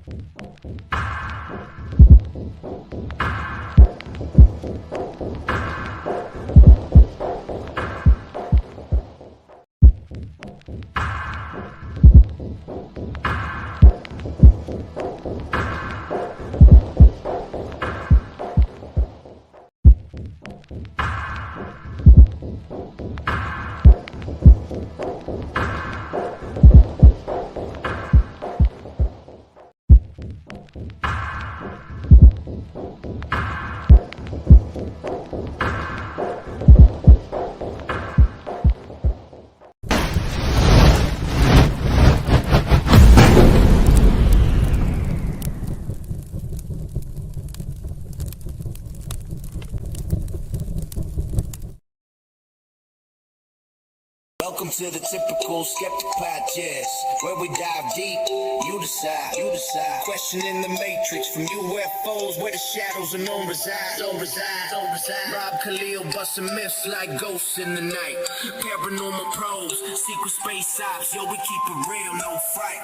Welcome to the typical Skeptic podcast, where we dive deep, you decide. Questioning the matrix, from UFOs, where the shadows unknown reside. Rob Khalil busting myths like ghosts in the night. Paranormal pros, secret space ops, yo, we keep it real, no fright.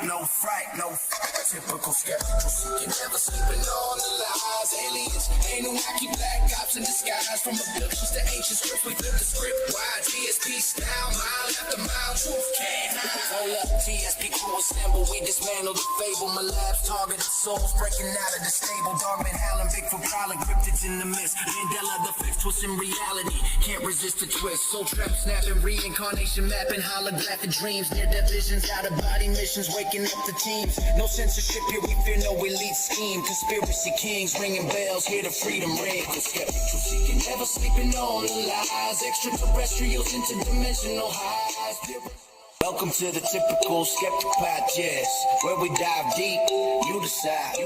Typical skeptical, seeking, never sleeping on the lies. Aliens, Anunnaki, black ops in disguise. From abductions to ancient scripts, we flip the script wide. TSP style, mile after mile, truth can't hide. Hold up, TSP crew assemble, we dismantle the fable. My lab's targeted souls, breaking out of the stable. Dogman howling, Bigfoot prowling, cryptids in the mist. Mandela the flex, twisting reality, can't resist the twist. Soul trap snapping, reincarnation mapping, holographic dreams. Near-death visions, out-of-body missions, waking up the teams. No censorship here, we fear no elite scheme. Conspiracy kings ringing bells, hear the freedom ring. The skeptic, truth seeking, never sleeping on the lies. Extraterrestrials, interdimensional highs. Welcome to the typical Skeptic podcast, where we dive deep, you decide.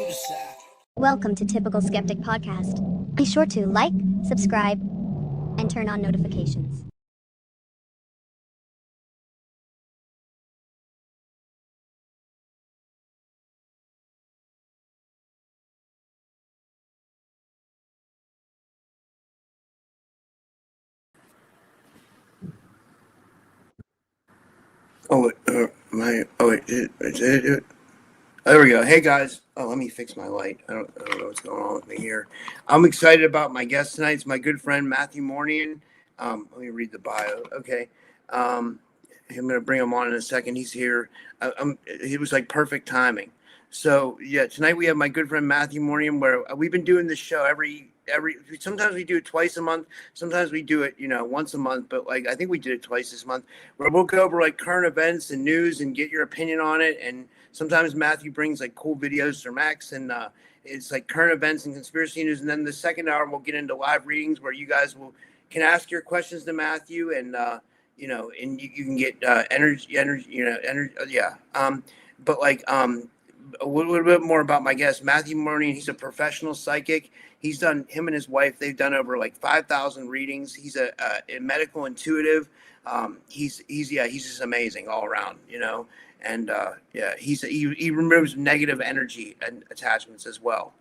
Welcome to Typical Skeptic Podcast. Be sure to like, subscribe, and turn on notifications. There we go. Hey guys. Oh, let me fix my light. I don't know what's going on with me here. I'm excited about my guest tonight. It's my good friend Matthew Mournian. Let me read the bio. Okay. I'm gonna bring him on in a second. He's here. It was like perfect timing. So yeah, tonight we have my good friend Matthew Mournian, where we've been doing this show every sometimes we do it twice a month, sometimes we do it once a month, but like I think we did it twice this month, where we'll go over like current events and news and get your opinion on it. And sometimes Matthew brings like cool videos from Max, and it's like current events and conspiracy news. And then the second hour we'll get into live readings where you guys can ask your questions to Matthew, and and you can get energy. But like a little bit more about my guest, Matthew Mournian. He's a professional psychic. Him and his wife, they've done over like 5,000 readings. He's a medical intuitive. He's just amazing all around, and he removes negative energy and attachments as well,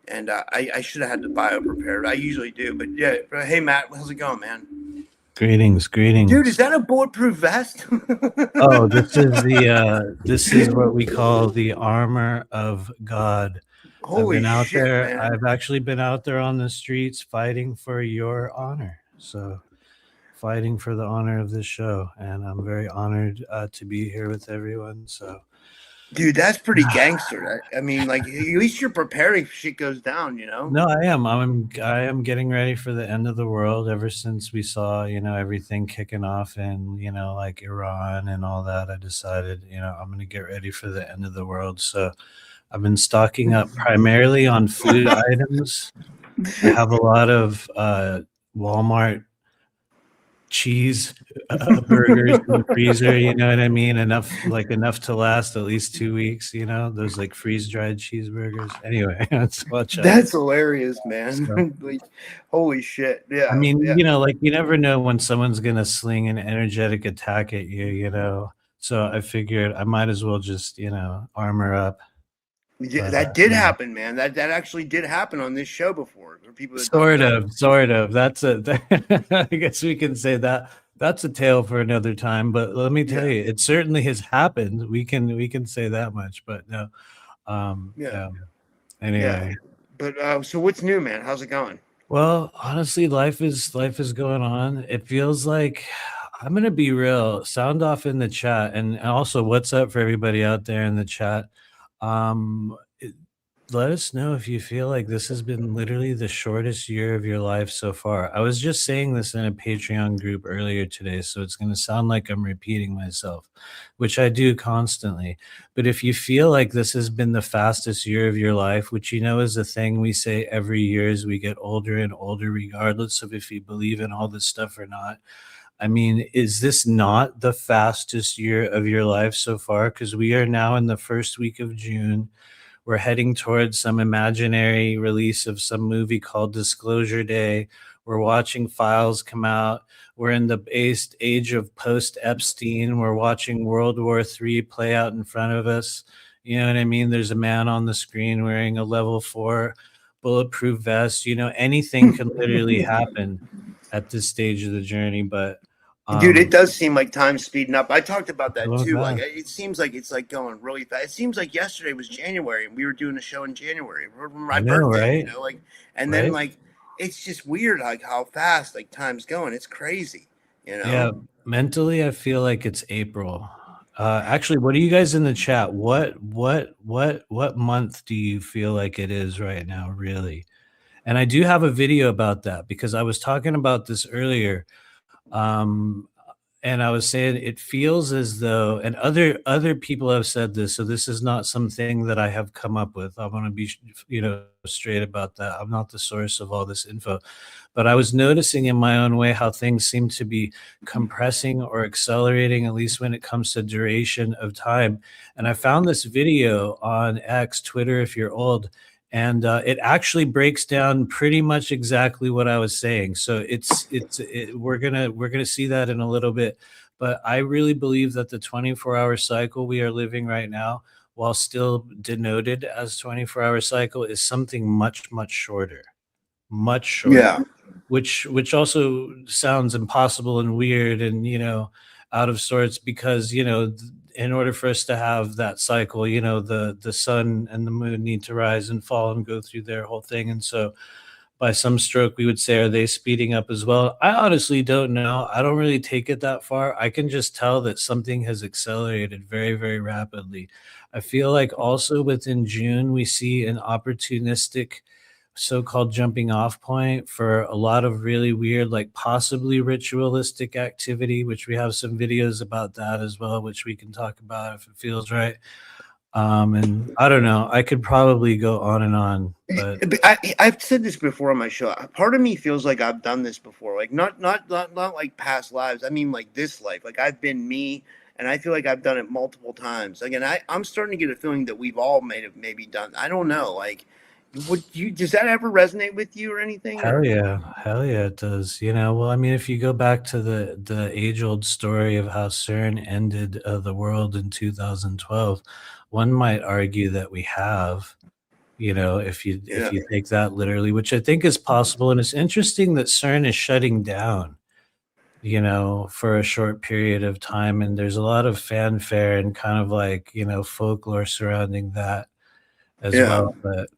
and I should have had the bio prepared. I usually do, but yeah. Hey Matt, how's it going, man? Greetings. Dude, is that a bulletproof vest? Oh, this is what we call the armor of God. Holy I've been out shit, there. man. I've actually been out there on the streets fighting for your honor. So fighting for the honor of this show. And I'm very honored to be here with everyone. So dude, that's pretty gangster. I mean, like, at least you're preparing if shit goes down, No, I am. I am getting ready for the end of the world. Ever since we saw, everything kicking off in, like Iran and all that, I decided, I'm going to get ready for the end of the world. So I've been stocking up primarily on food items. I have a lot of Walmart cheese burgers in the freezer, you know what I mean? Enough to last at least 2 weeks, those like freeze-dried cheeseburgers. Anyway, let's watch out. That's hilarious, man. So, like, holy shit. Yeah. I mean, yeah. like you never know when someone's gonna sling an energetic attack at you, So I figured I might as well just, armor up. Yeah, that did happen, man. That actually did happen on this show before. People sort of. That's I guess we can say that. That's a tale for another time. But let me tell you, it certainly has happened. We can say that much. But no, Yeah. Anyway. But so what's new, man? How's it going? Well, honestly, life is going on. It feels like I'm gonna be real. Sound off in the chat, and also, what's up for everybody out there in the chat? Um, it- Let us know if you feel like this has been literally the shortest year of your life so far. I was just saying this in a Patreon group earlier today, so it's gonna sound like I'm repeating myself, which I do constantly. But if you feel like this has been the fastest year of your life, which you know is a thing we say every year as we get older and older, regardless of if you believe in all this stuff or not. I mean, is this not the fastest year of your life so far? Because we are now in the first week of June. We're heading towards some imaginary release of some movie called Disclosure Day. We're watching files come out. We're in the age of post Epstein. We're watching World War III play out in front of us. You know what I mean? There's a man on the screen wearing a level 4 bulletproof vest. You know, anything can literally happen at this stage of the journey. But Dude, it um, does seem like time's speeding up. I talked about that going too. Like, back, it seems like it's like going really fast. It seems like yesterday was January and we were doing a show in January for my I know, birthday, right? like, and then Right? like, it's just weird, like how fast like time's going. It's crazy, you know? Yeah, mentally, I feel like it's April. Actually, what are you guys in the chat? What month do you feel like it is right now, really? And I do have a video about that because I was talking about this earlier. Um, and I was saying it feels as though, and other people have said this, so this is not something that I have come up with. I want to be, straight about that. I'm not the source of all this info, but I was noticing in my own way how things seem to be compressing or accelerating, at least when it comes to duration of time. And I found this video on X, Twitter, if you're old, and it actually breaks down pretty much exactly what I was saying. So we're gonna see that in a little bit, but I really believe that the 24-hour cycle we are living right now, while still denoted as 24-hour cycle, is something much shorter, much Yeah. shorter, which also sounds impossible and weird and out of sorts because in order for us to have that cycle, the sun and the moon need to rise and fall and go through their whole thing. And so by some stroke we would say, are they speeding up as well? I honestly don't know. I don't really take it that far. I can just tell that something has accelerated very rapidly. I feel like also within June we see an opportunistic so-called jumping off point for a lot of really weird, like possibly ritualistic activity, which we have some videos about that as well, which we can talk about if it feels right. And I don't know, I could probably go on and on, but I've said this before on my show. Part of me feels like I've done this before, like not like past lives. I mean, like this life. Like I've been me, and I feel like I've done it multiple times. Like, and I'm starting to get a feeling that we've all maybe done. I don't know. Like, would you? Does that ever resonate with you or anything? hell Or yeah, hell yeah, it does. Well, I mean, if you go back to the age-old story of how CERN ended the world in 2012, one might argue that we have. If you yeah, take that literally, which I think is possible. And it's interesting that CERN is shutting down, for a short period of time. And there's a lot of fanfare and kind of like, folklore surrounding that as yeah. well. But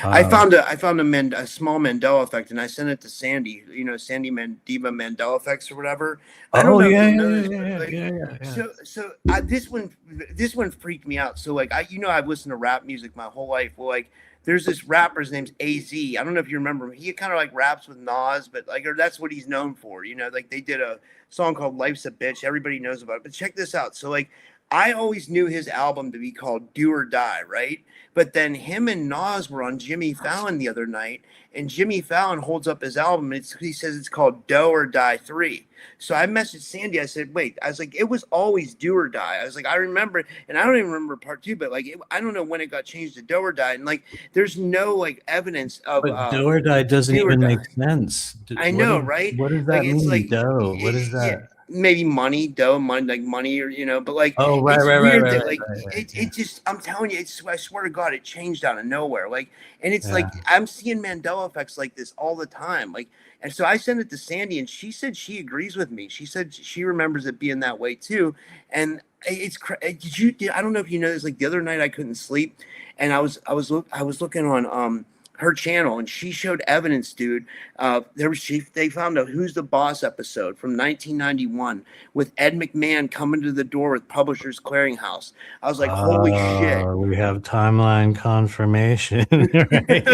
I found a small Mandela effect, and I sent it to Sandy. You know, Sandy Diva Mandela effects or whatever. I don't oh know if yeah, you yeah, know yeah, this, but yeah, like, yeah, yeah, yeah. this one freaked me out. So like I've listened to rap music my whole life. Well, like there's this rapper, his name's AZ. I don't know if you remember him. He kind of like raps with Nas, but like, or that's what he's known for. You know, like they did a song called "Life's a Bitch." Everybody knows about it. But check this out. So like, I always knew his album to be called "Do or Die," right? But then him and Nas were on Jimmy Fallon the other night, and Jimmy Fallon holds up his album. And he says it's called "Do or Die 3." So I messaged Sandy. I said, "Wait," I was like, "It was always Do or Die." I was like, "I remember," and I don't even remember part two, but like, I don't know when it got changed to Do or Die, and like, there's no like evidence of But do or die doesn't Do or even Die. make sense. I know, right? What does Like that it's mean? like, Dough. What is yeah, that? maybe money, like money, or but like Oh, right, it's right, right, weird right, that right, like right, right. it just, I'm telling you, I swear to God, it changed out of nowhere. Like, and it's Yeah. like I'm seeing Mandela effects like this all the time. Like, and so I sent it to Sandy, and she said she agrees with me. She said she remembers it being that way too. And I don't know if you know this. Like the other night, I couldn't sleep, and I was looking on her channel, and she showed evidence, dude. They found a Who's the Boss episode from 1991 with Ed McMahon coming to the door with Publishers Clearinghouse. I was like, holy shit. We have timeline confirmation, right?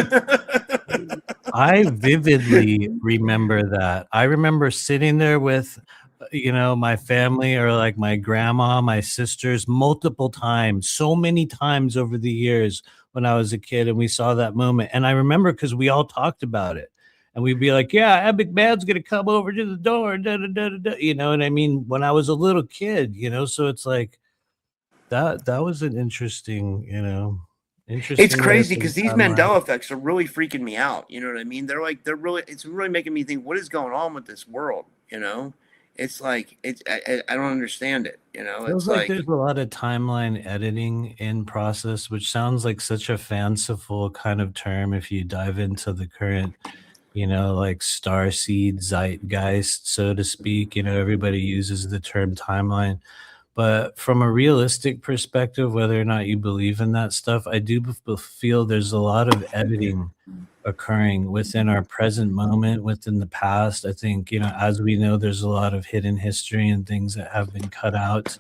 I vividly remember that. I remember sitting there with, my family or like my grandma, my sisters, multiple times, so many times over the years when I was a kid, and we saw that moment. And I remember because we all talked about it. And we'd be like, yeah, Epic Man's gonna come over to the door, da, da, da, da, da. You know what I mean? When I was a little kid, so it's like that was an interesting, It's interesting way of crazy the because these timeline. Mandela effects are really freaking me out. You know what I mean? It's really making me think, what is going on with this world? It's like, I don't understand it. Feels It's like like, there's a lot of timeline editing in process, which sounds like such a fanciful kind of term if you dive into the current, like starseed zeitgeist, so to speak. Everybody uses the term timeline. But from a realistic perspective, whether or not you believe in that stuff, I do feel there's a lot of editing occurring within our present moment, within the past. I think, as we know, there's a lot of hidden history and things that have been cut out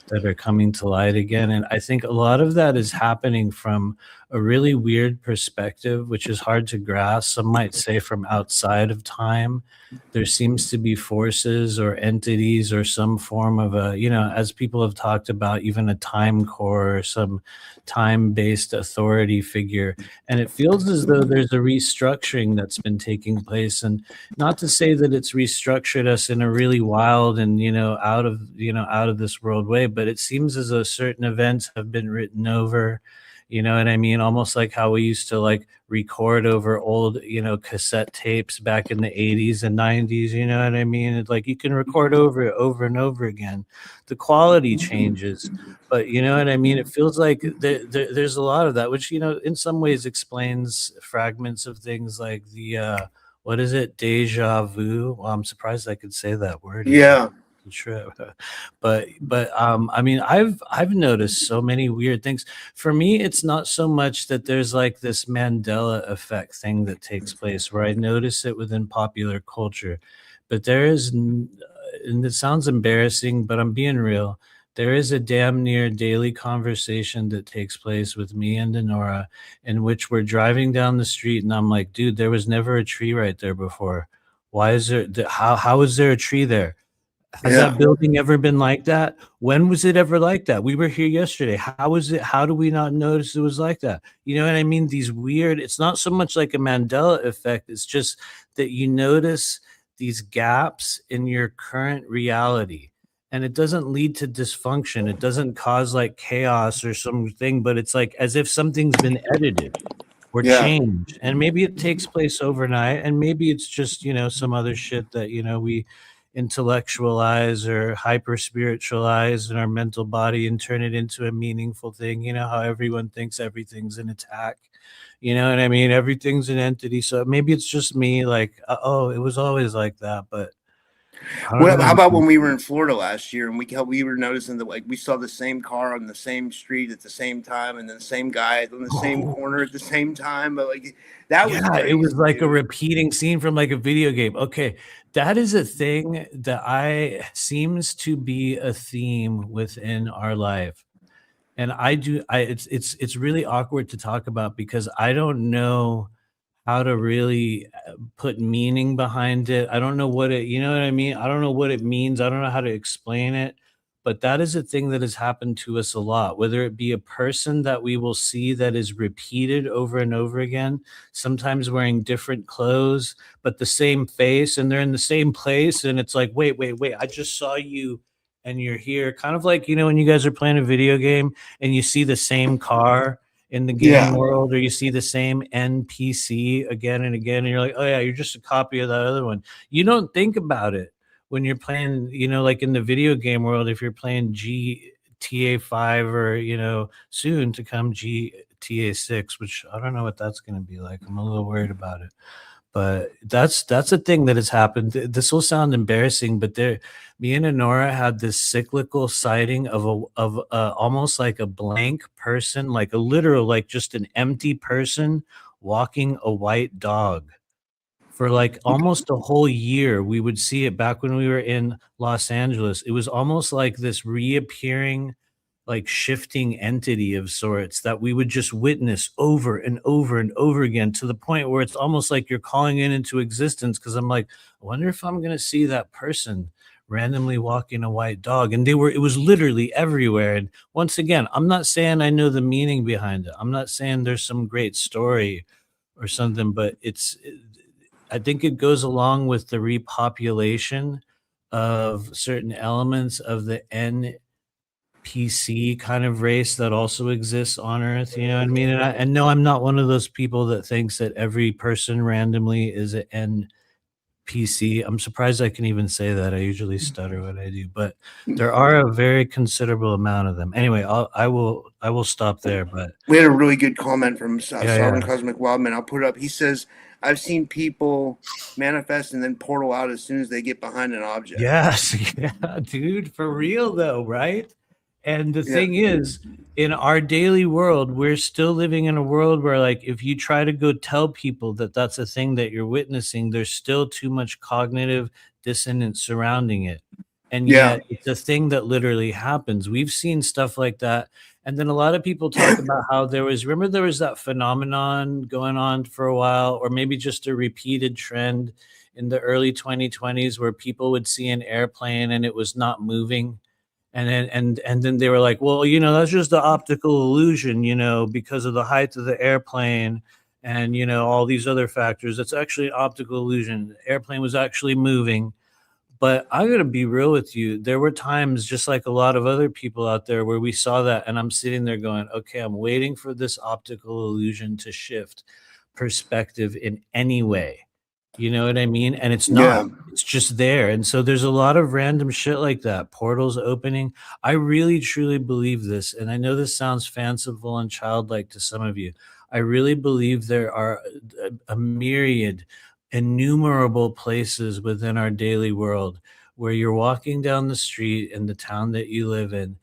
that are coming to light again. And I think a lot of that is happening from a really weird perspective, which is hard to grasp. Some might say from outside of time. There seems to be forces or entities or some form of as people have talked about, even a time core or some time-based authority figure. And it feels as though there's a restructuring that's been taking place. And not to say that it's restructured us in a really wild and out of this world way, but it seems as though certain events have been written over. You know what I mean? Almost like how we used to like record over old, cassette tapes back in the 80s and 90s. You know what I mean? It's like you can record over it over and over again. The quality changes, but you know what I mean? It feels like there's a lot of that, which, in some ways explains fragments of things like the, what is it? Deja vu. Well, I'm surprised I could say that word even. yeah. True. But I mean, I've noticed so many weird things. For me, it's not so much that there's like this Mandela effect thing that takes place where I notice it within popular culture, but there is, and it sounds embarrassing, but I'm being real. There is a damn near daily conversation that takes place with me and Denora, in which we're driving down the street, and I'm like, dude, there was never a tree right there before. Why is there? How is there a tree there? Has Yeah. that building ever been like that? When was it ever like that? We were here yesterday. How was it? How do we not notice it was like that? You know what I mean? These weird, it's not so much like a Mandela effect. It's just that you notice these gaps in your current reality. And it doesn't lead to dysfunction. It doesn't cause like chaos or something, but it's like as if something's been edited or Yeah. changed. And maybe it takes place overnight. And maybe it's just, some other shit that, we intellectualize or hyper spiritualize in our mental body and turn it into a meaningful thing. You know how everyone thinks everything's an attack. You know what I mean? Everything's an entity. So maybe it's just me like, oh, it was always like that. But I don't Well, how know. about when we were in Florida last year, and we were noticing that, like, we saw the same car on the same street at the same time, and then the same guy on the same corner at the same time. But like, that was Yeah, it was crazy, like a dude. repeating scene from like a video game. Okay, that is a thing that I seems to be a theme within our life. And it's really awkward to talk about because I don't know how to really put meaning behind it. I don't know what it, you know what I mean? I don't know what it means. I don't know how to explain it. But that is a thing that has happened to us a lot, whether it be a person that we will see that is repeated over and over again, sometimes wearing different clothes, but the same face, and they're in the same place. And it's like, wait, wait, wait, I just saw you and you're here. Kind of like, when you guys are playing a video game and you see the same car in the game Yeah. world, or you see the same NPC again and again, and you're like, oh yeah, you're just a copy of that other one. You don't think about it, when you're playing, like in the video game world, if you're playing GTA 5 or, soon to come GTA 6, which I don't know what that's going to be like. I'm a little worried about it. But that's a thing that has happened. This will sound embarrassing, but me and Honora had this cyclical sighting of almost like a blank person, like a literal, like just an empty person walking a white dog for like almost a whole year. We would see it back when we were in Los Angeles. It was almost like this reappearing, like shifting entity of sorts that we would just witness over and over and over again, to the point where it's almost like you're calling it into existence. Cause I'm like, I wonder if I'm going to see that person randomly walking a white dog. And it was literally everywhere. And once again, I'm not saying I know the meaning behind it. I'm not saying there's some great story or something, but I think it goes along with the repopulation of certain elements of the NPC kind of race that also exists on Earth. You know what I mean? And no, I'm not one of those people that thinks that every person randomly is an NPC. I'm surprised I can even say that. I usually stutter when I do, but there are a very considerable amount of them. Anyway, I will stop there. But We had a really good comment from yeah, Sovereign Cosmic Wildman. I'll put it up. He says, I've seen people manifest and then portal out as soon as they get behind an object. yes, yeah, dude, for real though, right? And the Yeah. thing is, in our daily world, we're still living in a world where, like, if you try to go tell people that that's a thing that you're witnessing, there's still too much cognitive dissonance surrounding it. And Yeah. yet, it's a thing that literally happens. We've seen stuff like that. And then a lot of people talk about how there was that phenomenon going on for a while, or maybe just a repeated trend in the early 2020s where people would see an airplane and it was not moving, and then they were like, well, that's just the optical illusion, because of the height of the airplane and all these other factors. It's actually an optical illusion. The airplane was actually moving. But I'm going to be real with you. There were times, just like a lot of other people out there, where we saw that, and I'm sitting there going, okay, I'm waiting for this optical illusion to shift perspective in any way. You know what I mean? And it's not. Yeah. It's just there. And so there's a lot of random shit like that. Portals opening. I really, truly believe this. And I know this sounds fanciful and childlike to some of you. I really believe there are a myriad, innumerable places within our daily world where you're walking down the street in the town that you live in,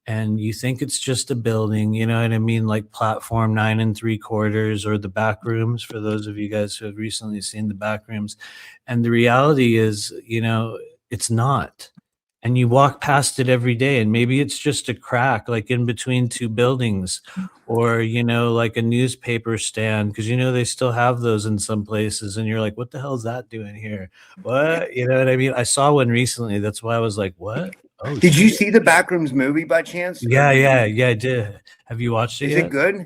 and you think it's just a building, you know what I mean? Like platform 9 3/4, or the back rooms, for those of you guys who have recently seen the back rooms. And the reality is, it's not. And you walk past it every day, and maybe it's just a crack like in between two buildings, or like a newspaper stand, because they still have those in some places, and you're like, what the hell is that doing here? What? You know what I mean? I saw one recently. That's why I was like, what? Oh, Did you shit. see the Backrooms movie by chance? Yeah, I did. Have you watched it Is yet? it good?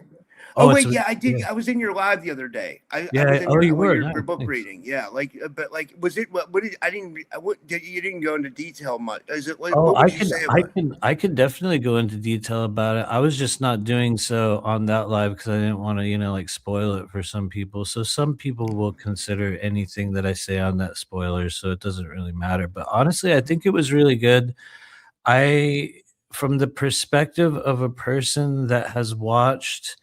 Oh, Oh it's wait, yeah, I did. yeah. I was in your live the other day. I Yeah. was in Oh, you were. your Nice, book thanks. reading. Yeah, but was it what did I didn't what did you didn't go into detail much? Is it like Oh, what would you say about it? I could definitely go into detail about it. I was just not doing so on that live because I didn't want to, like spoil it for some people. So some people will consider anything that I say on that spoiler, so it doesn't really matter. But honestly, I think it was really good. From the perspective of a person that has watched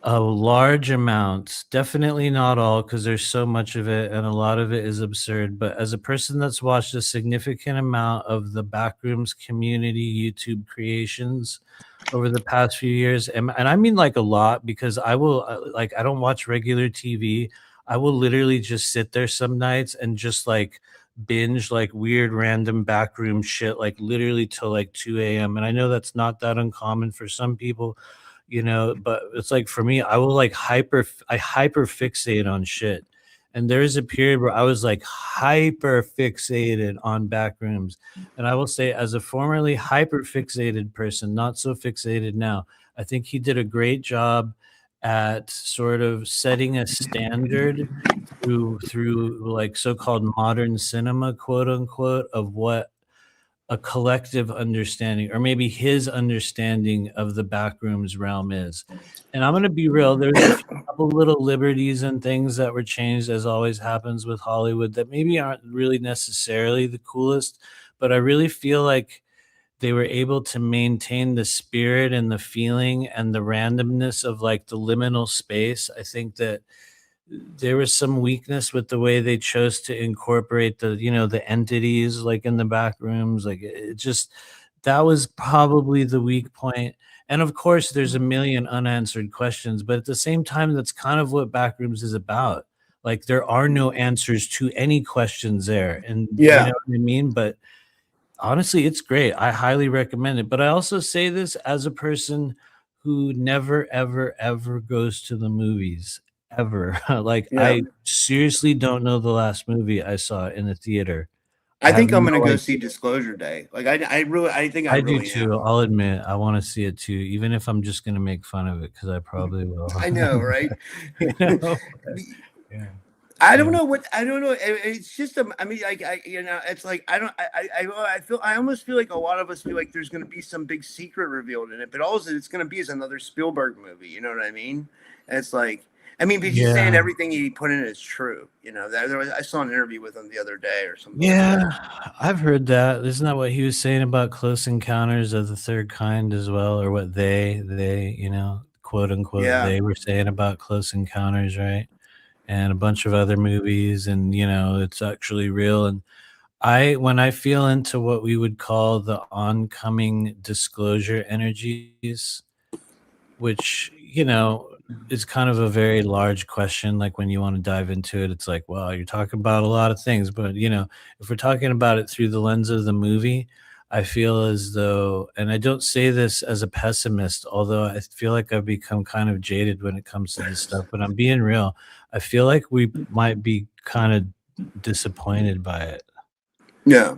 a large amount, definitely not all, because there's so much of it and a lot of it is absurd. But as a person that's watched a significant amount of the Backrooms community YouTube creations over the past few years, and I mean like a lot, because I will like, I don't watch regular TV. I will literally just sit there some nights and just like binge like weird random backroom shit, like literally till like 2 a.m. And I know that's not that uncommon for some people, but it's like for me, I hyper fixate on shit. And there's a period where I was like hyper fixated on back rooms. And I will say, as a formerly hyper fixated person, not so fixated now, I think he did a great job at sort of setting a standard through like so-called modern cinema, quote unquote, of what a collective understanding, or maybe his understanding of the backrooms realm is. And I'm going to be real, there's a couple little liberties and things that were changed, as always happens with Hollywood, that maybe aren't really necessarily the coolest, but I really feel like they were able to maintain the spirit and the feeling and the randomness of like the liminal space. I think that there was some weakness with the way they chose to incorporate the, the entities like in the back rooms. Like it just, that was probably the weak point. And of course, there's a million unanswered questions, but at the same time, that's kind of what Backrooms is about. Like there are no answers to any questions there. And you know what I mean? But honestly, it's great. I highly recommend it. But I also say this as a person who never, ever, ever goes to the movies, ever. Like, Yeah. I seriously don't know the last movie I saw in the theater. I have think I'm gonna no go idea. see Disclosure Day. Like I think I I do really too. am. I'll admit, I want to see it too, even if I'm just gonna make fun of it, because I probably will. I know, right? You know? Yeah. I don't Yeah. know what I don't know. It's just I mean, like it's like I don't. I feel. I almost feel like a lot of us feel like there's going to be some big secret revealed in it, but all it's going to be is another Spielberg movie. You know what I mean? And it's like, I mean, because he's saying Yeah. everything he put in is true. You know, I saw an interview with him the other day or something. Yeah, Like that. I've heard that. Isn't that what he was saying about Close Encounters of the Third Kind as well, or what they, quote unquote, Yeah. they were saying about Close Encounters, right? And a bunch of other movies, and it's actually real. And when I feel into what we would call the oncoming disclosure energies, which is kind of a very large question. Like when you want to dive into it, it's like, well, you're talking about a lot of things, but if we're talking about it through the lens of the movie, I feel as though, and I don't say this as a pessimist, although I feel like I've become kind of jaded when it comes to this stuff, but I'm being real. I feel like we might be kind of disappointed by it. Yeah.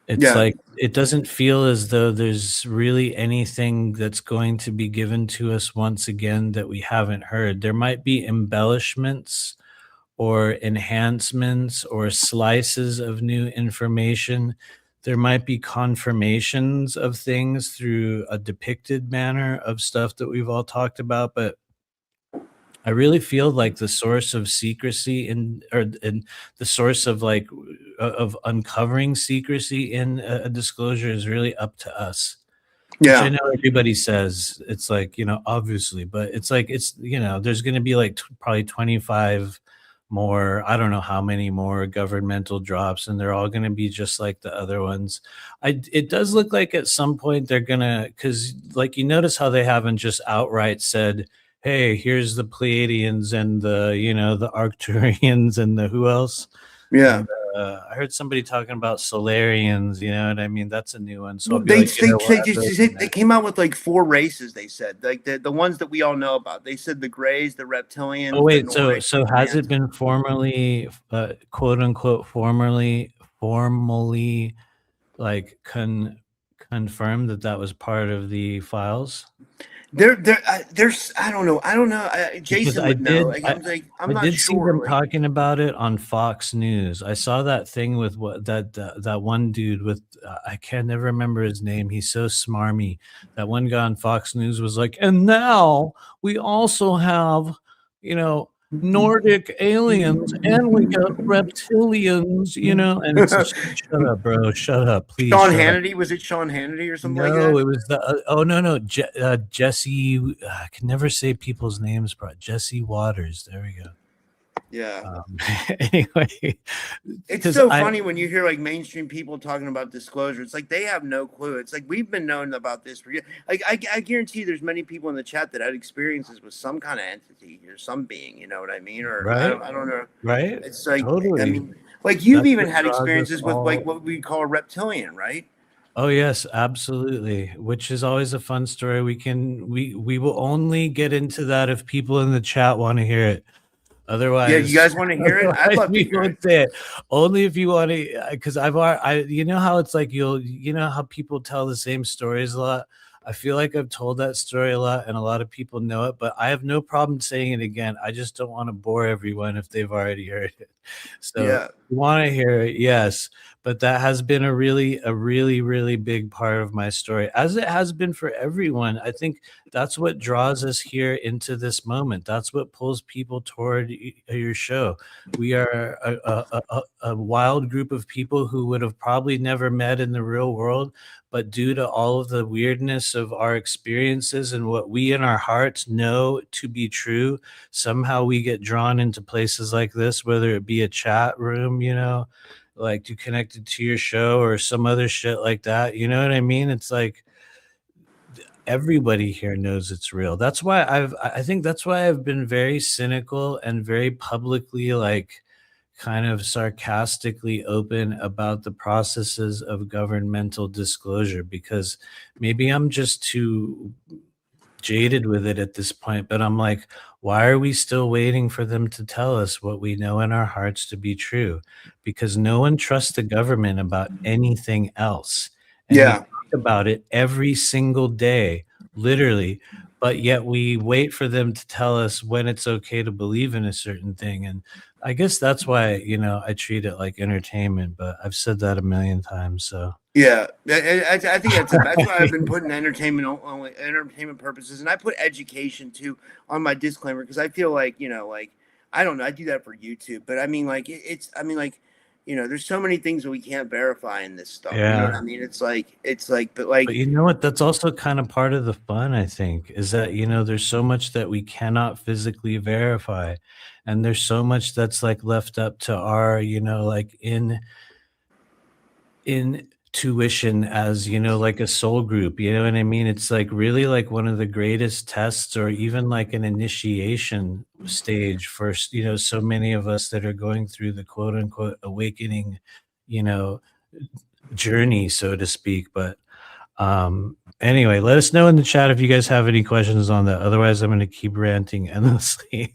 It's Yeah. like it doesn't feel as though there's really anything that's going to be given to us once again that we haven't heard. There might be embellishments or enhancements or slices of new information. There might be confirmations of things through a depicted manner of stuff that we've all talked about, but I really feel like the source of secrecy in the source of like of uncovering secrecy in a disclosure is really up to us. Which I Yeah. know everybody says it's like, obviously, but it's like there's going to be like probably 25 more, I don't know how many more governmental drops, and they're all going to be just like the other ones. It does look like at some point they're going to, because like you notice how they haven't just outright said, hey, here's the Pleiadians and the Arcturians and the who else? Yeah. And, I heard somebody talking about Solarians, you know what I mean? That's a new one. So I'll be They like, they, we'll they, have to just, open they that. came out with like 4 races. They said like the ones that we all know about. They said the Greys, the Reptilians. Oh wait, the so Nordics, so the has it Mans. been formally, quote unquote, formally like confirmed that that was part of the files? There's I don't know. Because Jason would know. Like, I'm I not did see sure. them Like talking about it on Fox News. I saw that thing with that one dude with I can't never remember his name. He's so smarmy. That one guy on Fox News was like, and now we also have, Nordic aliens and we got reptilians, and it's shut up, bro. Shut up, please. Sean Shut up. Hannity, was it Sean Hannity or something like No, that? it was the oh no, Jesse. I can never say people's names, bro. Jesse Waters. There we go. Yeah. Anyway, It's so funny when you hear like mainstream people talking about disclosure. It's like they have no clue. It's like we've been knowing about this for years. Like I guarantee there's many people in the chat that had experiences with some kind of entity or some being. You know what I mean? Or I right, don't know. right, It's like totally. I mean, like you've That's even what had draws us experiences with like all. what we call a reptilian, right? Oh yes, absolutely. Which is always a fun story. We will only get into that if people in the chat want to hear it. Yeah, you Otherwise, guys want to hear it? I'd love to we hear won't it. say it. Only if you want to, because you know how it's like you know how people tell the same stories a lot. I feel like I've told that story a lot, and a lot of people know it, but I have no problem saying it again. I just don't want to bore everyone if they've already heard it. So Yeah. you want to hear it, yes. But that has been a really big part of my story, as it has been for everyone. I think that's what draws us here into this moment. That's what pulls people toward your show. We are a wild group of people who would have probably never met in the real world, but due to all of the weirdness of our experiences and what we in our hearts know to be true, somehow we get drawn into places like this, whether it be a chat room, like to connect it to your show or some other shit like that. You know what I mean? It's like everybody here knows it's real. That's why I think that's why I've been very cynical and very publicly, like, kind of sarcastically open about the processes of governmental disclosure, because maybe I'm just too jaded with it at this point, but I'm like, why are we still waiting for them to tell us what we know in our hearts to be true? Because no one trusts the government about anything else. And we Yeah. talk about it every single day, literally, but yet we wait for them to tell us when it's okay to believe in a certain thing. And I guess that's why, I treat it like entertainment, but I've said that a million times. So Yeah, I think that's why I've been putting only entertainment purposes, and I put education too on my disclaimer, because I feel like, like, I don't know, I do that for YouTube, but I mean, like, there's so many things that we can't verify in this stuff. You know what yeah. I mean? It's like, but like, But you know what? That's also kind of part of the fun, I think, is that, there's so much that we cannot physically verify. And there's so much that's like left up to our, like intuition as, like a soul group. You know what I mean? It's like really like one of the greatest tests, or even like an initiation stage for, so many of us that are going through the quote unquote awakening, you know, journey, so to speak. But anyway, let us know in the chat if you guys have any questions on that. Otherwise, I'm going to keep ranting endlessly.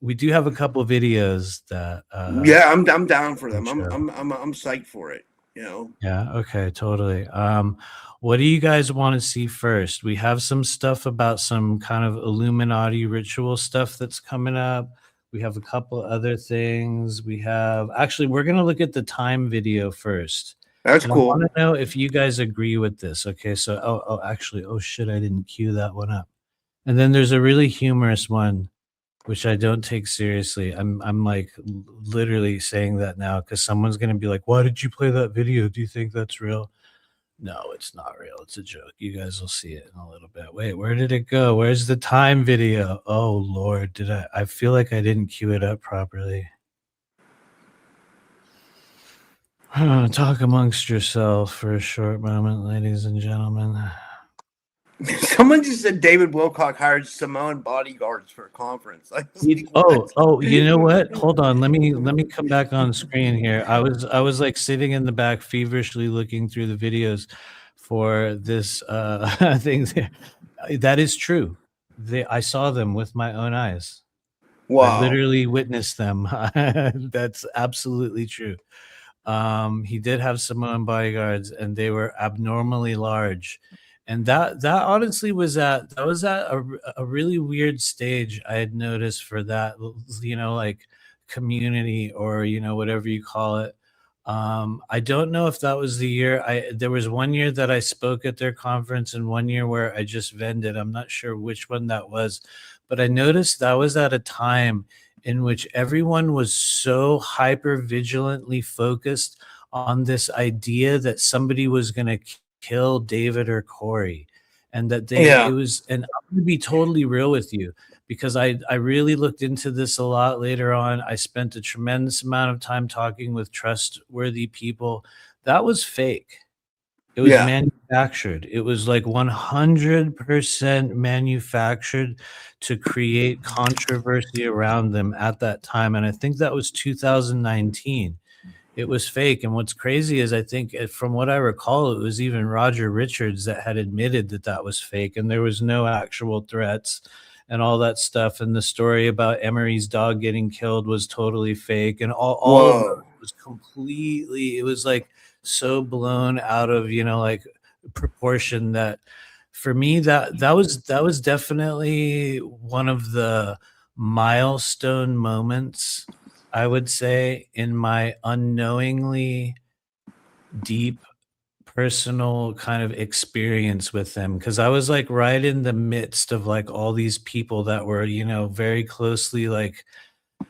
We do have a couple of videos that yeah, I'm down for can them. I'm show. I'm I'm I'm psyched for it. Yeah, okay, totally. What do you guys want to see first? We have some stuff about some kind of Illuminati ritual stuff that's coming up. We have a couple other things. We're going to look at the time video first. That's And I want cool. to know if you guys agree with this. Okay, so actually, oh shit, I didn't cue that one up. And then there's a really humorous one, which I don't take seriously. I'm like literally saying that now because someone's gonna be like, "Why did you play that video? Do you think that's real?" No, it's not real. It's a joke. You guys will see it in a little bit. Wait, where did it go? Where's the time video? Oh Lord, I feel like I didn't cue it up properly. Talk amongst yourself for a short moment, ladies and gentlemen. Someone just said David Wilcock hired Samoan bodyguards for a conference. You know what? Hold on. Let me come back on screen here. I was like sitting in the back feverishly looking through the videos for this thing there. That is true. I saw them with my own eyes. I Wow. literally witnessed them. That's absolutely true. He did have Samoan bodyguards, and they were abnormally large. And that honestly was at a really weird stage I had noticed for that, like community, or whatever you call it. I don't know if that was the year. There was one year that I spoke at their conference, and one year where I just vended. I'm not sure which one that was, but I noticed that was at a time in which everyone was so hyper vigilantly focused on this idea that somebody was going to kill David or Corey, and that it Yeah. was. And I'm going to be totally real with you, because I really looked into this a lot later on. I spent a tremendous amount of time talking with trustworthy people. That was fake. It was Yeah. manufactured. It was like 100% manufactured to create controversy around them at that time. And I think that was 2019. It was fake. And what's crazy is, I think, from what I recall, it was even Roger Richards that had admitted that that was fake, and there was no actual threats and all that stuff. And the story about Emery's dog getting killed was totally fake. And all of Whoa. it was completely, it was like so blown out of, like proportion, that for me, that was definitely one of the milestone moments, I would say in my unknowingly deep personal kind of experience with them, because I was like right in the midst of like all these people that were, very closely like,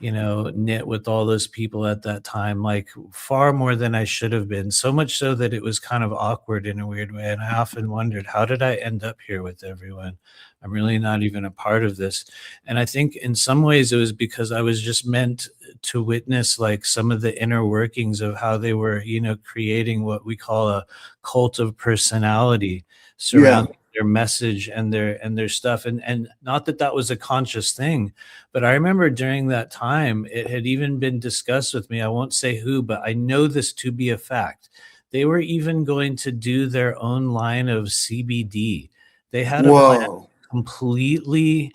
knit with all those people at that time, like far more than I should have been. So much so that it was kind of awkward in a weird way. And I often wondered, how did I end up here with everyone? I'm really not even a part of this. And I think in some ways it was because I was just meant to witness like some of the inner workings of how they were, creating what we call a cult of personality Yeah. surrounding their message and their stuff. And not that that was a conscious thing, but I remember during that time, it had even been discussed with me. I won't say who, but I know this to be a fact. They were even going to do their own line of CBD. They had a plan Whoa. completely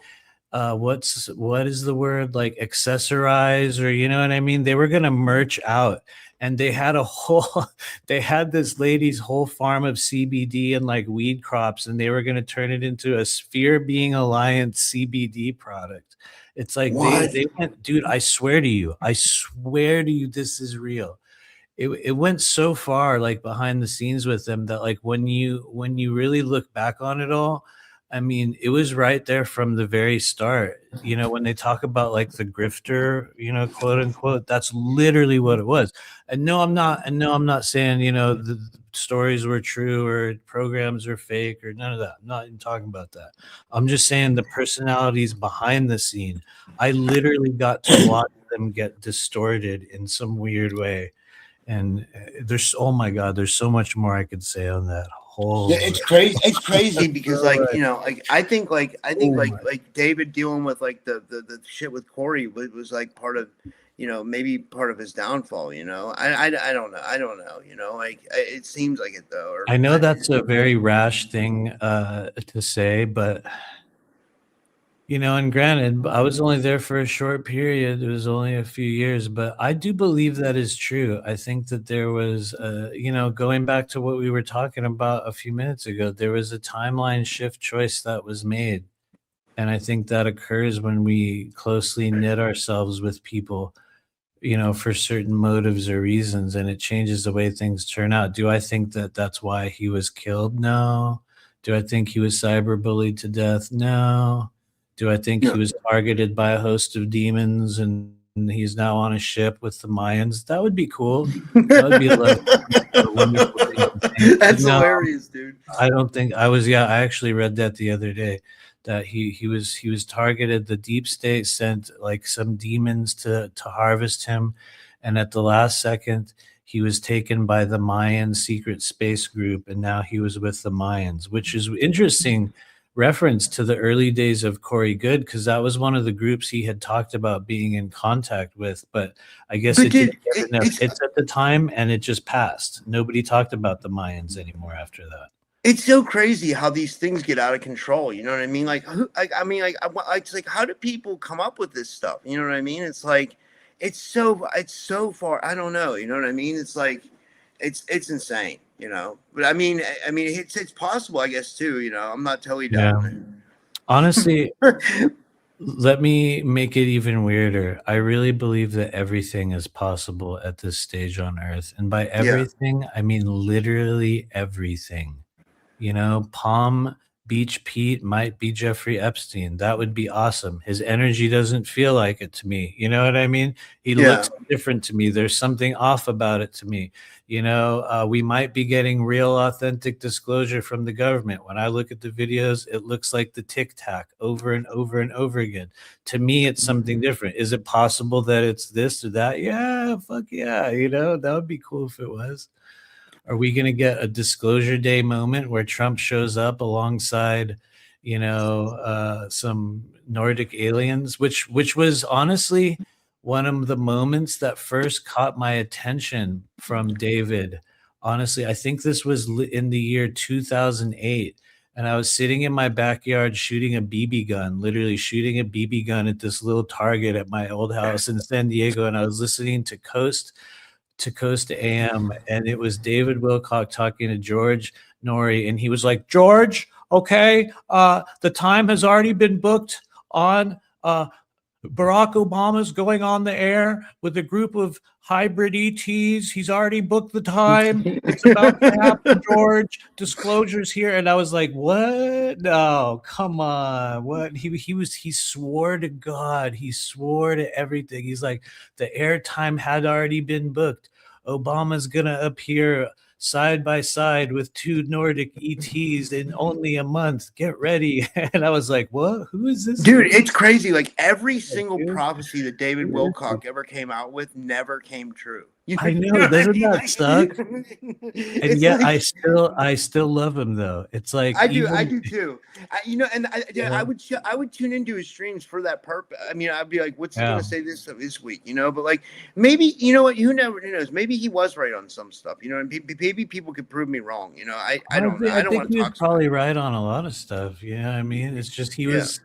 what is the word, like accessorize, or you know what I mean? They were going to merch out, and they had a whole they had this lady's whole farm of CBD and like weed crops, and they were going to turn it into a Sphere Being Alliance CBD product. It's like What? they went, dude, I swear to you, this is real. It went so far like behind the scenes with them that like when you really look back on it all, I mean, it was right there from the very start. When they talk about like the grifter, quote unquote, that's literally what it was. And no, I'm not saying, the stories were true or programs are fake or none of that. I'm not even talking about that. I'm just saying the personalities behind the scene. I literally got to watch them get distorted in some weird way. And there's, oh my God, there's so much more I could say on that Yeah, whole. it's crazy. It's crazy because like I think Oh my. like David dealing with like the shit with Corey was like part of, maybe part of his downfall. I don't know. I don't know. Like it seems like it though. Or I know that's a very rash thing to say, but and granted, I was only there for a short period. It was only a few years, but I do believe that is true. I think that there was, going back to what we were talking about a few minutes ago, there was a timeline shift choice that was made. And I think that occurs when we closely knit ourselves with people, for certain motives or reasons, and it changes the way things turn out. Do I think that that's why he was killed? No. Do I think he was cyberbullied to death? No. Do I think he no. was targeted by a host of demons and he's now on a ship with the Mayans? That would be cool. That would be a wonderful thing to think. But That's no, hilarious, dude. I don't think I was. Yeah, I actually read that the other day, that he was targeted. The deep state sent like some demons to harvest him, and at the last second, he was taken by the Mayan secret space group, and now he was with the Mayans, which is interesting reference to the early days of Corey Good, because that was one of the groups he had talked about being in contact with, but I guess But it dude, didn't get enough hits at the time, and it just passed. Nobody talked about the Mayans anymore after that. it's so crazy how these things get out of control. You know what I mean? Like, I mean, it's like, how do people come up with this stuff? You know what I mean? It's like, it's so far. I don't know. You know what I mean? It's like, it's insane. But I mean, it's possible, I guess, too. I'm not totally Yeah. doubting Honestly, it. let me make it even weirder. I really believe that everything is possible at this stage on Earth. And by Yeah. everything, I mean literally everything. Palm Beach Pete might be Jeffrey Epstein. That would be awesome. His energy doesn't feel like it to me. You know what I mean? He Yeah. looks different to me. There's something off about it to me. We might be getting real authentic disclosure from the government. When I look at the videos, it looks like the Tic Tac over and over and over again. To me, it's something different. Is it possible that it's this or that? Yeah, fuck yeah. That would be cool if it was. Are we going to get a disclosure day moment where Trump shows up alongside, some Nordic aliens, which was honestly one of the moments that first caught my attention from David. Honestly, I think this was in the year 2008. And I was sitting in my backyard shooting a BB gun, literally shooting a BB gun at this little target at my old house in San Diego. And I was listening to Coast AM, and it was David Wilcock talking to George Norrie, and he was like, George, okay, the time has already been booked on Barack Obama's going on the air with a group of hybrid ETs. He's already booked the time. It's about to happen, George. Disclosures here. And I was like, what? No, come on. What? He swore to God. He swore to everything. He's like, the airtime had already been booked. Obama's gonna appear side by side with two Nordic ETs in only a month. Get ready. And I was like, what? Who is this? Dude, it's crazy. Like every single dude, prophecy that David Wilcock ever came out with never came true. I know, what doesn't mean? that suck? And It's yet like, I still love him though. It's like I do even, too. I would tune into his streams for that purpose. I mean, I'd be like, what's he yeah. gonna say this week? You know, but like maybe you know what, who knows? Maybe he was right on some stuff. You know, and maybe people could prove me wrong. You know, I don't know. I don't think want he to was talk. probably right on a lot of stuff. You know what I mean? It's just he was,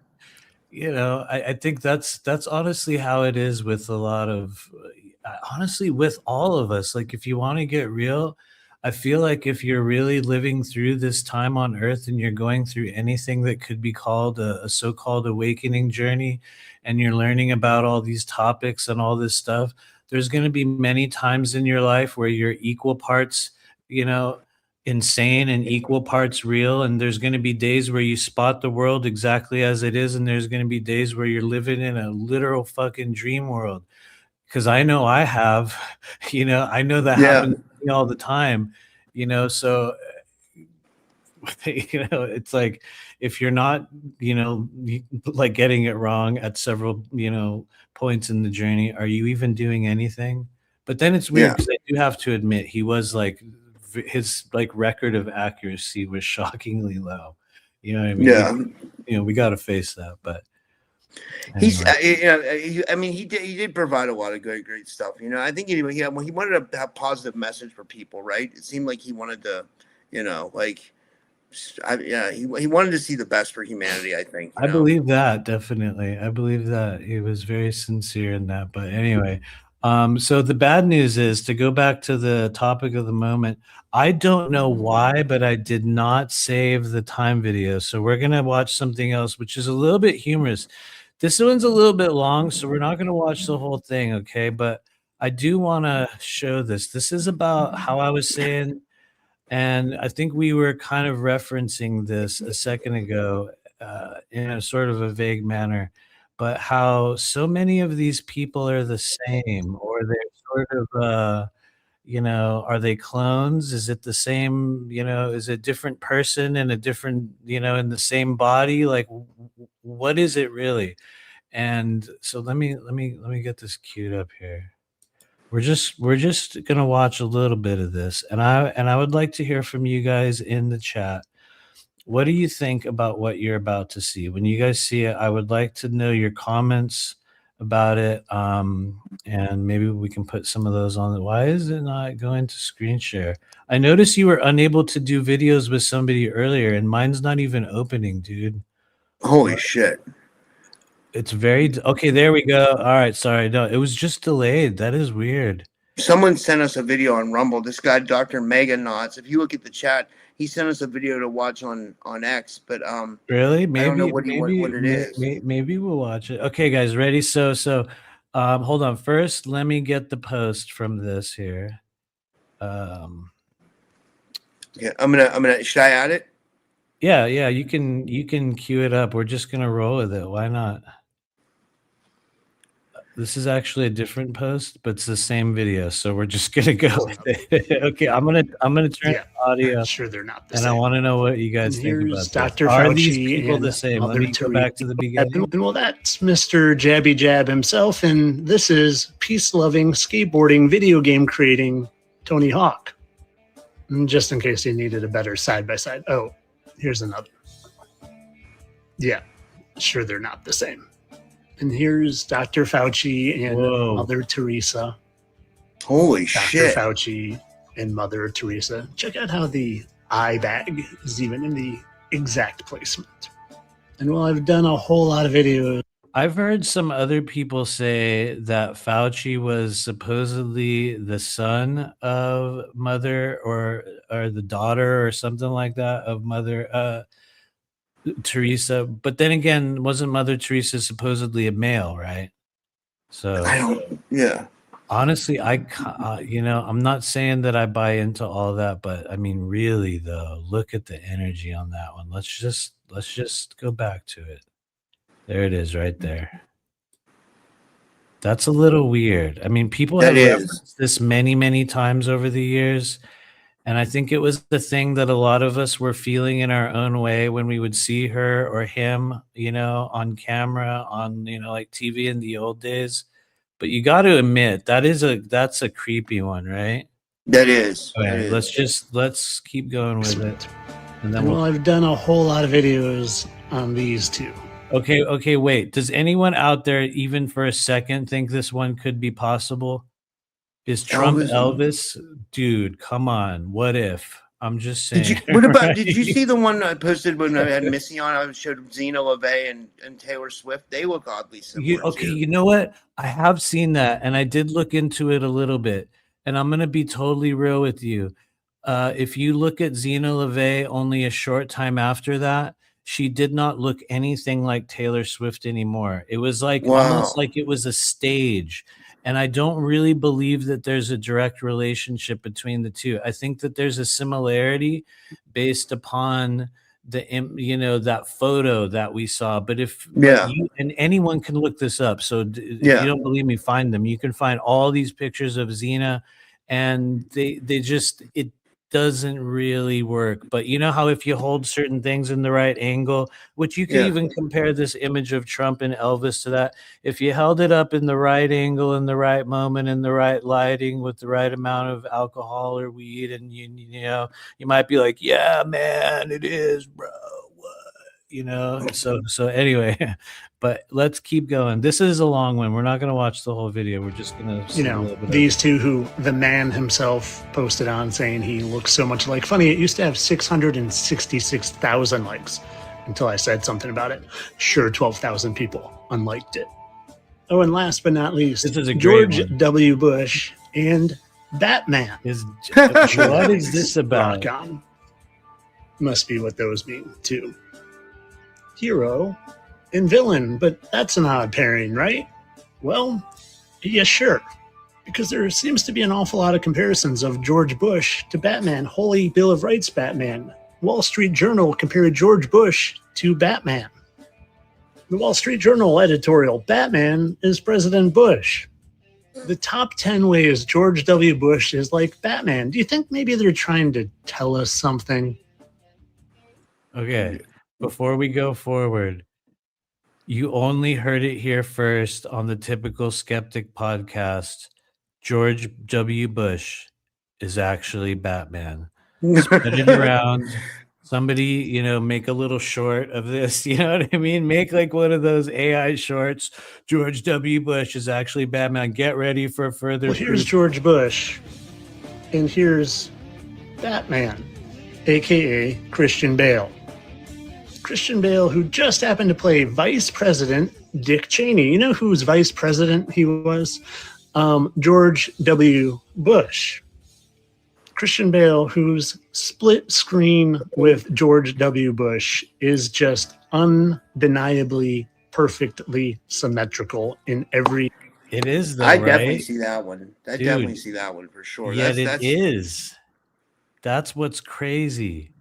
you know, I think that's honestly how it is with a lot of, honestly, with all of us. Like, if you want to get real, I feel like if you're really living through this time on earth and you're going through anything that could be called a so-called awakening journey, and you're learning about all these topics and all this stuff, there's going to be many times in your life where you're equal parts, you know, insane and equal parts real. And there's going to be days where you spot the world exactly as it is. And there's going to be days where you're living in a literal fucking dream world. Because I know I have, you know, I know that happens to me all the time, you know, so, you know, it's like, if you're not, you know, like getting it wrong at several, you know, points in the journey, are you even doing anything? But then it's weird because I do have to admit, he was like, his like record of accuracy was shockingly low. You know what I mean? Yeah. You know, we got to face that, but he's anyway. I mean, he did provide a lot of great stuff. You know, I think he wanted to have positive message for people, right? It seemed like he wanted to, you know, like, he wanted to see the best for humanity, I think. I believe that, definitely. I believe that he was very sincere in that. But anyway, so the bad news is, to go back to the topic of the moment, I don't know why, but I did not save the time video. So we're going to watch something else, which is a little bit humorous. This one's a little bit long, so we're not going to watch the whole thing, okay? But I do want to show this. This is about how I was saying, and I think we were kind of referencing this a second ago, in a sort of a vague manner, but how so many of these people are the same, or they're sort of, you know, are they clones? Is it the same, you know, is it different person in a different, you know, in the same body? Like, what is it really? And so let me get this queued up here. We're just gonna watch a little bit of this, and I would like to hear from you guys in the chat. What do you think about what you're about to see? When you guys see it, I would like to know your comments about it, and maybe we can put some of those on. Why is it not going to screen share? I noticed you were unable to do videos with somebody earlier, and mine's not even opening, dude. Holy shit. It's very okay. There we go. All right, sorry. No, it was just delayed. That is weird. Someone sent us a video on Rumble. This guy, Dr. Mega Knots. If you look at the chat, he sent us a video to watch on X. But really, maybe, I don't know what it is. Maybe we'll watch it. Okay, guys, ready? So hold on. First, let me get the post from this here. Yeah, I'm gonna. Should I add it? Yeah, you can cue it up. We're just gonna roll with it. Why not? This is actually a different post, but it's the same video, so we're just gonna go with it. Okay, I'm gonna turn the audio. Sure, they're not the and same. I want to know what you guys think about Here's this. Dr. Are Fauci these people the and same? Let Mother me go back to the beginning. Well, that's Mr. Jabby Jab himself, and this is peace-loving, skateboarding, video game creating Tony Hawk. And just in case you needed a better side-by-side. Oh, here's another. Yeah, sure, they're not the same. And here's Dr. Fauci and Mother Teresa. Holy Dr. shit. Fauci and Mother Teresa. Check out how the eye bag is even in the exact placement. And while I've done a whole lot of videos, I've heard some other people say that Fauci was supposedly the son of Mother, or the daughter or something like that of Mother. Teresa. But then again, wasn't Mother Teresa supposedly a male, right? So I don't. Yeah. honestly, I'm not saying that I buy into all that, but I mean, really though, look at the energy on that one. Let's just go back to it. There it is, right there. That's a little weird. I mean, people That have is. referenced this many, many times over the years. And I think it was the thing that a lot of us were feeling in our own way when we would see her or him, on camera, on, like TV in the old days. But you got to admit that's a creepy one, right? That is. That Okay, is. let's keep going with it. And then Well, I've done a whole lot of videos on these two. Okay, wait. Does anyone out there even for a second think this one could be possible? Is Trump Elvis? Dude, come on. What if? I'm just saying. Did you see the one I posted when I had Missy on? I showed Zena LaVey and Taylor Swift. They look oddly similar. Okay, too. you know what? I have seen that, and I did look into it a little bit. And I'm gonna be totally real with you. If you look at Zena LaVey only a short time after that, she did not look anything like Taylor Swift anymore. It was like almost like it was a stage. And I don't really believe that there's a direct relationship between the two. I think that there's a similarity based upon that photo that we saw. But you and anyone can look this up. So if you don't believe me, find them. You can find all these pictures of Xena, and it doesn't really work. But you know how if you hold certain things in the right angle, which you can even compare this image of Trump and Elvis to that, if you held it up in the right angle, in the right moment, in the right lighting, with the right amount of alcohol or weed, and you might be like, yeah, man, it is, bro. So anyway, but let's keep going. This is a long one. We're not going to watch the whole video. We're just going to these two who the man himself posted on saying he looks so much like. Funny, it used to have 666,000 likes until I said something about it. Sure, 12,000 people unliked it. Oh, and last but not least, this is a George W. Bush and Batman. What is this about? Rock on. Must be what those mean too. Hero and villain, but that's an odd pairing, right? Well, yeah, sure. Because there seems to be an awful lot of comparisons of George Bush to Batman. Holy Bill of Rights Batman. Wall Street Journal compared George Bush to Batman. The Wall Street Journal editorial, Batman is President Bush. The top 10 ways George W. Bush is like Batman. Do you think maybe they're trying to tell us something? Okay. Before we go forward, you only heard it here first on the Typical Skeptic podcast. George W. Bush is actually Batman. Spread it around. Somebody, make a little short of this. You know what I mean? Make like one of those AI shorts. George W. Bush is actually Batman. Get ready for further. Well, here's George Bush, and here's Batman, aka Christian Bale. Christian Bale, who just happened to play Vice President Dick Cheney. You know whose Vice President he was? George W. Bush. Christian Bale, whose split screen with George W. Bush is just undeniably perfectly symmetrical in every. It is, though, I right? definitely see that one. Definitely see that one for sure. Yeah, it is. That's what's crazy.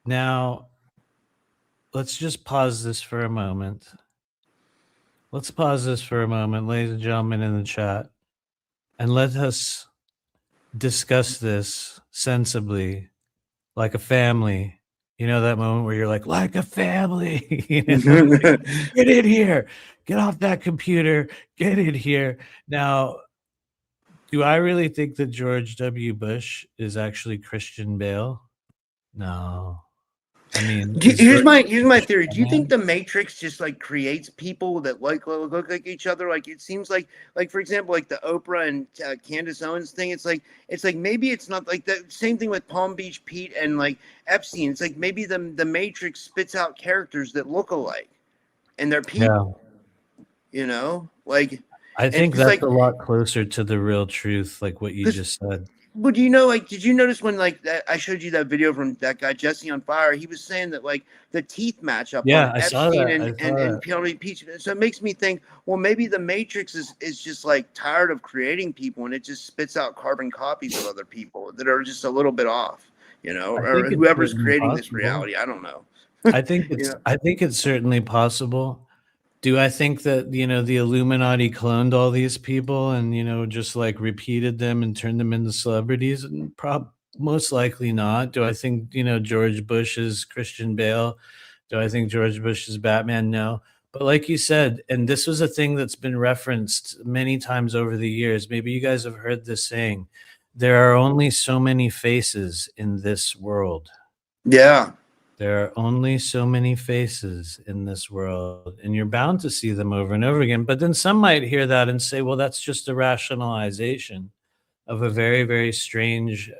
Now, let's just pause this for a moment. Let's pause this for a moment, ladies and gentlemen in the chat, and let us discuss this sensibly, like a family. You know that moment where you're like a family. Get in here. Get off that computer. Get in here. Now, do I really think that George W. Bush is actually Christian Bale? No. I mean, here's my theory. Do you think the Matrix just like creates people that look like each other? Like it seems like for example, like the Oprah and Candace Owens thing. It's like maybe it's not like the same thing with Palm Beach Pete and like Epstein. It's like maybe the Matrix spits out characters that look alike, and they're people. Yeah. Like I think that's like a lot closer to the real truth, like what you just said. But do you know, like, did you notice when, like, I showed you that video from that guy Jesse on Fire? He was saying that, like, the teeth match up Yeah, on I saw Epstein that. I saw and that. Penalty Peach. So it makes me think, well, maybe the Matrix is just like tired of creating people, and it just spits out carbon copies of other people that are just a little bit off, I or think it's whoever's certainly creating this possible. reality. I don't know. You I think it's certainly possible. Do I think that, the Illuminati cloned all these people and, just like repeated them and turned them into celebrities? And most likely not. Do I think, George Bush is Christian Bale? Do I think George Bush is Batman? No. But like you said, and this was a thing that's been referenced many times over the years. Maybe you guys have heard this saying, there are only so many faces in this world. Yeah. There are only so many faces in this world, and you're bound to see them over and over again. But then some might hear that and say, well, that's just a rationalization of a very, very strange,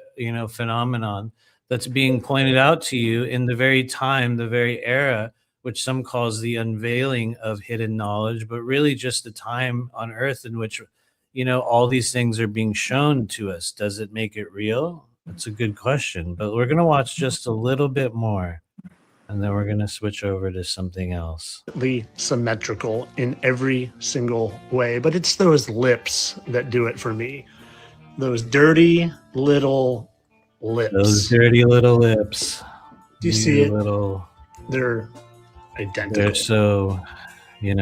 phenomenon that's being pointed out to you in the very time, the very era, which some calls the unveiling of hidden knowledge, but really just the time on earth in which, all these things are being shown to us. Does it make it real? That's a good question, but we're going to watch just a little bit more. And then we're going to switch over to something else. Symmetrical in every single way, but it's those lips that do it for me. Those dirty little lips. Those dirty little lips. Do you see it? Little, they're identical. they're so, You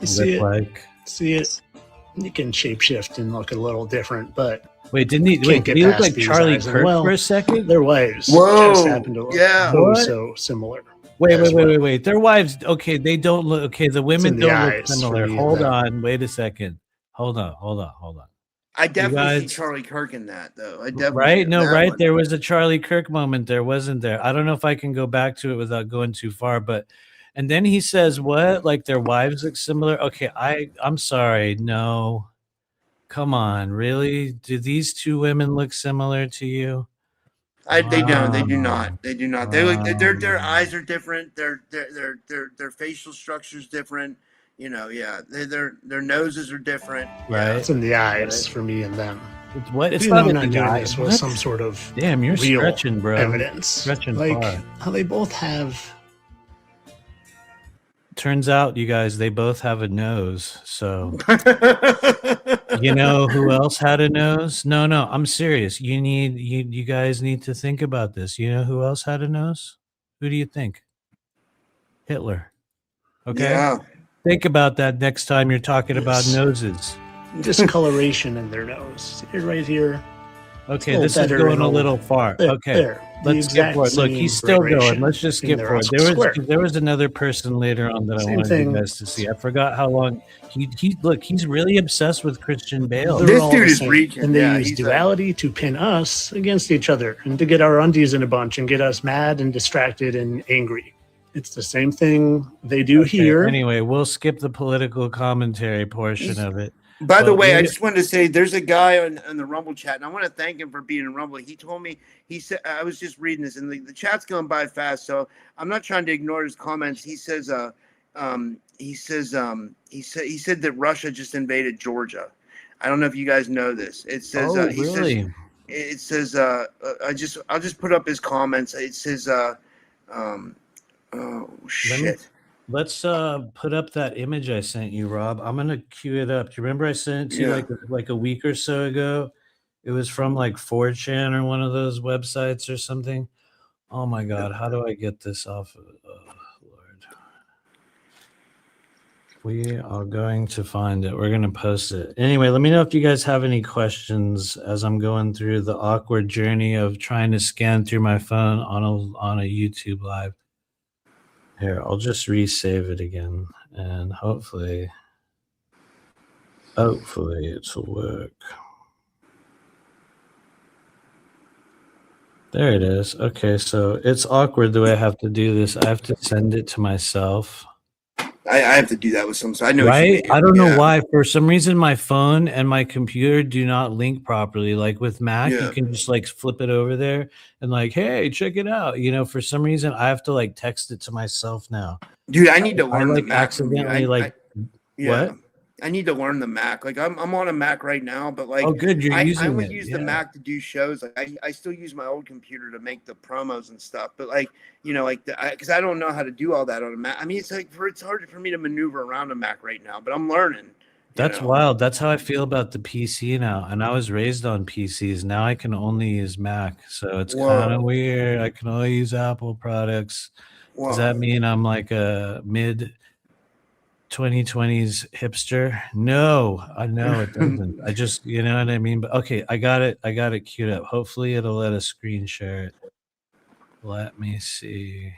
see it? lip-like. See it? You can shapeshift and look a little different, but Wait, did he Can't get look past like these Charlie eyes. And, Kirk well, for a second? their wives Whoa, just happen to look yeah. so similar. Wait. Their wives, okay, they don't look, okay, the women in the don't look eyes for similar. me, Hold though. on, wait a second. Hold on. I definitely see guys- Charlie Kirk in that, though. I definitely Right? do. No, That right. one. There was a Charlie Kirk moment there, wasn't there? I don't know if I can go back to it without going too far, but and then he says, what? Like their wives look similar? Okay, I'm sorry. No. Come on, really? Do these two women look similar to you? They don't. They do Wow. not. They do not. They look. Their eyes are different. Their facial structure's different. Yeah. Their noses are different. Right. It's in the eyes for me and them. It's what? It's You not know, in not the doing eye. this with What? some sort of Damn, you're real stretching, bro. evidence. Stretching like far. how they both have. Turns out, you guys, they both have a nose. So, you know who else had a nose? No, I'm serious. You guys need to think about this. You know who else had a nose? Who do you think? Hitler. Okay. Yeah. Think about that next time you're talking about Yes. noses. Discoloration in their nose. See it right here. Okay, a this is better going and a a little far. There, Okay, there. The let's skip exact forward. Look, same he's still going. gradation Let's just in skip their forward. square. There was another person later on that I Same wanted thing. you guys to see. I forgot how long he's really obsessed with Christian Bale. They're This all dude the is same. reaching. And they Yeah, use he's duality to pin us against each other and to get our undies in a bunch and get us mad and distracted and angry. It's the same thing they do Okay, here. anyway, we'll skip the political commentary portion of it. By the But way, I we- just wanted to say there's a guy on the Rumble chat, and I want to thank him for being in Rumble. He told me, he said, I was just reading this, and the chat's going by fast, so I'm not trying to ignore his comments. He says, he said that Russia just invaded Georgia. I don't know if you guys know this. It says, oh, he says, really? it says, I'll just put up his comments. It says, oh shit. Let's put up that image I sent you, Rob. I'm gonna cue it up. Do you remember I sent it to you Yeah. like a week or so ago? It was from like 4chan or one of those websites or something. Oh my god, how do I get this off? Oh, Lord. We are going to find it. We're gonna post it. Anyway, let me know if you guys have any questions as I'm going through the awkward journey of trying to scan through my phone on a YouTube live. Here, I'll just resave it again, and hopefully it'll work. There it is. Okay, so it's awkward the way I have to do this. I have to send it to myself. I have to do that with some, so I know what you Right? mean. I don't know Yeah. why. For some reason, my phone and my computer do not link properly. Like with Mac, Yeah. you can just like flip it over there and like, hey, check it out. For some reason, I have to like text it to myself now. Dude, I need to I learn the like Mac from you. accidentally like yeah. what? I need to learn the Mac. Like I'm on a Mac right now, but like Oh, good. You're I using only it. use the Yeah. Mac to do shows. Like I still use my old computer to make the promos and stuff. But like like because I don't know how to do all that on a Mac. I mean, it's hard for me to maneuver around a Mac right now. But I'm learning. That's wild. That's how I feel about the PC now. And I was raised on PCs. Now I can only use Mac. So it's kind of Whoa, weird. I can only use Apple products. Does whoa. that mean I'm like a mid 2020s hipster? No, I know it doesn't. I just, you know what I mean? But okay, I got it. I got it queued up. Hopefully it'll let us screen share it. Let me see.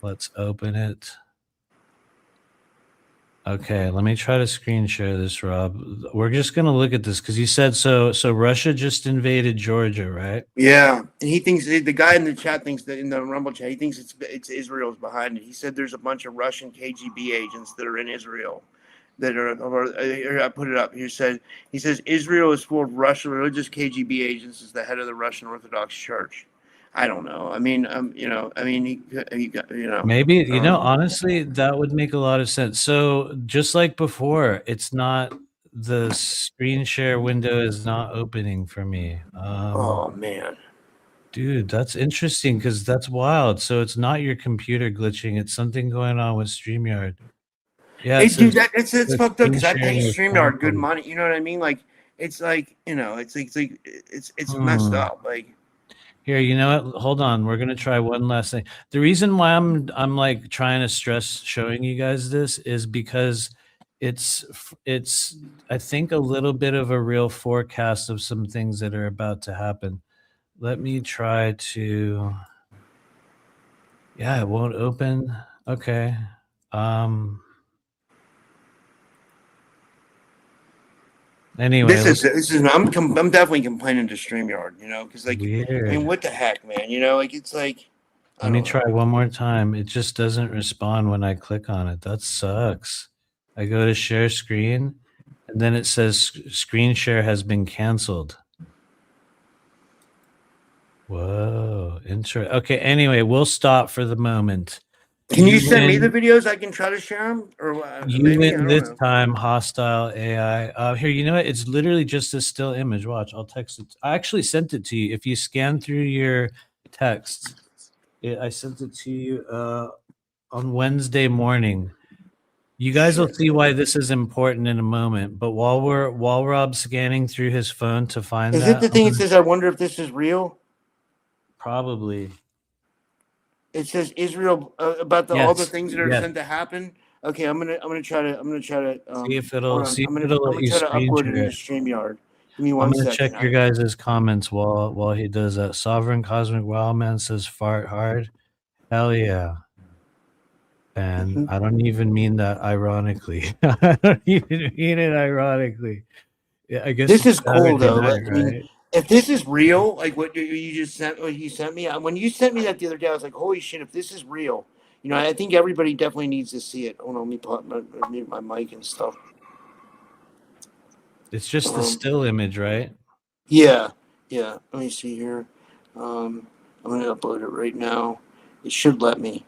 Let's open it. Okay, let me try to screen share this, Rob. We're just gonna look at this because you said so. So Russia just invaded Georgia, right? Yeah, and he thinks the guy in the chat thinks that in the Rumble chat he thinks it's Israel's behind it. He said there's a bunch of Russian KGB agents that are in Israel that are. Here, I put it up. He says Israel is full of Russian religious KGB agents. Is the head of the Russian Orthodox Church. I don't know. I mean, he got, Maybe, honestly, that would make a lot of sense. So just like before, it's not the screen share window is not opening for me. Oh man. Dude, that's interesting because that's wild. So it's not your computer glitching, it's something going on with StreamYard. Yeah, Hey, it dude, says it's the fucked up screen because I pay sharing was StreamYard good canceled. money. You know what I mean? Like, it's like it's messed Hmm. up. Like, Here, you know what? Hold on. We're gonna try one last thing. The reason why I'm like trying to stress showing you guys this is because it's I think a little bit of a real forecast of some things that are about to happen. Let me try to. Yeah, it won't open. Okay. Um. Anyway, let's I'm definitely complaining to StreamYard. Because like, I weird. mean, what the heck, man? Like it's like, I Let me don't try know. one more time. It just doesn't respond when I click on it. That sucks. I go to share screen and then it says screen share has been canceled. Whoa, interesting. Okay, anyway, we'll stop for the moment. Can you You send me the win. videos? I can try to share them, or You maybe I win don't this know. time, hostile AI. Here, you know what? It's literally just a still image. Watch, I'll text it. I actually sent it to you. If you scan through your text, I sent it to you on Wednesday morning. You guys will Shit. see why this is important in a moment. But while Rob's scanning through his phone to find Is it that, the thing that says I wonder if this is real? probably It says Israel about all the yes, things that are yes. sent to happen. Okay, I'm gonna try to hold on. See if it'll I'm let gonna you try to screen upload it share into it. StreamYard. Give me I'm one gonna second. check your guys' comments while he does that. Sovereign Cosmic Wildman says fart hard. Hell yeah. And I don't even mean that ironically. I don't even mean it ironically. Yeah, I guess This it's is cool Saturday though. night, I mean, right? if this is real, like what you just sent, what you sent me, when you sent me that the other day, I was like, holy shit! If this is real, I think everybody definitely needs to see it. Hold on, let me mute my mic and stuff. It's just the Um, still image, right? yeah, yeah. Let me see here. I'm gonna upload it right now. It should let me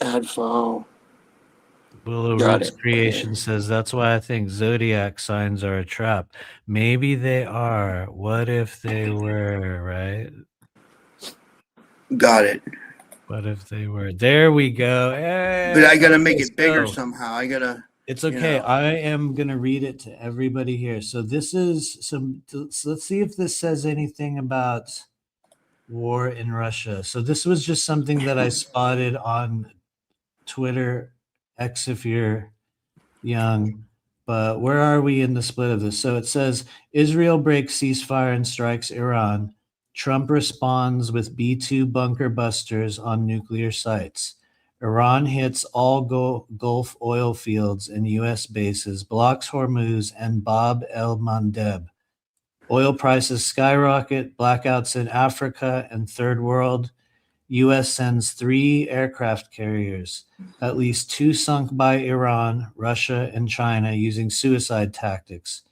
add file. Willow Got Roots it. Okay. Creation says that's why I think zodiac signs are a trap. Maybe they are. What if they were, right? Got it. What if they were? There we go. But Hey, I gotta make okay, it bigger so somehow. I gotta, it's you okay. know. I am gonna read it to everybody here. So this is some. So let's see if this says anything about war in Russia. So this was just something that I spotted on Twitter X if you're young. But where are we in the split of this? So it says Israel breaks ceasefire and strikes Iran. Trump responds with B 2 bunker busters on nuclear sites. Iran hits all Gulf oil fields and U.S. bases, blocks Hormuz and Bab el Mandeb. Oil prices skyrocket, blackouts in Africa and third world. U.S. sends 3 aircraft carriers, at least 2 sunk by Iran, Russia, and China using suicide tactics.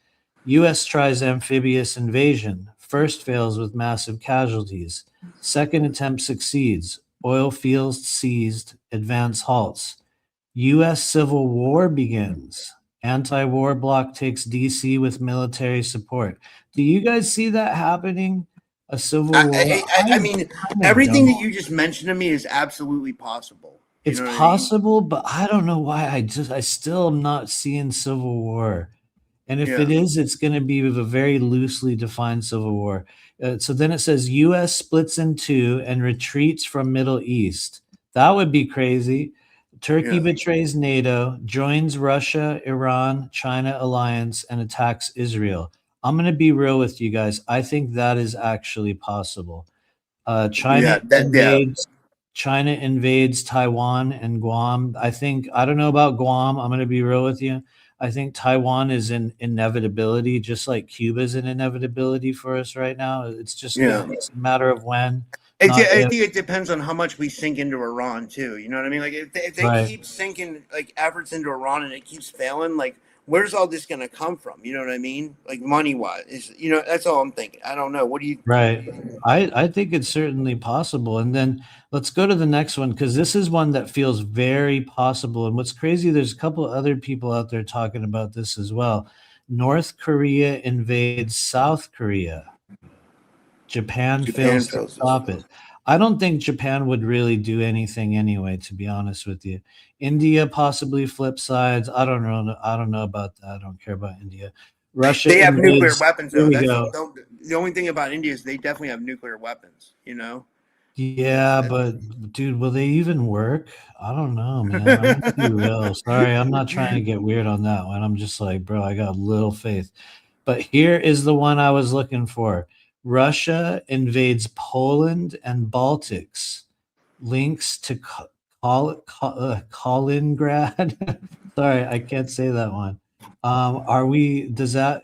U.S. tries amphibious invasion, first fails with massive casualties. Second attempt succeeds, oil fields seized, advance halts. U.S. civil war begins, Anti-war bloc takes DC with military support. Do you guys see that happening? A civil war? I mean, kind of everything don't. that you just mentioned to me is absolutely possible. You It's know what I mean? possible, but I don't know why. I still am not seeing civil war. And if it Yeah. is, it's going to be with a very loosely defined civil war. So then it says U.S. splits in two and retreats from Middle East. That would be crazy. Turkey Yeah. betrays NATO, joins Russia, Iran, China alliance, and attacks Israel. I'm going to be real with you guys. I think that is actually possible. Yeah. China invades Taiwan and Guam. I don't know about Guam. I'm going to be real with you. I think Taiwan is an inevitability, just like Cuba is an inevitability for us right now. It's a matter of when, not I if. think it depends on how much we sink into Iran too. You know what I mean? Like if they Right. keep sinking like efforts into Iran and it keeps failing, like where's all this going to come from? You know what I mean? Like money wise, that's all I'm thinking. I don't know. What do you? Right. I think it's certainly possible. And then let's go to the next one because this is one that feels very possible. And what's crazy, there's a couple other people out there talking about this as well. North Korea invades South Korea. Japan fails to stop it. I don't think Japan would really do anything anyway, to be honest with you. India possibly flip sides. I don't know. I don't know about that. I don't care about India. Russia They have nuclear invades. weapons Here though. we go. The only thing about India is they definitely have nuclear weapons. You know. Yeah, but dude, will they even work? I don't know, man. I'm gonna be real. Sorry, I'm not trying to get weird on that one. I'm just like, bro, I got little faith. But here is the one I was looking for. Russia invades Poland and Baltics. Links to Kaliningrad. Sorry, I can't say that one. Does that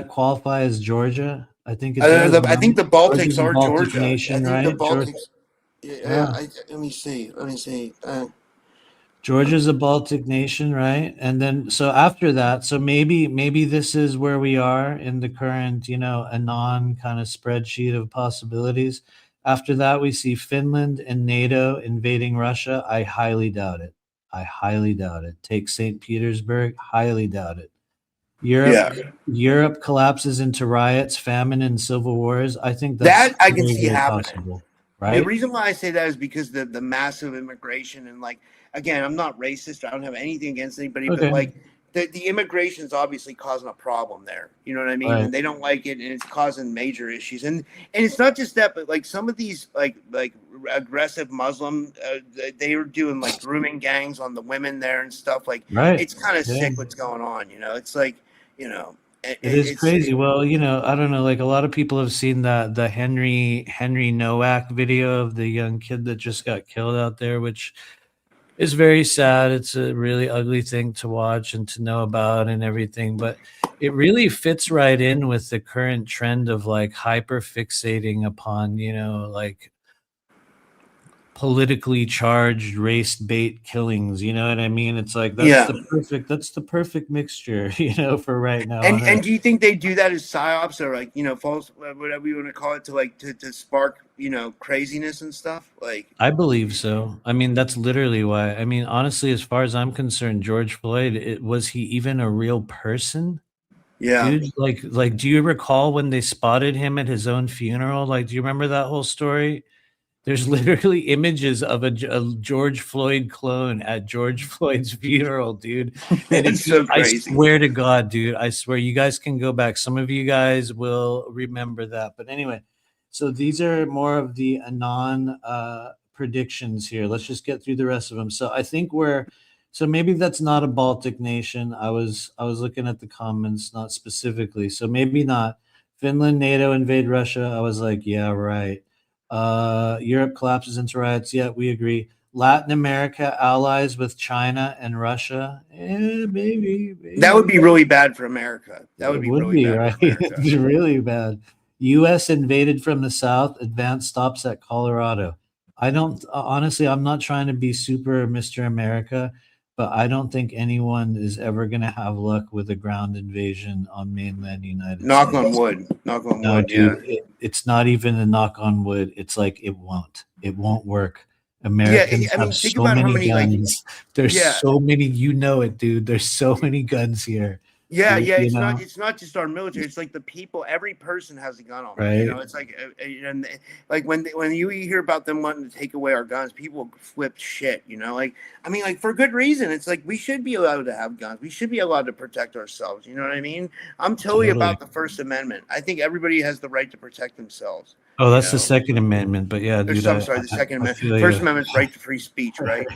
qualify as Georgia? I think it does, I think right? the Baltics Georgia's a are Baltic Georgia. I nation, think the right? Baltics. Yeah. Let me see. Let me see. Georgia's a Baltic nation, right? And then so after that, so maybe this is where we are in the current, anon kind of spreadsheet of possibilities. After that, we see Finland and NATO invading Russia. I highly doubt it. I highly doubt it. Take St. Petersburg. Highly doubt it. Europe collapses into riots, famine, and civil wars. I think that's that I can very, see very happening. possible, The right? reason why I say that is because the massive immigration and like again, I'm not racist. I don't have anything against anybody, but Okay. like the immigration is obviously causing a problem there. You know what I mean? Right. And they don't like it, and it's causing major issues. And it's not just that, but like some of these like aggressive Muslim, they are doing like grooming gangs on the women there and stuff. Like Right. it's kind of Yeah. sick what's going on. It's like It is crazy. Well, I don't know. Like a lot of people have seen the Henry Nowak video of the young kid that just got killed out there, which is very sad. It's a really ugly thing to watch and to know about and everything. But it really fits right in with the current trend of like hyper fixating upon, like politically charged race bait killings. You know what I mean? It's like that's the perfect mixture, for right now. And do you think they do that as psyops or like false whatever you want to call it to spark craziness and stuff? Like I believe so. I mean, that's literally why. I mean, honestly, as far as I'm concerned, George Floyd, was he even a real person? yeah, Dude, like, do you recall when they spotted him at his own funeral? Like, do you remember that whole story? There's literally images of a George Floyd clone at George Floyd's funeral, dude. And it's so crazy. I swear to God, dude, I swear you guys can go back. Some of you guys will remember that. But anyway, so these are more of the anon predictions here. Let's just get through the rest of them. So I think so maybe that's not a Baltic nation. I was looking at the comments, not specifically. So maybe not. Finland, NATO invade Russia. I was like, yeah, right. Europe collapses into riots. Yeah, we agree. Latin America allies with China and Russia. Maybe. That would be really bad for America. That would be really bad right? for America. It's really bad. U.S. invaded from the south. Advance stops at Colorado. I don't honestly. I'm not trying to be super Mr. America, but I don't think anyone is ever going to have luck with a ground invasion on mainland United States. Knock on wood. Knock on wood. Dude, it's not even a knock on wood. It's like it won't work. Americans I have mean, think so about how many many like guns. There's yeah. so many, you know it, dude. There's so many guns here. Yeah, Like, yeah, you know, it's not just our military. It's like the people. Every person has a gun on them. You know, right? it's like and like when you hear about them wanting to take away our guns, people flip shit. You know, like I mean, like for good reason. It's like we should be allowed to have guns. We should be allowed to protect ourselves. You know what I mean? I'm totally Totally. about the First Amendment. I think everybody has the right to protect themselves. Oh, You that's the know, Second Amendment. But yeah, or dude, I'm sorry, the Second I Amendment. feel First you. Amendment's right to free speech, right?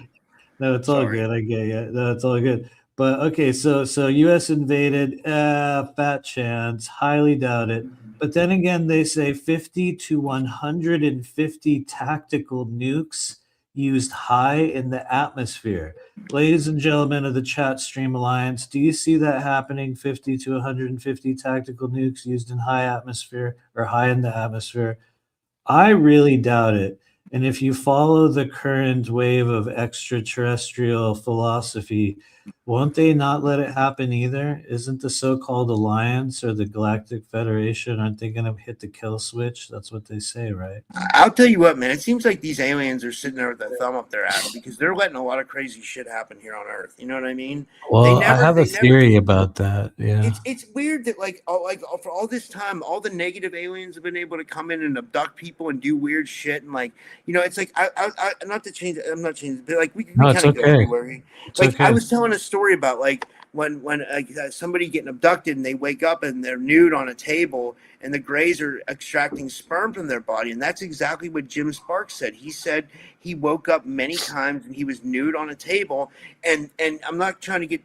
No, it's all Sorry. good. I get you. No, it's all good. But okay, so U.S. invaded. Fat chance. Highly doubt it. But then again, they say 50 to 150 tactical nukes used high in the atmosphere. Ladies and gentlemen of the Chat Stream Alliance, do you see that happening? 50 to 150 tactical nukes used in high atmosphere or high in the atmosphere? I really doubt it. And if you follow the current wave of extraterrestrial philosophy, won't they not let it happen either? Isn't the so-called alliance or the Galactic Federation, aren't they going to hit the kill switch? That's what they say, right? I'll tell you what, man. It seems like these aliens are sitting there with their thumb up their ass because they're letting a lot of crazy shit happen here on Earth. You know what I mean? Well, I have a They never theory do. about that. Yeah. It's weird that for all this time, all the negative aliens have been able to come in and abduct people and do weird shit and like it's like I not to change. I'm not changing, but like we No, it's kind of go okay. everywhere. It's Like I okay. was telling a story about like when somebody getting abducted and they wake up and they're nude on a table and the Greys are extracting sperm from their body, and that's exactly what Jim Sparks said. He said he woke up many times and he was nude on a table, and I'm not trying to get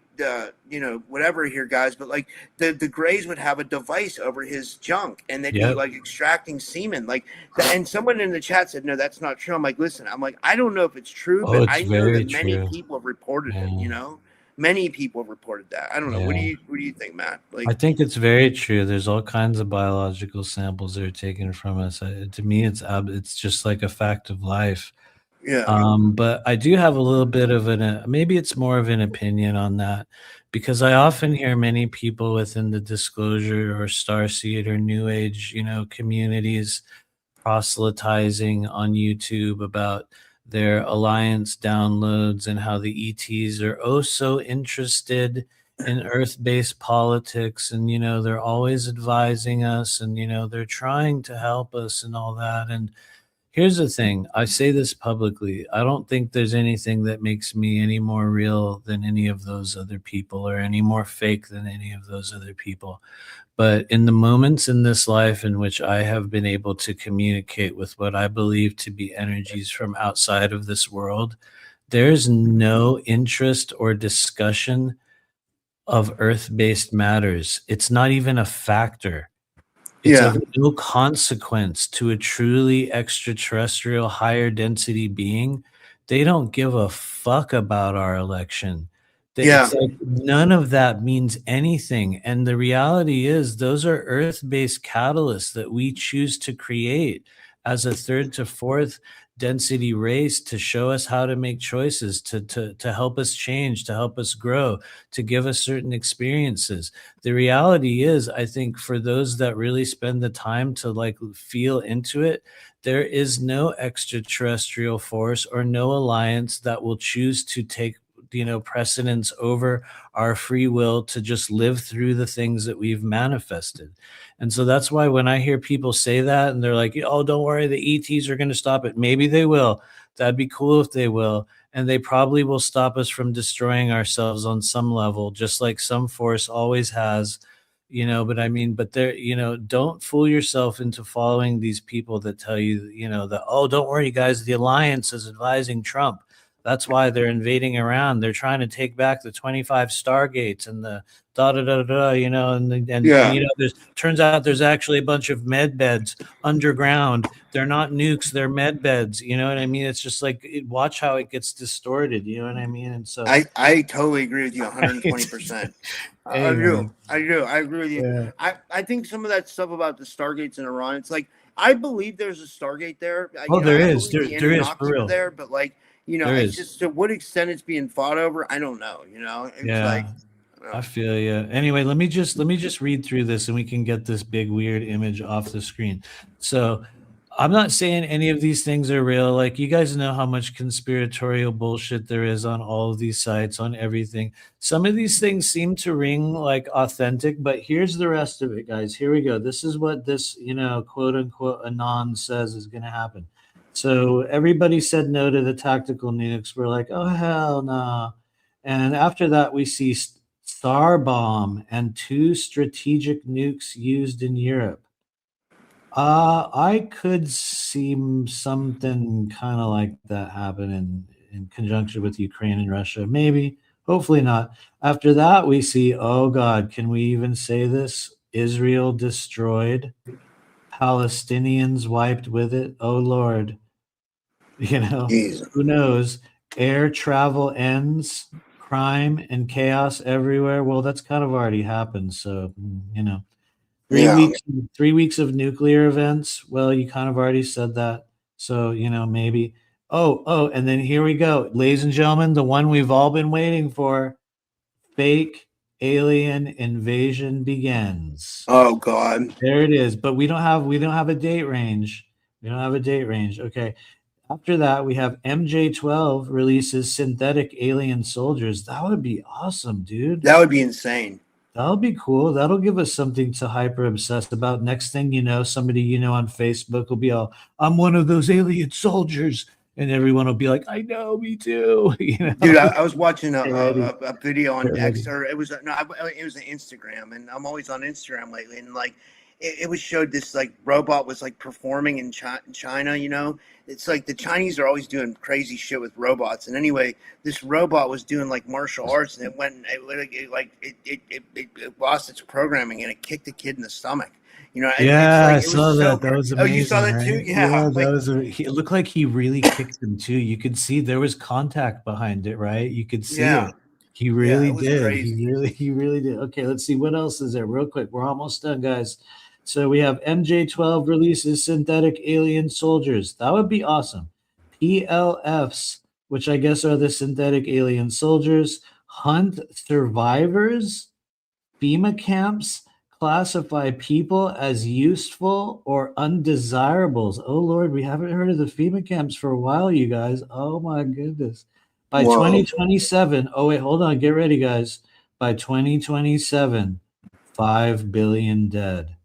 whatever here, guys, but like the Greys would have a device over his junk and they'd be Yep. like extracting semen, like and someone in the chat said no, that's not true. I'm like, listen, I don't know if it's true, Oh, but it's I know very that many true. people have reported it. Yeah. Many people have reported that. I don't know. Yeah. What do you think, Matt? I Like, think it's very true. There's all kinds of biological samples that are taken from us. To me, it's just like a fact of life. yeah, But I do have a little bit of maybe it's more of an opinion on that, because I often hear many people within the disclosure or starseed or new age, communities proselytizing on YouTube about their alliance downloads and how the ETs are oh so interested in earth-based politics, and they're always advising us, and they're trying to help us and all that. And here's the thing, I say this publicly. I don't think there's anything that makes me any more real than any of those other people, or any more fake than any of those other people. But in the moments in this life in which I have been able to communicate with what I believe to be energies from outside of this world, there's no interest or discussion of earth-based matters. It's not even a factor. It's yeah, of no consequence to a truly extraterrestrial higher density being. They don't give a fuck about our election. yeah, It's like none of that means anything. And the reality is, those are earth based catalysts that we choose to create as a third to fourth density race to show us how to make choices, to help us change, to help us grow, to give us certain experiences. The reality is, I think for those that really spend the time to like feel into it, there is no extraterrestrial force or no alliance that will choose to take precedence over our free will to just live through the things that we've manifested. And so that's why when I hear people say that and they're like, oh, don't worry, the ETs are going to stop it, maybe they will. That'd be cool if they will. And they probably will stop us from destroying ourselves on some level, just like some force always has. But I mean, but they're, don't fool yourself into following these people that tell you, that, oh, don't worry, guys, the alliance is advising Trump. That's why they're invading Iran. They're trying to take back the 25 Stargates and the da da da da, yeah. there's turns out there's actually a bunch of med beds underground. They're not nukes, they're med beds. You know what I mean? It's just like watch how it gets distorted. You know what I mean? And so I totally agree with you 120%. I hey do. man, I do. I agree with you. yeah. I think some of that stuff about the Stargates in Iran, it's like I believe there's a Stargate there. Oh, there I is, believe the there is for Anunnaki are real. there, but like, There it's is. just to what extent it's being fought over, I don't know. It's like, Yeah. I feel you. Anyway, let me just read through this and we can get this big weird image off the screen. So I'm not saying any of these things are real. Like, you guys know how much conspiratorial bullshit there is on all of these sites, on everything. Some of these things seem to ring like authentic, but here's the rest of it, guys. Here we go. This is what this, quote unquote, Anon says is going to happen. So everybody said no to the tactical nukes. We're like, oh, hell no. And after that, we see Star Bomb and 2 strategic nukes used in Europe. I could see something kind of like that happen in conjunction with Ukraine and Russia. Maybe, hopefully not. After that, we see, oh God, can we even say this? Israel destroyed, Palestinians wiped with it. Oh Lord, Jeez. who knows? Air travel ends, crime and chaos everywhere. Well, that's kind of already happened. So, 3 Yeah. weeks 3 weeks of nuclear events. Well, you kind of already said that. So, maybe. Oh, and then here we go. Ladies and gentlemen, the one we've all been waiting for. Fake alien invasion begins. Oh God. There it is. But we don't have a date range. We don't have a date range. Okay. After that, we have MJ12 releases synthetic alien soldiers. That would be awesome, dude. That would be insane. That'll be cool. That'll give us something to hyper obsess about. Next thing you know, somebody on Facebook will be all, I'm one of those alien soldiers. And everyone will be like, I know, me too. Dude, I was watching Get ready. a video on Get ready. X, or it was it was an Instagram, and I'm always on Instagram lately, and like it was showed this like robot was like performing in China. It's like the Chinese are always doing crazy shit with robots, and anyway, this robot was doing like martial arts, and it lost its programming, and it kicked a kid in the stomach. Yeah, I It was saw so that. That was Oh, you saw amazing, that too? right? Yeah. That was it looked like he really kicked him too. You could see there was contact behind it, right? You could see Yeah. it. He Yeah, really it was did. crazy. He really did. Okay, let's see what else is there real quick. We're almost done, guys. So we have MJ12 releases synthetic alien soldiers. That would be awesome. PLFs, which I guess are the synthetic alien soldiers, hunt survivors. FEMA camps classify people as useful or undesirables. Oh Lord, we haven't heard of the FEMA camps for a while, you guys. Oh my goodness. By Whoa. 2027, oh wait, hold on, get ready, guys. By 2027, 5 billion dead.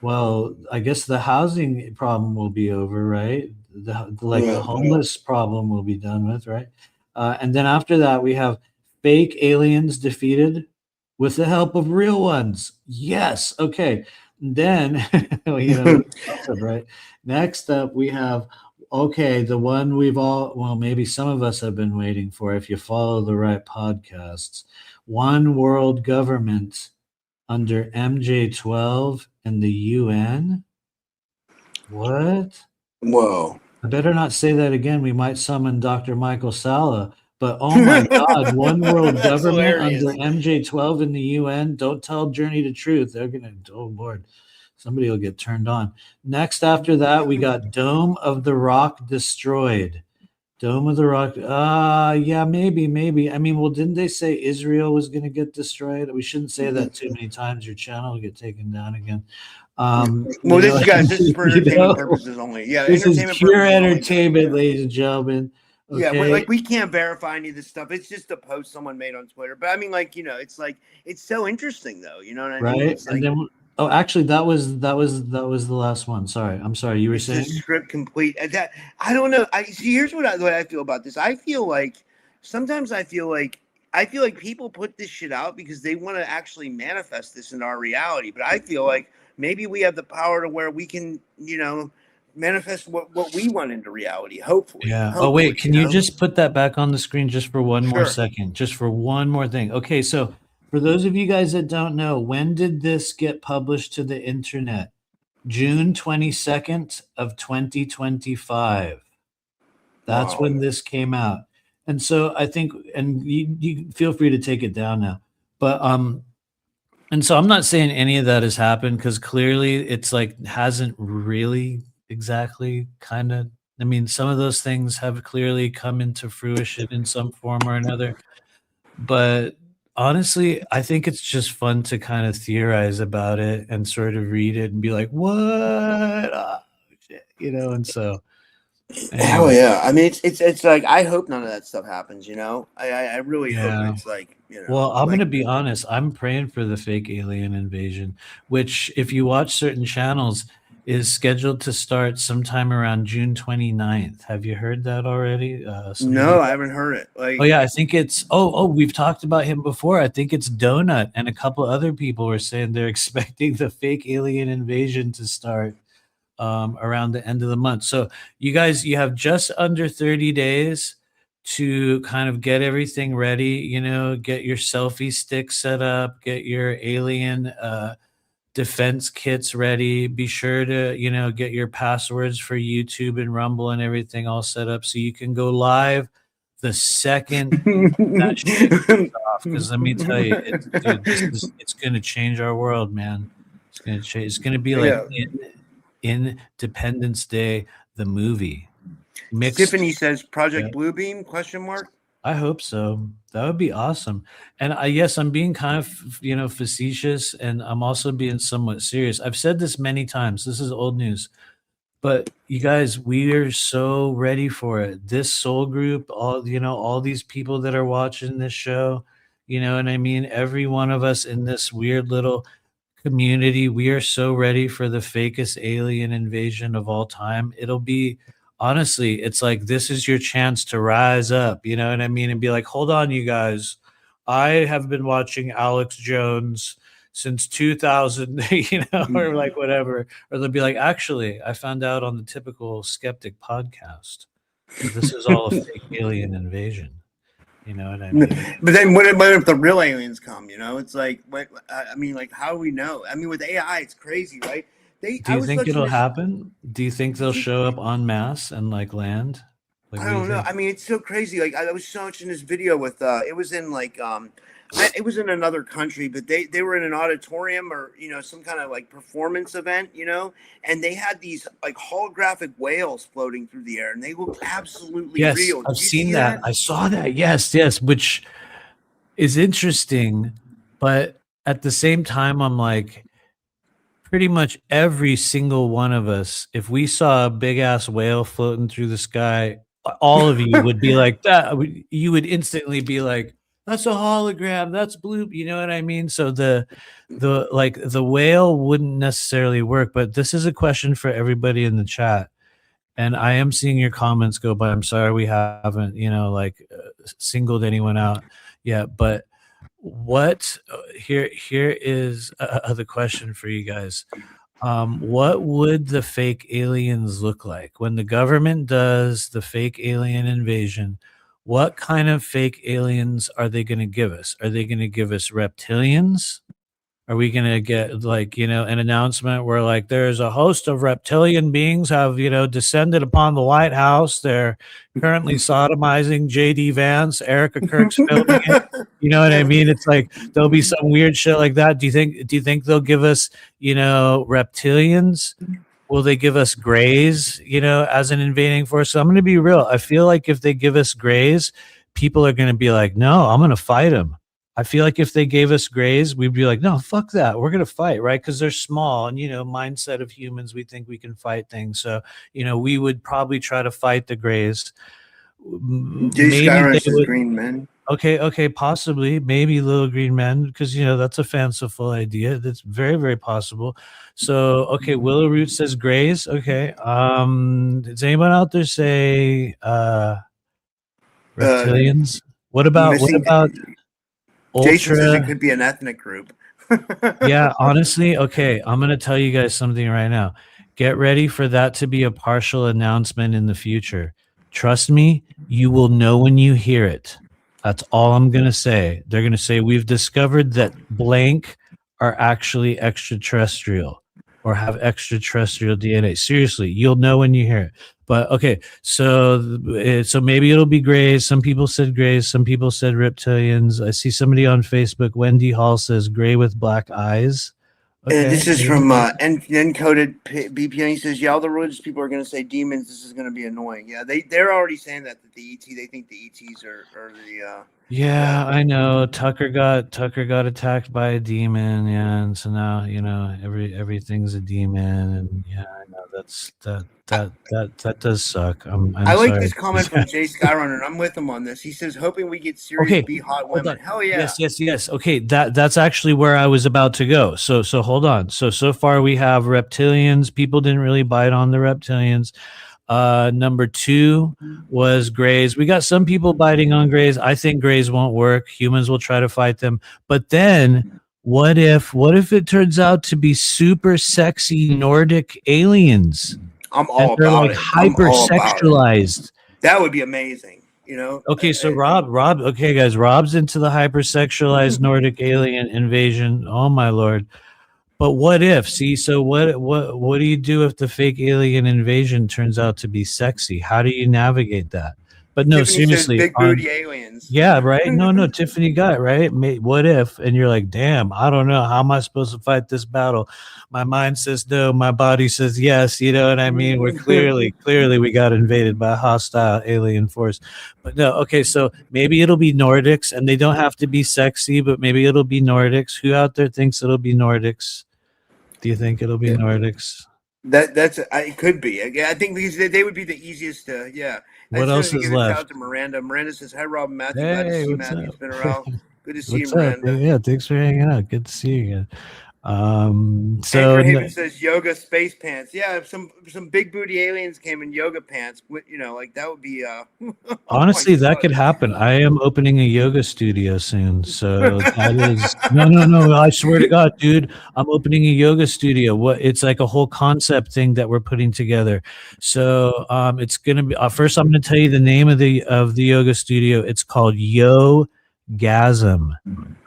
Well, I guess the housing problem will be over, right? The homeless problem will be done with, right? And then after that, we have fake aliens defeated with the help of real ones. Yes. Okay. Then, awesome, right? Next up, we have, the one maybe some of us have been waiting for, if you follow the right podcasts. One world government under MJ12 and the UN. What? Whoa. I better not say that again. We might summon Dr. Michael Sala. But oh my God, one world That's government hilarious. under MJ12 in the UN. Don't tell Journey to Truth. They're gonna, oh Lord, somebody will get turned on. Next after that, we got Dome of the Rock destroyed. Dome of the Rock. Yeah, maybe. I mean, well, didn't they say Israel was going to get destroyed? We shouldn't say that too many times. Your channel will get taken down again. Well, this is for entertainment purposes only. Yeah, this is pure entertainment, only. ladies and gentlemen. Okay. Yeah, we can't verify any of this stuff. It's just a post someone made on Twitter. But I mean, it's like it's so interesting, though. You know what I mean? Right. It's like, and then, actually, that was the last one. Sorry, I'm sorry. You were saying script complete. That I don't know. Here's what I feel about this. I feel like sometimes I feel like people put this shit out because they want to actually manifest this in our reality. But I feel like maybe we have the power to where we can, manifest what we want into reality, hopefully. Yeah. Oh, wait, can you just put that back on the screen just for one more second? Just for one more thing. Okay, so for those of you guys that don't know, when did this get published to the internet? June 22nd of 2025. That's when this came out. And so I think, and you feel free to take it down now. But and so I'm not saying any of that has happened, because clearly it's like hasn't really exactly kind of, I mean, some of those things have clearly come into fruition in some form or another. But honestly, I think it's just fun to kind of theorize about it and sort of read it and be like, what? you know, and so Hell anyway, yeah! I mean, it's like I hope none of that stuff happens. You know, I really hope yeah. it's like Well, I'm like gonna be honest. I'm praying for the fake alien invasion, which, if you watch certain channels, is scheduled to start sometime around June 29th. Have you heard that already? Some of you no, I guys. haven't heard it. Oh Like yeah, I think it's. We've talked about him before. I think it's Donut and a couple other people were saying they're expecting the fake alien invasion to start around the end of the month. So you guys, you have just under 30 days to kind of get everything ready, you know, get your selfie stick set up, get your alien defense kits ready. Be sure to, you know, get your passwords for YouTube and Rumble and everything all set up so you can go live the second that shit goes off. Because let me tell you, dude, it's gonna change our world, man. It's gonna change. It's gonna be like yeah. Independence Day, the movie mixed. Tiffany says Yeah, Project Bluebeam question mark. I hope so. That would be awesome. And I yes, I'm being kind of, you know, facetious, and I'm also being somewhat serious. I've said this many times. This is old news. But you guys, we are so ready for it. This soul group, all you know, all these people that are watching this show, you know what I mean? Every one of us in this weird little community, we are so ready for the fakest alien invasion of all time. It'll be honestly, it's like this is your chance to rise up, you know what I mean? And be like, hold on, you guys. I have been watching Alex Jones since 2000, you know, or like whatever. Or they'll be like, actually, I found out on the Typical Skeptic podcast that this is all a fake alien invasion. You know what I mean? But then what if the real aliens come? You know, it's like what I mean, like how do we know? I mean, with AI, it's crazy, right? Do I you was think watching it'll this. happen? Do you think they'll show up en masse and like land? Like, I what do you don't know. think? I mean, it's so crazy. Like I was watching this video with it was in like it was in another country, but they were in an auditorium or some kind of like performance event, and they had these like holographic whales floating through the air, and they looked absolutely Yes, real. I've Did you seen see that. that? I saw that. Yes, yes, which is interesting, but at the same time, I'm like, pretty much every single one of us, if we saw a big ass whale floating through the sky, all of you would be like that. You would instantly be like, "That's a hologram. That's blue." You know what I mean? So the like the whale wouldn't necessarily work. But this is a question for everybody in the chat, and I am seeing your comments go by. I'm sorry we haven't singled anyone out yet, but what here is the question for you guys. What would the fake aliens look like when the government does the fake alien invasion? What kind of fake aliens are they going to give us? Are they going to give us reptilians? Are we going to get an announcement where like there's a host of reptilian beings have, descended upon the White House. They're currently sodomizing JD Vance, Erica Kirk's filming it. You know what I mean? It's like there'll be some weird shit like that. Do you think they'll give us, reptilians? Will they give us grays, as an invading force? So I'm going to be real. I feel like if they give us grays, people are going to be like, no, I'm going to fight them. I feel like if they gave us grays, we'd be like, no, fuck that. We're going to fight, right? Because they're small and, mindset of humans, we think we can fight things. So, we would probably try to fight the grays. Jay Maybe Skyrun they says would. green men. Okay, possibly, maybe little green men, because that's a fanciful idea. That's very, very possible. So, okay, Willow Root says grays. Okay, does anyone out there say reptilians? What about Missing. Jason says it ultra? could be an ethnic group. Yeah, honestly, okay, I'm gonna tell you guys something right now. Get ready for that to be a partial announcement in the future. Trust me, you will know when you hear it. That's all I'm going to say. They're going to say, we've discovered that blank are actually extraterrestrial or have extraterrestrial DNA. Seriously, you'll know when you hear it. But okay, so maybe it'll be grays. Some people said grays. Some people said reptilians. I see somebody on Facebook, Wendy Hall, says gray with black eyes. Okay. This is from Encoded BPN. He says, yeah, all the religious people are going to say demons. This is going to be annoying. Yeah, they're already saying that the ET. They think the ETs are the. Yeah, I know. Tucker got attacked by a demon, yeah, and so now everything's a demon, and yeah, I know that does suck. I'm I like sorry. this comment from Jay Skyrunner, and I'm with him on this. He says, "Hoping we get serious Okay, B hot hold women." on. Hell yeah! Yes. Okay, that's actually where I was about to go. So hold on. So far we have reptilians. People didn't really bite on the reptilians. Number 2 was grays. We got some people biting on grays. I think grays won't work. Humans will try to fight them. But then what if it turns out to be super sexy Nordic aliens? I'm And all they're about like it. I'm all about it. hypersexualized. That would be amazing. Okay, so Rob, okay, guys, Rob's into the hypersexualized Nordic alien invasion. Oh my lord! But what if? See, so what do you do if the fake alien invasion turns out to be sexy? How do you navigate that? But no, Tiffany says seriously, big booty aliens. yeah, right. No, Tiffany got it, right. What if? And you're like, damn, I don't know. How am I supposed to fight this battle? My mind says no. My body says yes. You know what I mean? We're clearly we got invaded by a hostile alien force. But no, okay. So maybe it'll be Nordics, and they don't have to be sexy, but maybe it'll be Nordics. Who out there thinks it'll be Nordics? Do you think it'll be Nordics? It could be. I think they would be the easiest to. Yeah. What else is give a shout out left? to Miranda. Miranda says, "Hi, Rob and Matthew. Glad to Hey, see you, what's Matthew. up? It's been a while. Good to see you, What's up? Miranda." Yeah, thanks for hanging out. Good to see you again. Anchor Haven says yoga space pants. Yeah, if some big booty aliens came in yoga pants, like that would be honestly, oh that could happen. I am opening a yoga studio soon, so that is no. I swear to God, dude, I'm opening a yoga studio. It's like a whole concept thing that we're putting together. So it's gonna be first. I'm gonna tell you the name of the yoga studio. It's called Yo-gasm.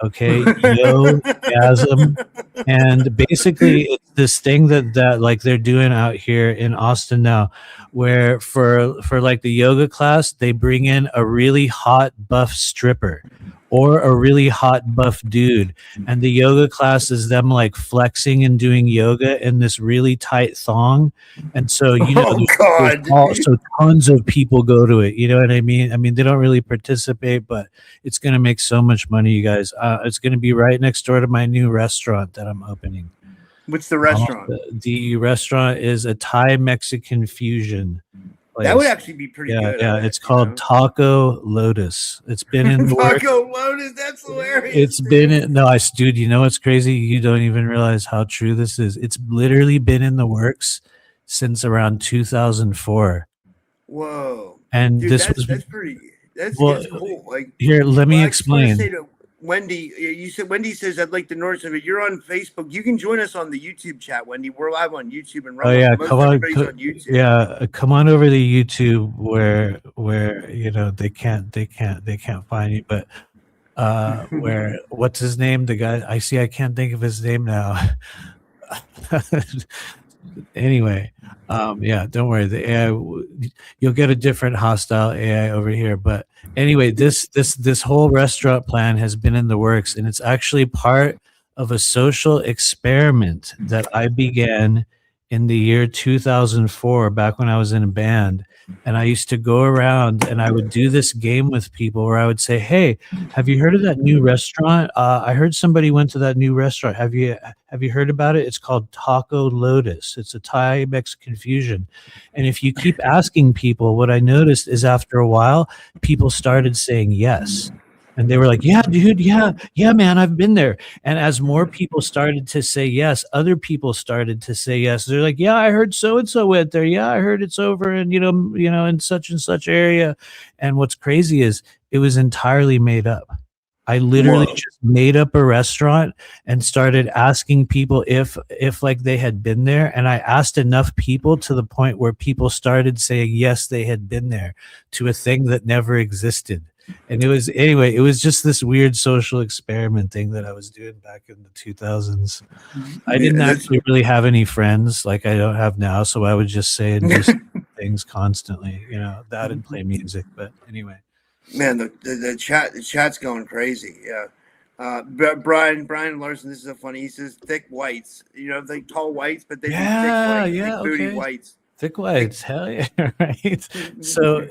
Okay, Yo-gasm. And basically it's this thing that like they're doing out here in Austin now, where for like the yoga class they bring in a really hot buff stripper or a really hot buff dude, and the yoga class is them like flexing and doing yoga in this really tight thong. And so so tons of people go to it, you know what I mean? They don't really participate, but it's going to make so much money, you guys. It's going to be right next door to my new restaurant that I'm opening. What's the restaurant? The restaurant is a Thai Mexican fusion place. That would actually be pretty good. Yeah, it's called Taco Lotus. It's been in the works. Taco Lotus, that's hilarious. It's been in dude, you know what's crazy? You don't even realize how true this is. It's literally been in the works since around 2004. Whoa. And dude, that's cool. Like, here, let me explain. Wendy, Wendy says I'd like to know something. You're on Facebook. You can join us on the YouTube chat, Wendy. We're live on YouTube and come on YouTube. Yeah, come on over to YouTube where they can't find you, but where what's his name? The guy I can't think of his name now. Anyway, yeah, don't worry. The AI, you'll get a different hostile AI over here. But anyway, this whole restaurant plan has been in the works, and it's actually part of a social experiment that I began in the year 2004, back when I was in a band. And I used to go around and I would do this game with people where I would say, "Hey, have you heard of that new restaurant? I heard somebody went to that new restaurant. Have you heard about it? It's called Taco Lotus. It's a Thai Mexican fusion." And if you keep asking people, what I noticed is after a while, people started saying yes. And they were like, "Yeah, dude, yeah, man, I've been there." And as more people started to say yes, other people started to say yes. They're like, "Yeah, I heard so and so went there. Yeah, I heard it's over in in such and such area." And what's crazy is it was entirely made up. I literally just made up a restaurant and started asking people if like they had been there. And I asked enough people to the point where people started saying yes, they had been there, to a thing that never existed. And it was just this weird social experiment thing that I was doing back in the 2000s. I didn't actually really have any friends like I don't have now, so I would just say and just things constantly, that and play music. But anyway, man, the chat's going crazy. Yeah. Brian Larson, this is a funny. He says thick whites. Like tall whites, but they thick whites, thick booty whites. Thick whites, hell yeah, right? So,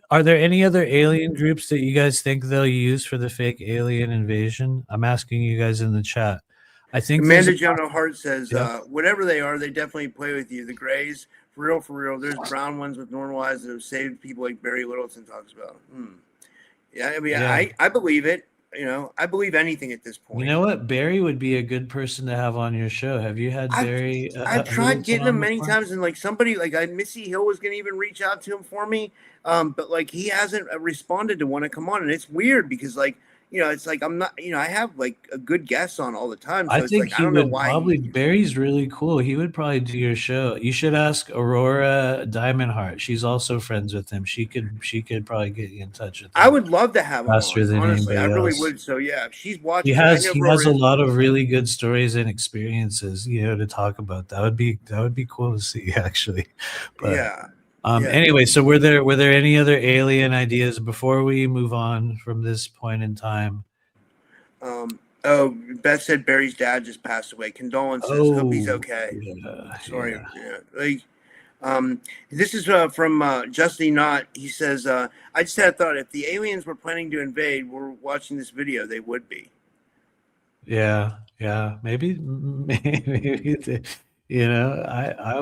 are there any other alien groups that you guys think they'll use for the fake alien invasion? I'm asking you guys in the chat. I think there's Amanda Jonah Hart says, yeah. whatever they are, they definitely play with you. The Greys, for real, for real. There's brown ones with normal eyes that have saved people like Barry Littleton talks about. Yeah, I mean, Yeah. I believe it. You know, I believe anything at this point. You know what? Barry would be a good person to have on your show. Have you had Barry I've tried Littleton getting on him many before? times, and like somebody, like Missy Hill was gonna even reach out to him for me, but like he hasn't responded to want to come on, and it's weird because like it's like I'm not, I have like a good guest on all the time, I so it's think like I he don't know would why probably. he. Barry's really cool. He would probably do your show. You should ask Aurora Diamondheart. She's also friends with him. She could probably get you in touch with I him would love to have him faster on. than Honestly, I anybody really else. would. So yeah, if she's He watching, I has know he has a Rory. lot of really good stories and experiences, to talk about. That would be cool to see actually. But Yeah, yeah. anyway, so were there any other alien ideas before we move on from this point in time? Oh, Beth said Barry's dad just passed away. Condolences. Hope he's Oh, okay. yeah, Sorry. yeah. Yeah. Like, this is from Justy Knott. He says, I just had a thought. If the aliens were planning to invade, were watching this video, they would be. Yeah, yeah, maybe, maybe I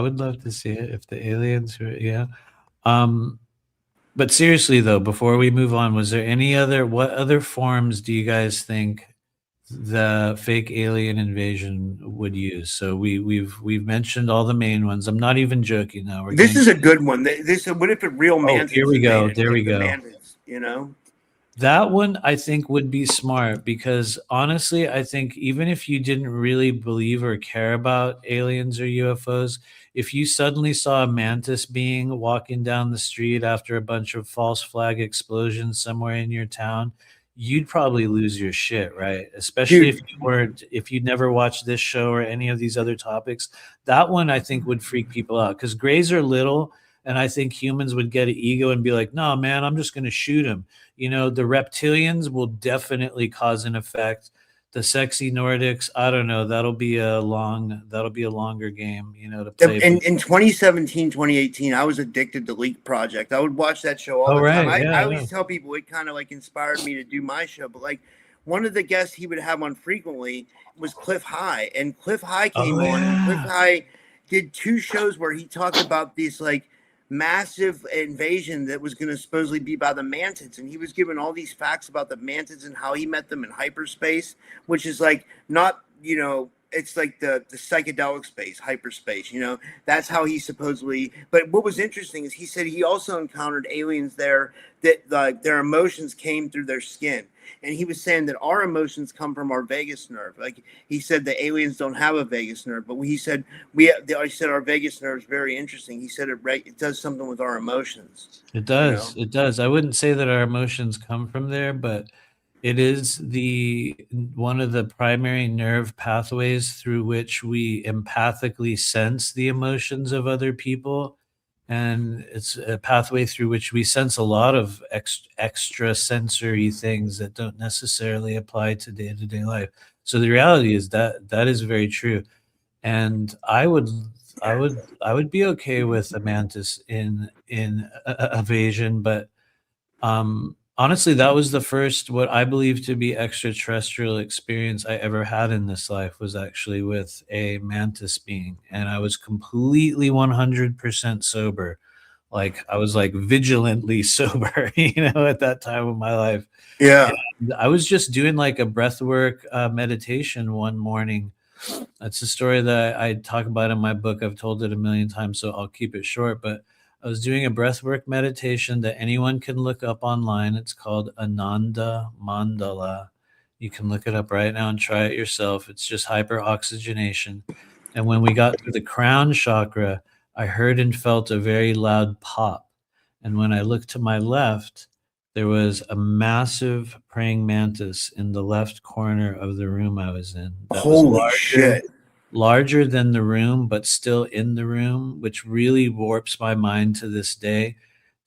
would love to see it if the aliens were, yeah. But seriously though, before we move on, what other forms do you guys think the fake alien invasion would use? So we've mentioned all the main ones. I'm not even joking now. This is a good one. They said, what if a real mantis Here we go. invaded? There we Like the go. mantis, That one I think would be smart because honestly, I think even if you didn't really believe or care about aliens or UFOs, if you suddenly saw a mantis being walking down the street after a bunch of false flag explosions somewhere in your town, you'd probably lose your shit, right? Especially Dude. if you'd never watched this show or any of these other topics. That one I think would freak people out because grays are little, and I think humans would get an ego and be like, "No, man, I'm just going to shoot him." The reptilians will definitely cause an effect. The sexy Nordics, I don't know. That'll be a longer game, to play. In 2017, 2018, I was addicted to Leak Project. I would watch that show all Oh, the time. right. Yeah, I I always know. tell people it kind of like inspired me to do my show. But like one of the guests he would have on frequently was Cliff High. And Cliff High came Oh, on, and Cliff yeah. High did 2 shows where he talked about these like massive invasion that was going to supposedly be by the mantids, and he was given all these facts about the mantids and how he met them in hyperspace, which is like not, it's like the psychedelic space, hyperspace, that's how he supposedly. But what was interesting is he said he also encountered aliens there that like their emotions came through their skin. And he was saying that our emotions come from our vagus nerve. Like he said, the aliens don't have a vagus nerve, but he said I said our vagus nerve is very interesting. He said it does something with our emotions. It does. It does. I wouldn't say that our emotions come from there, but it is one of the primary nerve pathways through which we empathically sense the emotions of other people. And it's a pathway through which we sense a lot of extra sensory things that don't necessarily apply to day-to-day life. So the reality is that is very true. And I would be okay with a mantis in evasion, but honestly, that was the first what I believe to be extraterrestrial experience I ever had in this life was actually with a mantis being, and I was completely 100% sober. Like I was like vigilantly sober, at that time of my life. Yeah. And I was just doing like a breathwork meditation one morning. That's a story that I talk about in my book. I've told it a million times, so I'll keep it short. But I was doing a breathwork meditation that anyone can look up online. It's called Ananda Mandala. You can look it up right now and try it yourself. It's just hyperoxygenation. And when we got to the crown chakra, I heard and felt a very loud pop. And when I looked to my left, there was a massive praying mantis in the left corner of the room I was in. That Holy was shit. larger than the room, but still in the room, which really warps my mind to this day.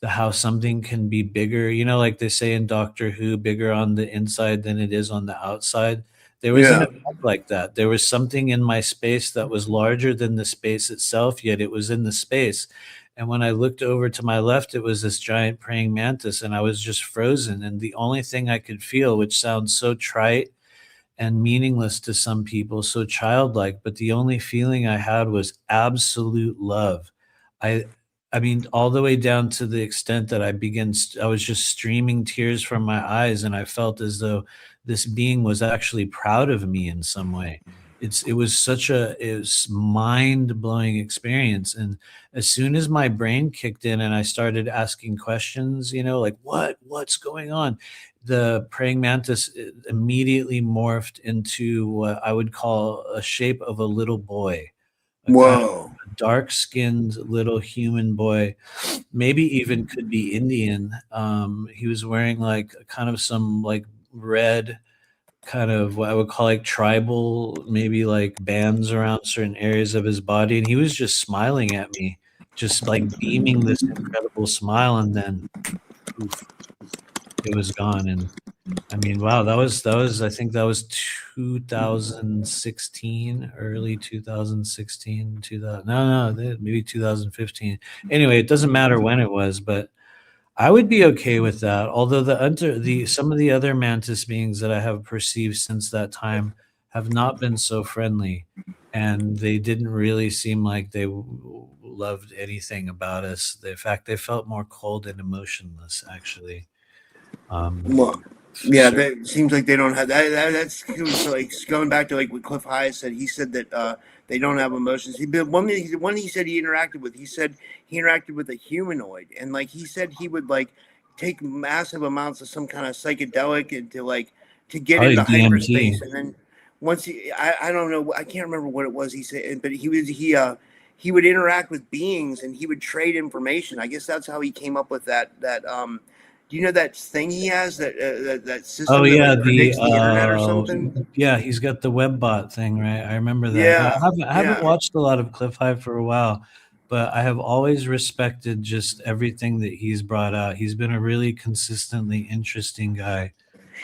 How something can be bigger, like they say in Doctor Who, bigger on the inside than it is on the outside. There was an Yeah. effect like that. There was something in my space that was larger than the space itself, yet it was in the space. And when I looked over to my left, it was this giant praying mantis, and I was just frozen. And the only thing I could feel, which sounds so trite and meaningless to some people, so childlike, but the only feeling I had was absolute love. I I mean, all the way down to the extent that I was just streaming tears from my eyes, and I felt as though this being was actually proud of me in some way. It was such a it was mind-blowing experience, and as soon as my brain kicked in and I started asking questions, like, "What's going on?" The praying mantis immediately morphed into what I would call a shape of a little boy, a kind of Whoa. dark-skinned little human boy, maybe even could be Indian. He was wearing like kind of some like red kind of what I would call like tribal, maybe like bands around certain areas of his body, and he was just smiling at me, just like beaming this incredible smile, and then poof, it was gone. And I mean, wow, that was I think that was 2016, early 2016, 2000. No, maybe 2015. Anyway, it doesn't matter when it was, but I would be okay with that. Although the some of the other mantis beings that I have perceived since that time have not been so friendly, and they didn't really seem like they loved anything about us. In fact, they felt more cold and emotionless, actually. Well, yeah, Sure. that seems like they don't have that. That's so, like going back to like what Cliff High said. He said that they don't have emotions. One he said he interacted with. He said he interacted with a humanoid, and like he said he would like take massive amounts of some kind of psychedelic and to get Probably into DMT. hyperspace, and then once I don't know, I can't remember what it was he said, but he would interact with beings and he would trade information. I guess that's how he came up with that. Do you know that thing he has that Oh system that yeah, like predicts the internet or something? yeah, he's got the webbot thing, right? I remember that. Yeah, Yeah, I haven't yeah. watched a lot of Cliff High for a while, but I have always respected just everything that he's brought out. He's been a really consistently interesting guy.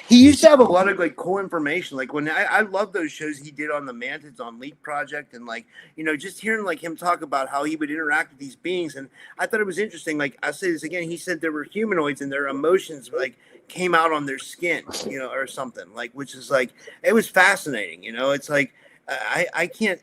He used He's to have a lot of like cool information. Like when I love those shows he did on the Mantids on Leap Project, and like just hearing like him talk about how he would interact with these beings, and I thought it was interesting. Like I say this again, he said there were humanoids and their emotions like came out on their skin, or something like, which is like it was fascinating. It's like I can't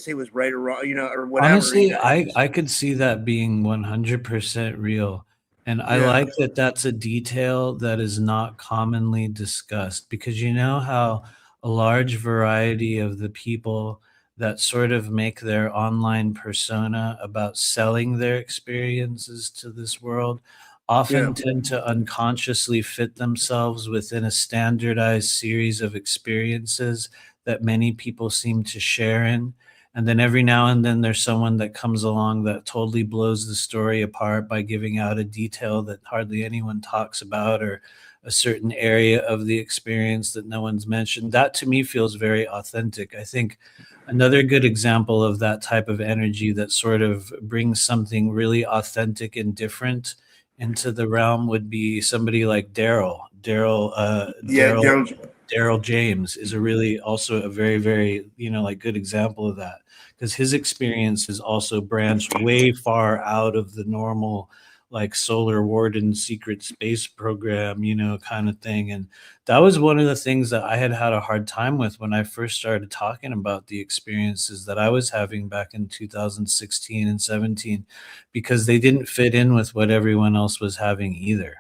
say it was right or wrong, or whatever. Honestly, I could see that being 100% real, and I Yeah, like that that's a detail that is not commonly discussed, because you know how a large variety of the people that sort of make their online persona about selling their experiences to this world yeah, often tend to unconsciously fit themselves within a standardized series of experiences that many people seem to share in. And then every now and then there's someone that comes along that totally blows the story apart by giving out a detail that hardly anyone talks about, or a certain area of the experience that no one's mentioned. That to me feels very authentic. I think another good example of that type of energy that sort of brings something really authentic and different into the realm would be somebody like Daryl. yeah. Daryl. Daryl James is a really also a very, very, like good example of that, because his experience is also branched way far out of the normal, like Solar Warden secret space program, kind of thing. And that was one of the things that I had a hard time with when I first started talking about the experiences that I was having back in 2016 and 17, because they didn't fit in with what everyone else was having either.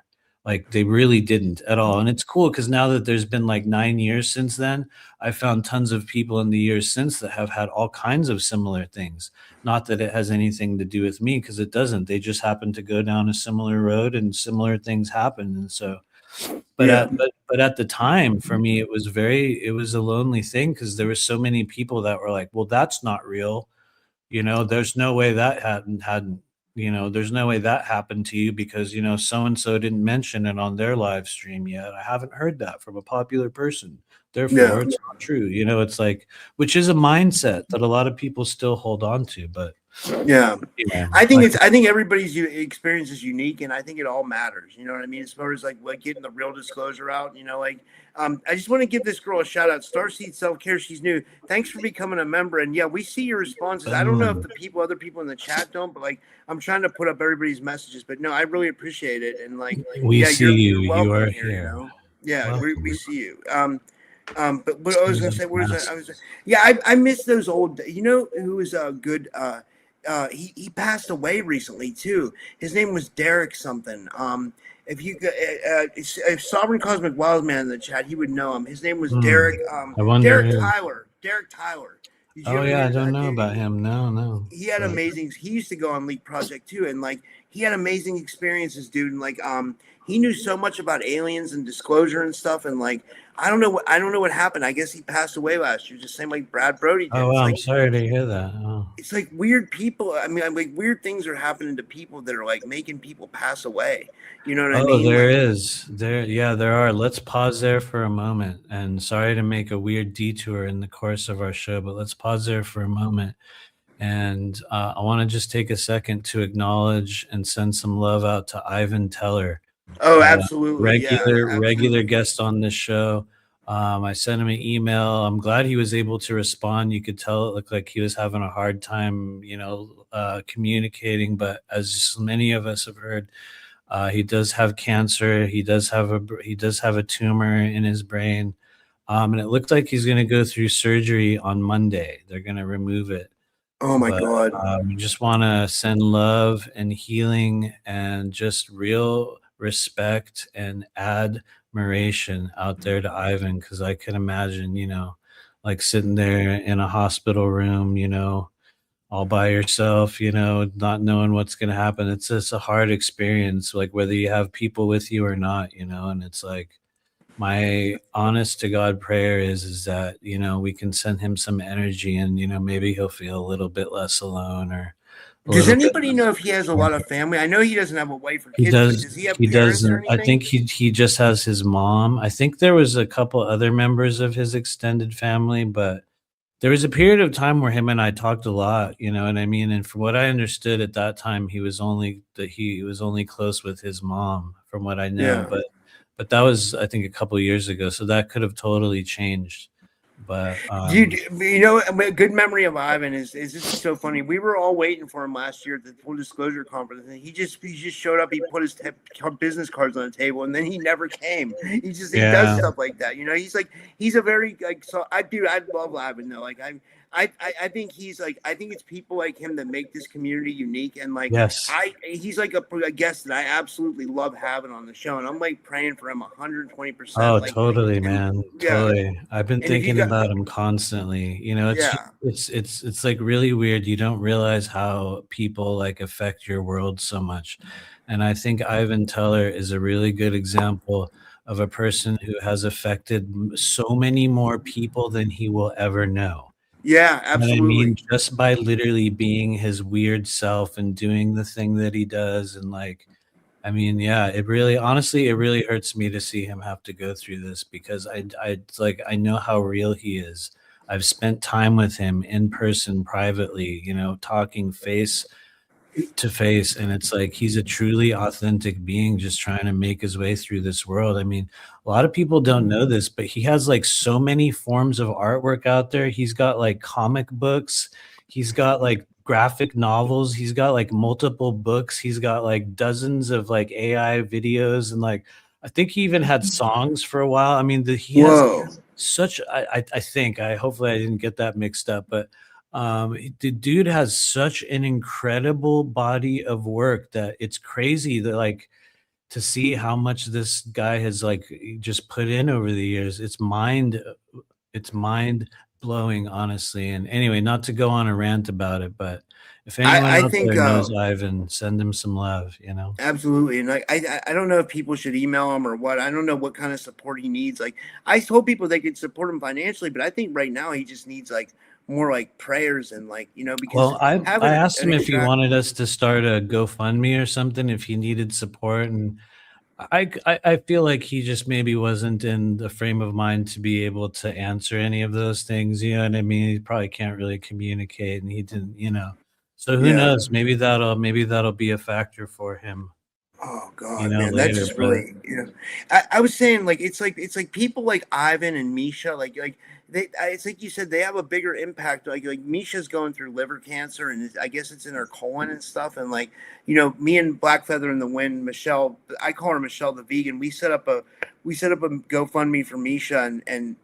Like they really didn't at all. And it's cool because now that there's been like 9 years since then, I found tons of people in the years since that have had all kinds of similar things. Not that it has anything to do with me, because it doesn't. They just happen to go down a similar road and similar things happen. And so, Yeah, but at the time for me, it was a lonely thing, because there were so many people that were like, well, that's not real. There's no way that hadn't there's no way that happened to you, because so and so didn't mention it on their live stream yet. I haven't heard that from a popular person, yeah. therefore it's not true. It's like, which is a mindset that a lot of people still hold on to. But Yeah. Anyway, I think like, I think everybody's experience is unique, and I think it all matters. You know what I mean? As far as like getting the real disclosure out, like I just want to give this girl a shout out. Starseed Self Care. She's new. Thanks for becoming a member. And yeah, we see your responses. I don't know if boom. the other people in the chat don't, but like I'm trying to put up everybody's messages. But no, I really appreciate it. And like, We yeah, see you. you're You welcome are here. here. Yeah, we Welcome. see you. But what I was gonna Season say, what is that? mass. Yeah, I miss those old. You know who was a good. He passed away recently too. His name was Derek something. If you if Sovereign Cosmic Wildman in the chat, he would know him. His name was Derek. I wonder Derek who. Tyler. Derek Tyler. Did you Oh ever yeah, I hear don't that know dude? about him. No. He had But amazing. He used to go on Leak Project too, and like he had amazing experiences, dude. And like he knew so much about aliens and disclosure and stuff. And like I don't know what happened. I guess he passed away last year, just same like Brad Brody did. oh It's wow, I'm like sorry to hear that. Oh. it's like weird people. I mean, like weird things are happening to people that are like making people pass away. You know what I Oh, mean? there Like, is. There are. Let's pause there for a moment. And sorry to make a weird detour in the course of our show, but let's pause there for a moment. And I want to just take a second to acknowledge and send some love out to Ivan Teller, oh, uh, absolutely, yeah, regular absolutely. guest on this show. I sent him an email. I'm glad he was able to respond. You could tell it looked like he was having a hard time, communicating. But as many of us have heard, he does have cancer. He does have a tumor in his brain, and it looked like he's going to go through surgery on Monday. They're going to remove it. Oh my But God. we just want to send love and healing and just real respect and admiration out there to Ivan, because I can imagine, like sitting there in a hospital room, all by yourself, not knowing what's going to happen. It's just a hard experience, like whether you have people with you or not, and it's like my honest to God prayer is that, we can send him some energy and, maybe he'll feel a little bit less alone or a Does little bit anybody less. know if he has a lot of family? I know he doesn't have a wife or He kids, but does. does he have He parents or doesn't. I anything? think he just has his mom. I think there was a couple other members of his extended family, but there was a period of time where him and I talked a lot, you know what I mean? And from what I understood at that time, he was only close with his mom, from what I know. Yeah. But that was, I think, a couple years ago, so that could have totally changed. But Dude, a good memory of Ivan is this is so funny. We were all waiting for him last year at the full disclosure conference, and he just showed up. He put his business cards on the table, and then he never came. He does yeah, stuff like that. He's a very like so. I love Ivan though. Like I think I think it's people like him that make this community unique, and like yes. he's like a guest that I absolutely love having on the show, and I'm like praying for him 120%. Oh, Like, totally, and man. yeah, Totally. I've been and if you thinking got about him constantly. It's yeah. it's like really weird. You don't realize how people like affect your world so much. And I think Ivan Teller is a really good example of a person who has affected so many more people than he will ever know. Yeah, You know what I mean? absolutely. Just by literally being his weird self and doing the thing that he does. And like, I mean, yeah, honestly, it really hurts me to see him have to go through this, because I know how real he is. I've spent time with him in person, privately, talking face to face, and it's like he's a truly authentic being just trying to make his way through this world. I mean, a lot of people don't know this, but he has like so many forms of artwork out there. He's got like comic books, he's got like graphic novels, he's got like multiple books, he's got like dozens of like AI videos, and like I think he even had songs for a while. I mean, he has Whoa. such I think I hopefully I didn't get that mixed up, but the dude has such an incredible body of work that it's crazy that like to see how much this guy has like just put in over the years. It's mind blowing, honestly. And anyway, not to go on a rant about it, but if anyone I out think there knows Ivan, send him some love. absolutely, and like I don't know if people should email him or what. I don't know what kind of support he needs. Like I told people they could support him financially, but I think right now he just needs like more like prayers and like because Well, I having asked an him if he extract. wanted us to start a GoFundMe or something if he needed support, and I feel like he just maybe wasn't in the frame of mind to be able to answer any of those things. You know what I mean? He probably can't really communicate, and he didn't. So who Yeah. knows? Maybe that'll be a factor for him. Oh God, man, that's Later. just But really, I was saying, like, it's like people like Ivan and Misha, like it's like you said, they have a bigger impact. Like Misha's going through liver cancer, and I guess it's in her colon and stuff. And like, me and Black Feather in the Wind, Michelle, I call her Michelle the vegan. We set up a GoFundMe for Misha, and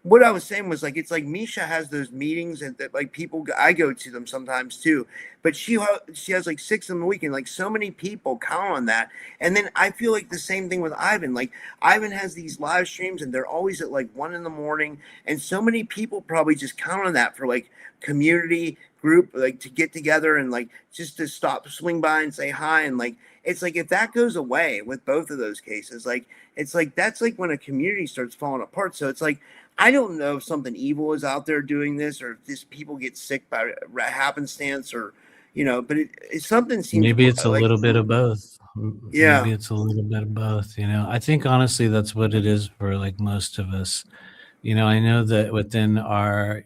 what I was saying was, like, it's like Misha has those meetings, and that, like, I go to them sometimes too, but she has like 6 in the week, and like so many people count on that. And then I feel like the same thing with Ivan. Like, Ivan has these live streams, and they're always at like 1 in the morning, and so many people probably just count on that for like community group, like to get together and like just to swing by and say hi. And like, it's like, if that goes away with both of those cases, like, it's like that's like when a community starts falling apart. So it's like, I don't know if something evil is out there doing this, or if just people get sick by happenstance, or but something seems maybe it's a like, little bit of both. yeah, Maybe it's a little bit of both. I think honestly that's what it is for like most of us. I know that within our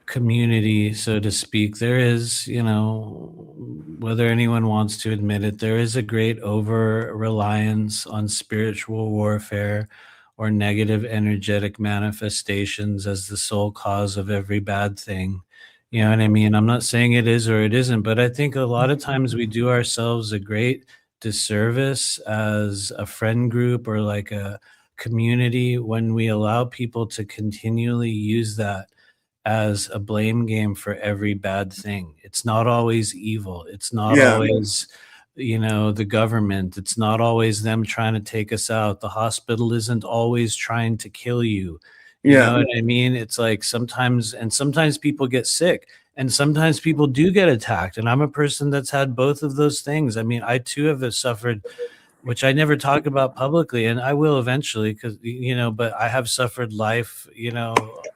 community, so to speak, there is, whether anyone wants to admit it, there is a great over reliance on spiritual warfare or negative energetic manifestations as the sole cause of every bad thing. You know what I mean? I'm not saying it is or it isn't, but I think a lot of times we do ourselves a great disservice as a friend group or like a community when we allow people to continually use that as a blame game for every bad thing. It's not always evil. It's not yeah, always, the government. It's not always them trying to take us out. The hospital isn't always trying to kill you. You yeah, know what I mean? It's like sometimes people get sick and sometimes people do get attacked. And I'm a person that's had both of those things. I mean, I too have suffered, which I never talk about publicly, and I will eventually, because but I have suffered life,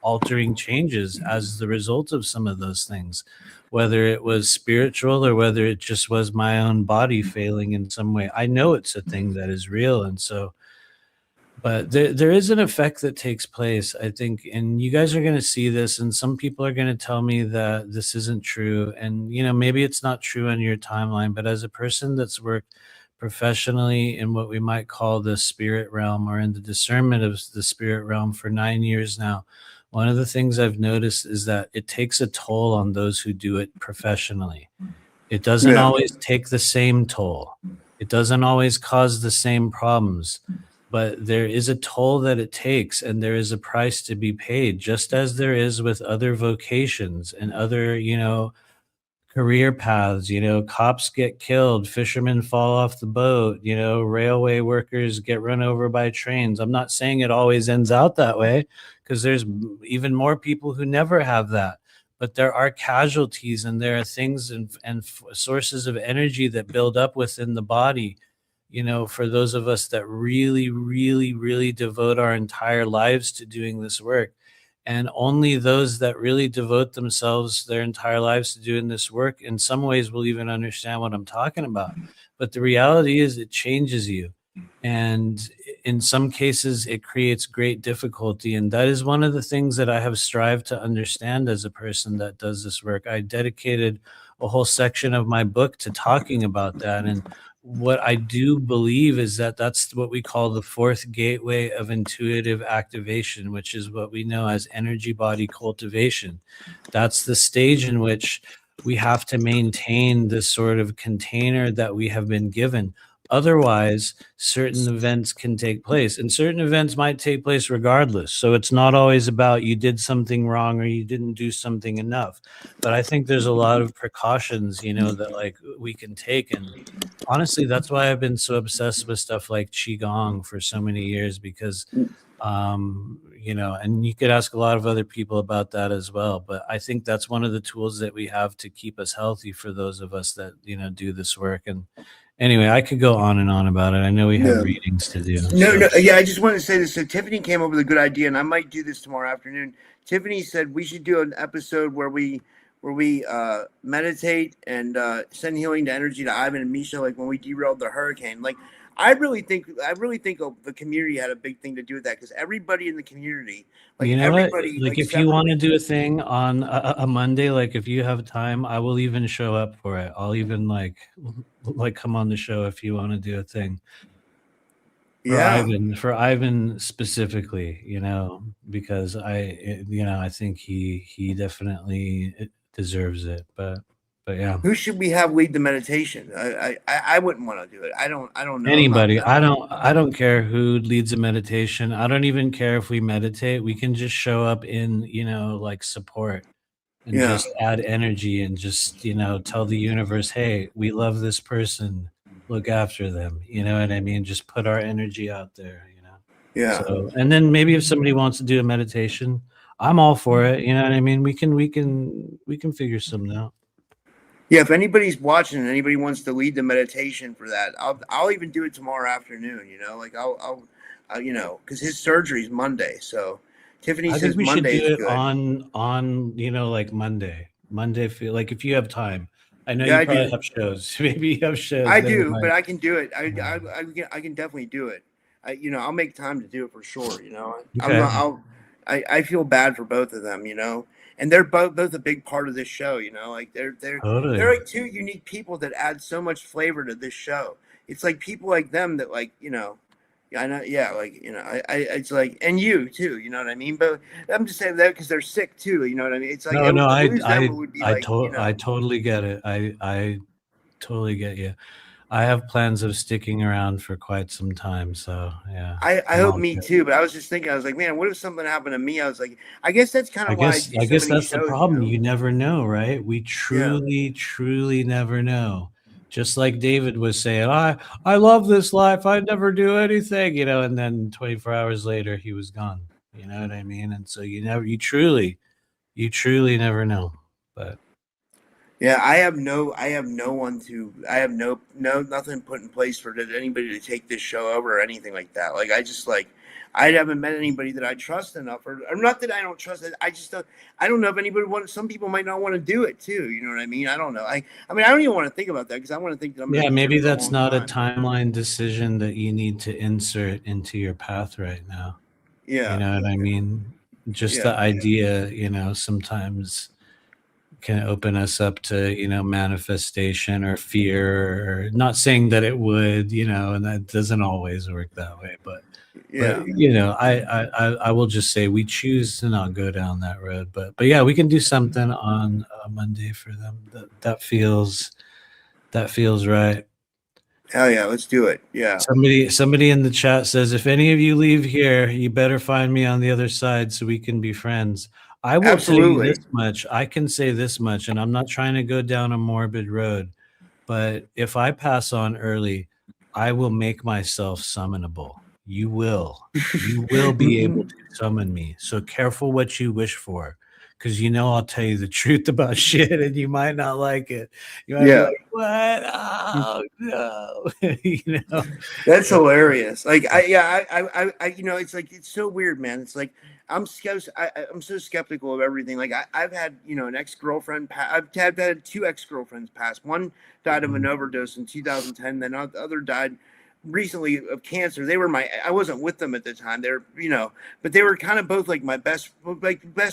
altering changes as the result of some of those things, whether it was spiritual or whether it just was my own body failing in some way. I know it's a thing that is real, and so, but there is an effect that takes place, I think, and you guys are going to see this, and some people are going to tell me that this isn't true, and maybe it's not true on your timeline, but as a person that's worked professionally in what we might call the spirit realm or in the discernment of the spirit realm for 9 years now, one of the things I've noticed is that it takes a toll on those who do it professionally. It doesn't yeah, always take the same toll. It doesn't always cause the same problems, but there is a toll that it takes, and there is a price to be paid, just as there is with other vocations and other, career paths. Cops get killed, fishermen fall off the boat, railway workers get run over by trains. I'm not saying it always ends out that way, because there's even more people who never have that, but there are casualties, and there are things and sources of energy that build up within the body, for those of us that really, really, really devote our entire lives to doing this work. And only those that really devote themselves their entire lives to doing this work, in some ways, will even understand what I'm talking about. But the reality is, it changes you. And in some cases, it creates great difficulty. And that is one of the things that I have strived to understand as a person that does this work. I dedicated a whole section of my book to talking about that. And what I do believe is that that's what we call the fourth gateway of intuitive activation, which is what we know as energy body cultivation. That's the stage in which we have to maintain this sort of container that we have been given. Otherwise, certain events can take place, and certain events might take place regardless. So it's not always about you did something wrong or you didn't do something enough. But I think there's a lot of precautions, that like we can take. And honestly, that's why I've been so obsessed with stuff like Qigong for so many years, because and you could ask a lot of other people about that as well. But I think that's one of the tools that we have to keep us healthy for those of us that, do this work. And anyway, I could go on and on about it. I know we have yeah. readings to do. No, so. no, yeah. I just want to say this. So Tiffany came up with a good idea, and I might do this tomorrow afternoon. Tiffany said we should do an episode where we meditate and send healing to energy to Ivan and Misha, like when we derailed the hurricane. Like, I really think the community had a big thing to do with that, because everybody in the community, like You know what? everybody, Like, like if you want to separately. do a thing on a Monday, like if you have time, I will even show up for it. I'll even like come on the show if you want to do a thing Yeah. For Ivan specifically, because I think he definitely deserves it. But yeah. Who should we have lead the meditation? I wouldn't want to do it. I don't know. I'm not. Anybody. I don't. I don't care who leads a meditation. I don't even care if we meditate. We can just show up in, like support and Yeah. just add energy and just, tell the universe, hey, we love this person. Look after them. You know what I mean? Just put our energy out there. Yeah. So, and then maybe if somebody wants to do a meditation, I'm all for it. You know what I mean? We can figure something out. Yeah, if anybody's watching and anybody wants to lead the meditation for that, I'll even do it tomorrow afternoon. Like because his surgery's Monday, so Tiffany I think says we should Monday do is it good. on like Monday. Monday feel like if you have time. I know Yeah, you I probably do. have shows. Maybe you have shows. I Never do, but mind. I can do it. Yeah. I can definitely do it. I'll make time to do it for sure. I'm Okay. not. I feel bad for both of them. And they're both a big part of this show. Like they're Totally. like two unique people that add so much flavor to this show. It's like people like them that yeah, I know. Yeah, it's like, and you too. You know what I mean? But I'm just saying that because they're sick too. You know what I mean? It's like No, no, to lose them, it would be like, I totally get it. I totally get you. I have plans of sticking around for quite some time, so yeah, I I'm hope all me good. too. But I was just thinking, I was like, man, what if something happened to me? I was like, I guess that's kind of why I do I so guess many that's the shows. problem. You never know, right? We Yeah. truly, truly never know. Just like David was saying, I love this life. I never do anything, and then 24 hours later he was gone. You know what I mean? And so you truly never know. But Yeah, I have no one to, I have nothing put in place for anybody to take this show over or anything like that. Like, I haven't met anybody that I trust enough, or not that I don't trust it. I just don't, I don't know if anybody wants, some people might not want to do it too. You know what I mean? I don't know. I mean, I don't even want to think about that because I want to think that I'm going yeah, to be here maybe for a that's long not a time. timeline decision that you need to insert into your path right now. You Yeah. know what I mean? Just Yeah. the idea, sometimes can open us up to, manifestation or fear, or not saying that it would, and that doesn't always work that way. But Yeah. I will just say we choose to not go down that road. But yeah, we can do something on Monday for them. That feels right. Hell yeah. Let's do it. Yeah. Somebody in the chat says, if any of you leave here, you better find me on the other side so we can be friends. I will tell you this Absolutely. much. I can say this much, and I'm not trying to go down a morbid road, but if I pass on early, I will make myself summonable. You will. You will be able to summon me. So careful what you wish for, because I'll tell you the truth about shit, and you might not like it. You might be Yeah. like, "What? Oh no!" you know. That's But, hilarious. Like it's like, it's so weird, man. It's like I'm so skeptical of everything. Like I've had an ex girlfriend. I've had two ex girlfriends pass. One died of an overdose in 2010. Then the other died recently of cancer. I wasn't with them at the time. They're but they were kind of both like my best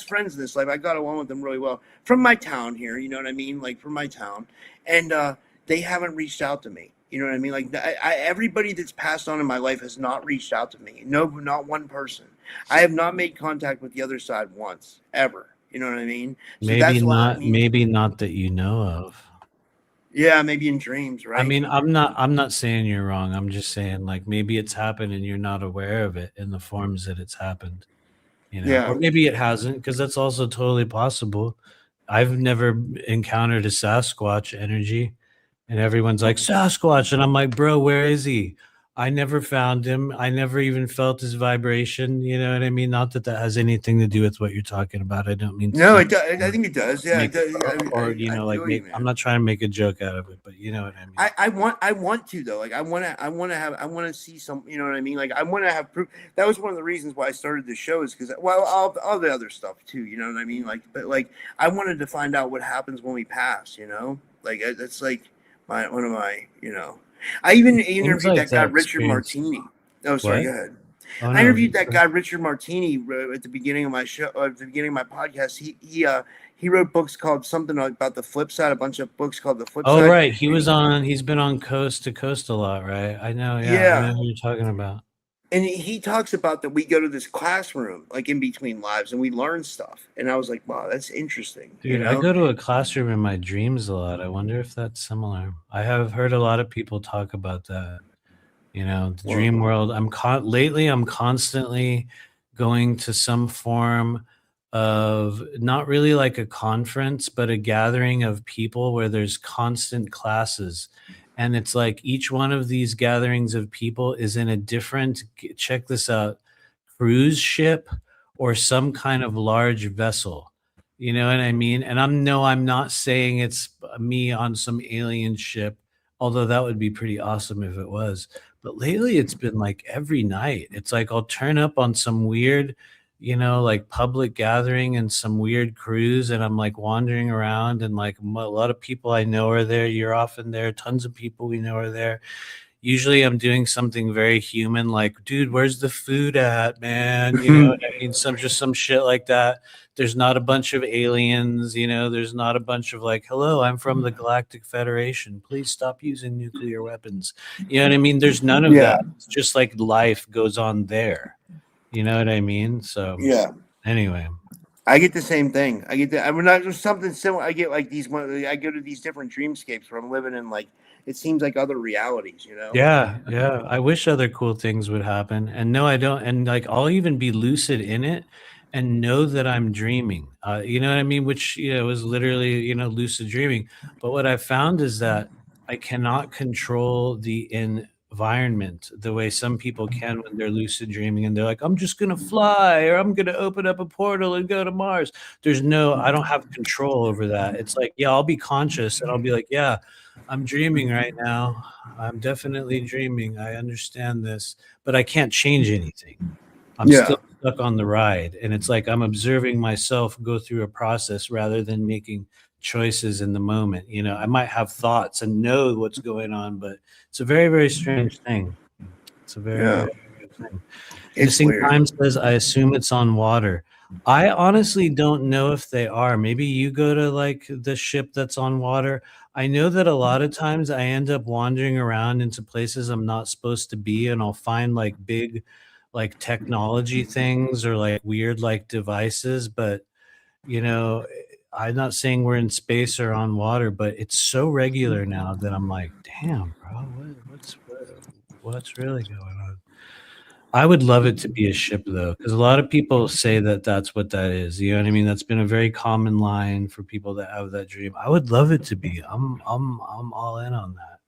friends in this life. I got along with them really well from my town here. You know what I mean? Like from my town, and they haven't reached out to me. You know what I mean? Like everybody that's passed on in my life has not reached out to me. No, not one person. I have not made contact with the other side once, ever. You know what I mean? So maybe that's why not. Maybe not that you know of. yeah, maybe in dreams, I right? mean, I'm not saying you're wrong. I'm just saying, like, maybe it's happened and you're not aware of it in the forms that it's happened. Or Yeah. maybe it hasn't, because that's also totally possible. I've never encountered a Sasquatch energy, and everyone's like, Sasquatch, and I'm like, bro, where is he? I never found him. I never even felt his vibration. You know what I mean? Not that that has anything to do with what you're talking about. I don't mean to No, make it does. I think it does. Yeah, it make does. or I like feel you, make. I'm man. not trying to make a joke out of it, but you know what I mean. I want to though. Like I want to see some. You know what I mean? Like I want to have proof. That was one of the reasons why I started this show, is because all the other stuff too. You know what I mean? Like, but like I wanted to find out what happens when we pass. Like that's like one of my. I even Things interviewed like that guy that Richard experience. Martini. Oh, sorry. What? Go ahead. Oh I no. interviewed that guy Richard Martini at the beginning of my show, at the beginning of my podcast. He wrote books called something about the flip side. A bunch of books called the flip Oh side. right, he's been on Coast to Coast a lot, right? I know, yeah, I Yeah, know who you're talking about. and he talks about that we go to this classroom like in between lives and we learn stuff. And I was like, wow, that's interesting. Dude, I go to a classroom in my dreams a lot. I wonder if that's similar. I have heard a lot of people talk about that. You know, the Well, dream world. Lately I'm constantly going to some form of not really like a conference, but a gathering of people where there's constant classes. And it's like each one of these gatherings of people is in a different, check this out, cruise ship or some kind of large vessel. You know what I mean? And I'm not saying it's me on some alien ship, although that would be pretty awesome if it was. But lately it's been like every night. It's like I'll turn up on some weird, like public gathering and some weird cruise, and I'm like wandering around, and like a lot of people I know are there. You're often there. Tons of people we know are there. Usually I'm doing something very human, like, dude, where's the food at, man? You know what I mean? Some shit like that. There's not a bunch of aliens, there's not a bunch of like, hello, I'm from the Galactic Federation. Please stop using nuclear weapons. You know what I mean? There's none of yeah, that. It's just like life goes on there. You know what I mean? So yeah. anyway. I get the same thing. I get that. I mean, there's something similar. I get like these. I go to these different dreamscapes where I'm living in like it seems like other realities. Yeah, yeah. I wish other cool things would happen. And no, I don't. And like, I'll even be lucid in it and know that I'm dreaming. You know what I mean? Which, is literally, lucid dreaming. But what I found is that I cannot control the environment the way some people can when they're lucid dreaming and they're like, I'm just going to fly or I'm going to open up a portal and go to Mars. I don't have control over that. It's like, yeah, I'll be conscious and I'll be like, yeah, I'm dreaming right now. I'm definitely dreaming. I understand this, but I can't change anything. I'm Yeah. still stuck on the ride. And it's like I'm observing myself go through a process rather than making choices in the moment. I might have thoughts and know what's going on, but it's a very, very strange thing. It's a very, Yeah. very strange thing. It's Missing weird. Time says, I assume it's on water. I honestly don't know if they are. Maybe you go to like the ship that's on water. I know that a lot of times I end up wandering around into places I'm not supposed to be, and I'll find like big, like technology things or like weird like devices. But, I'm not saying we're in space or on water, but it's so regular now that I'm like, damn, bro, what's really going on? I would love it to be a ship though, because a lot of people say that that's what that is. You know what I mean? That's been a very common line for people that have that dream. I would love it to be. I'm all in on that.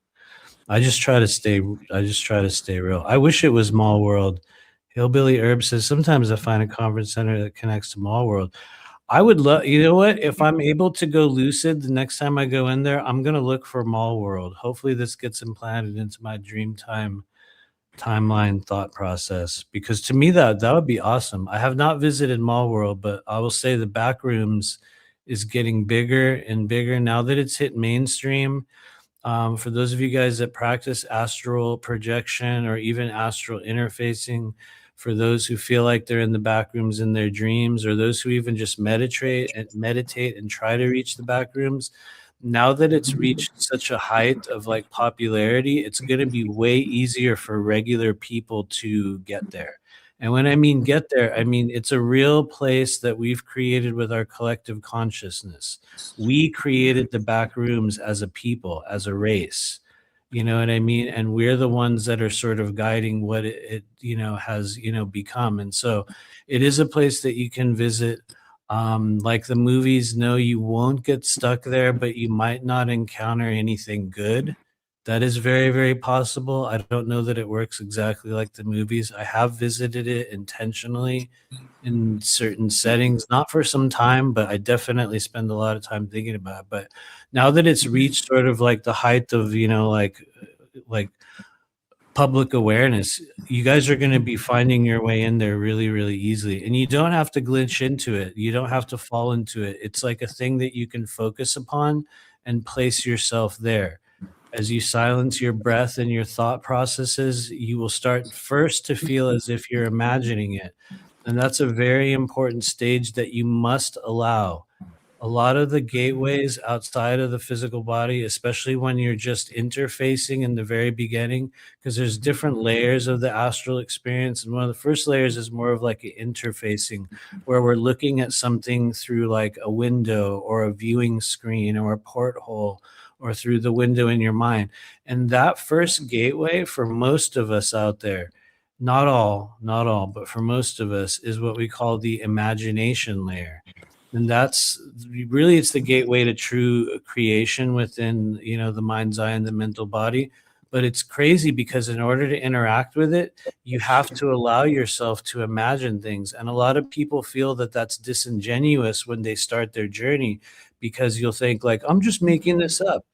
I just try to stay real. I wish it was Mall World. Hillbilly Herb says sometimes I find a conference center that connects to Mall World. I would love, you know what? If I'm able to go lucid the next time I go in there, I'm gonna look for Mall World. Hopefully this gets implanted into my dream timeline thought process, because to me that would be awesome. I have not visited Mall World, but I will say the back rooms is getting bigger and bigger now that it's hit mainstream. For those of you guys that practice astral projection or even astral interfacing, for those who feel like they're in the back rooms in their dreams, or those who even just meditate and try to reach the back rooms, now that it's reached such a height of like popularity, it's going to be way easier for regular people to get there. And when I mean get there, I mean it's a real place that we've created with our collective consciousness. We created the back rooms as a people, as a race. You know what I mean? And we're the ones that are sort of guiding what it has, become. And so it is a place that you can visit. Like the movies, no, you won't get stuck there, but you might not encounter anything good. That is very, very possible. I don't know that it works exactly like the movies. I have visited it intentionally in certain settings, not for some time, but I definitely spend a lot of time thinking about it. But now that it's reached sort of like the height of, like public awareness, you guys are going to be finding your way in there really, really easily. And you don't have to glitch into it. You don't have to fall into it. It's like a thing that you can focus upon and place yourself there. As you silence your breath and your thought processes, you will start first to feel as if you're imagining it. And that's a very important stage that you must allow. A lot of the gateways outside of the physical body, especially when you're just interfacing in the very beginning, because there's different layers of the astral experience. And one of the first layers is more of like an interfacing, where we're looking at something through like a window or a viewing screen or a porthole or through the window in your mind. And that first gateway for most of us out there, not all, but for most of us, is what we call the imagination layer. And that's really, it's the gateway to true creation within, you know, the mind's eye and the mental body. But it's crazy because in order to interact with it, you have to allow yourself to imagine things. And a lot of people feel that that's disingenuous when they start their journey, because you'll think like, I'm just making this up.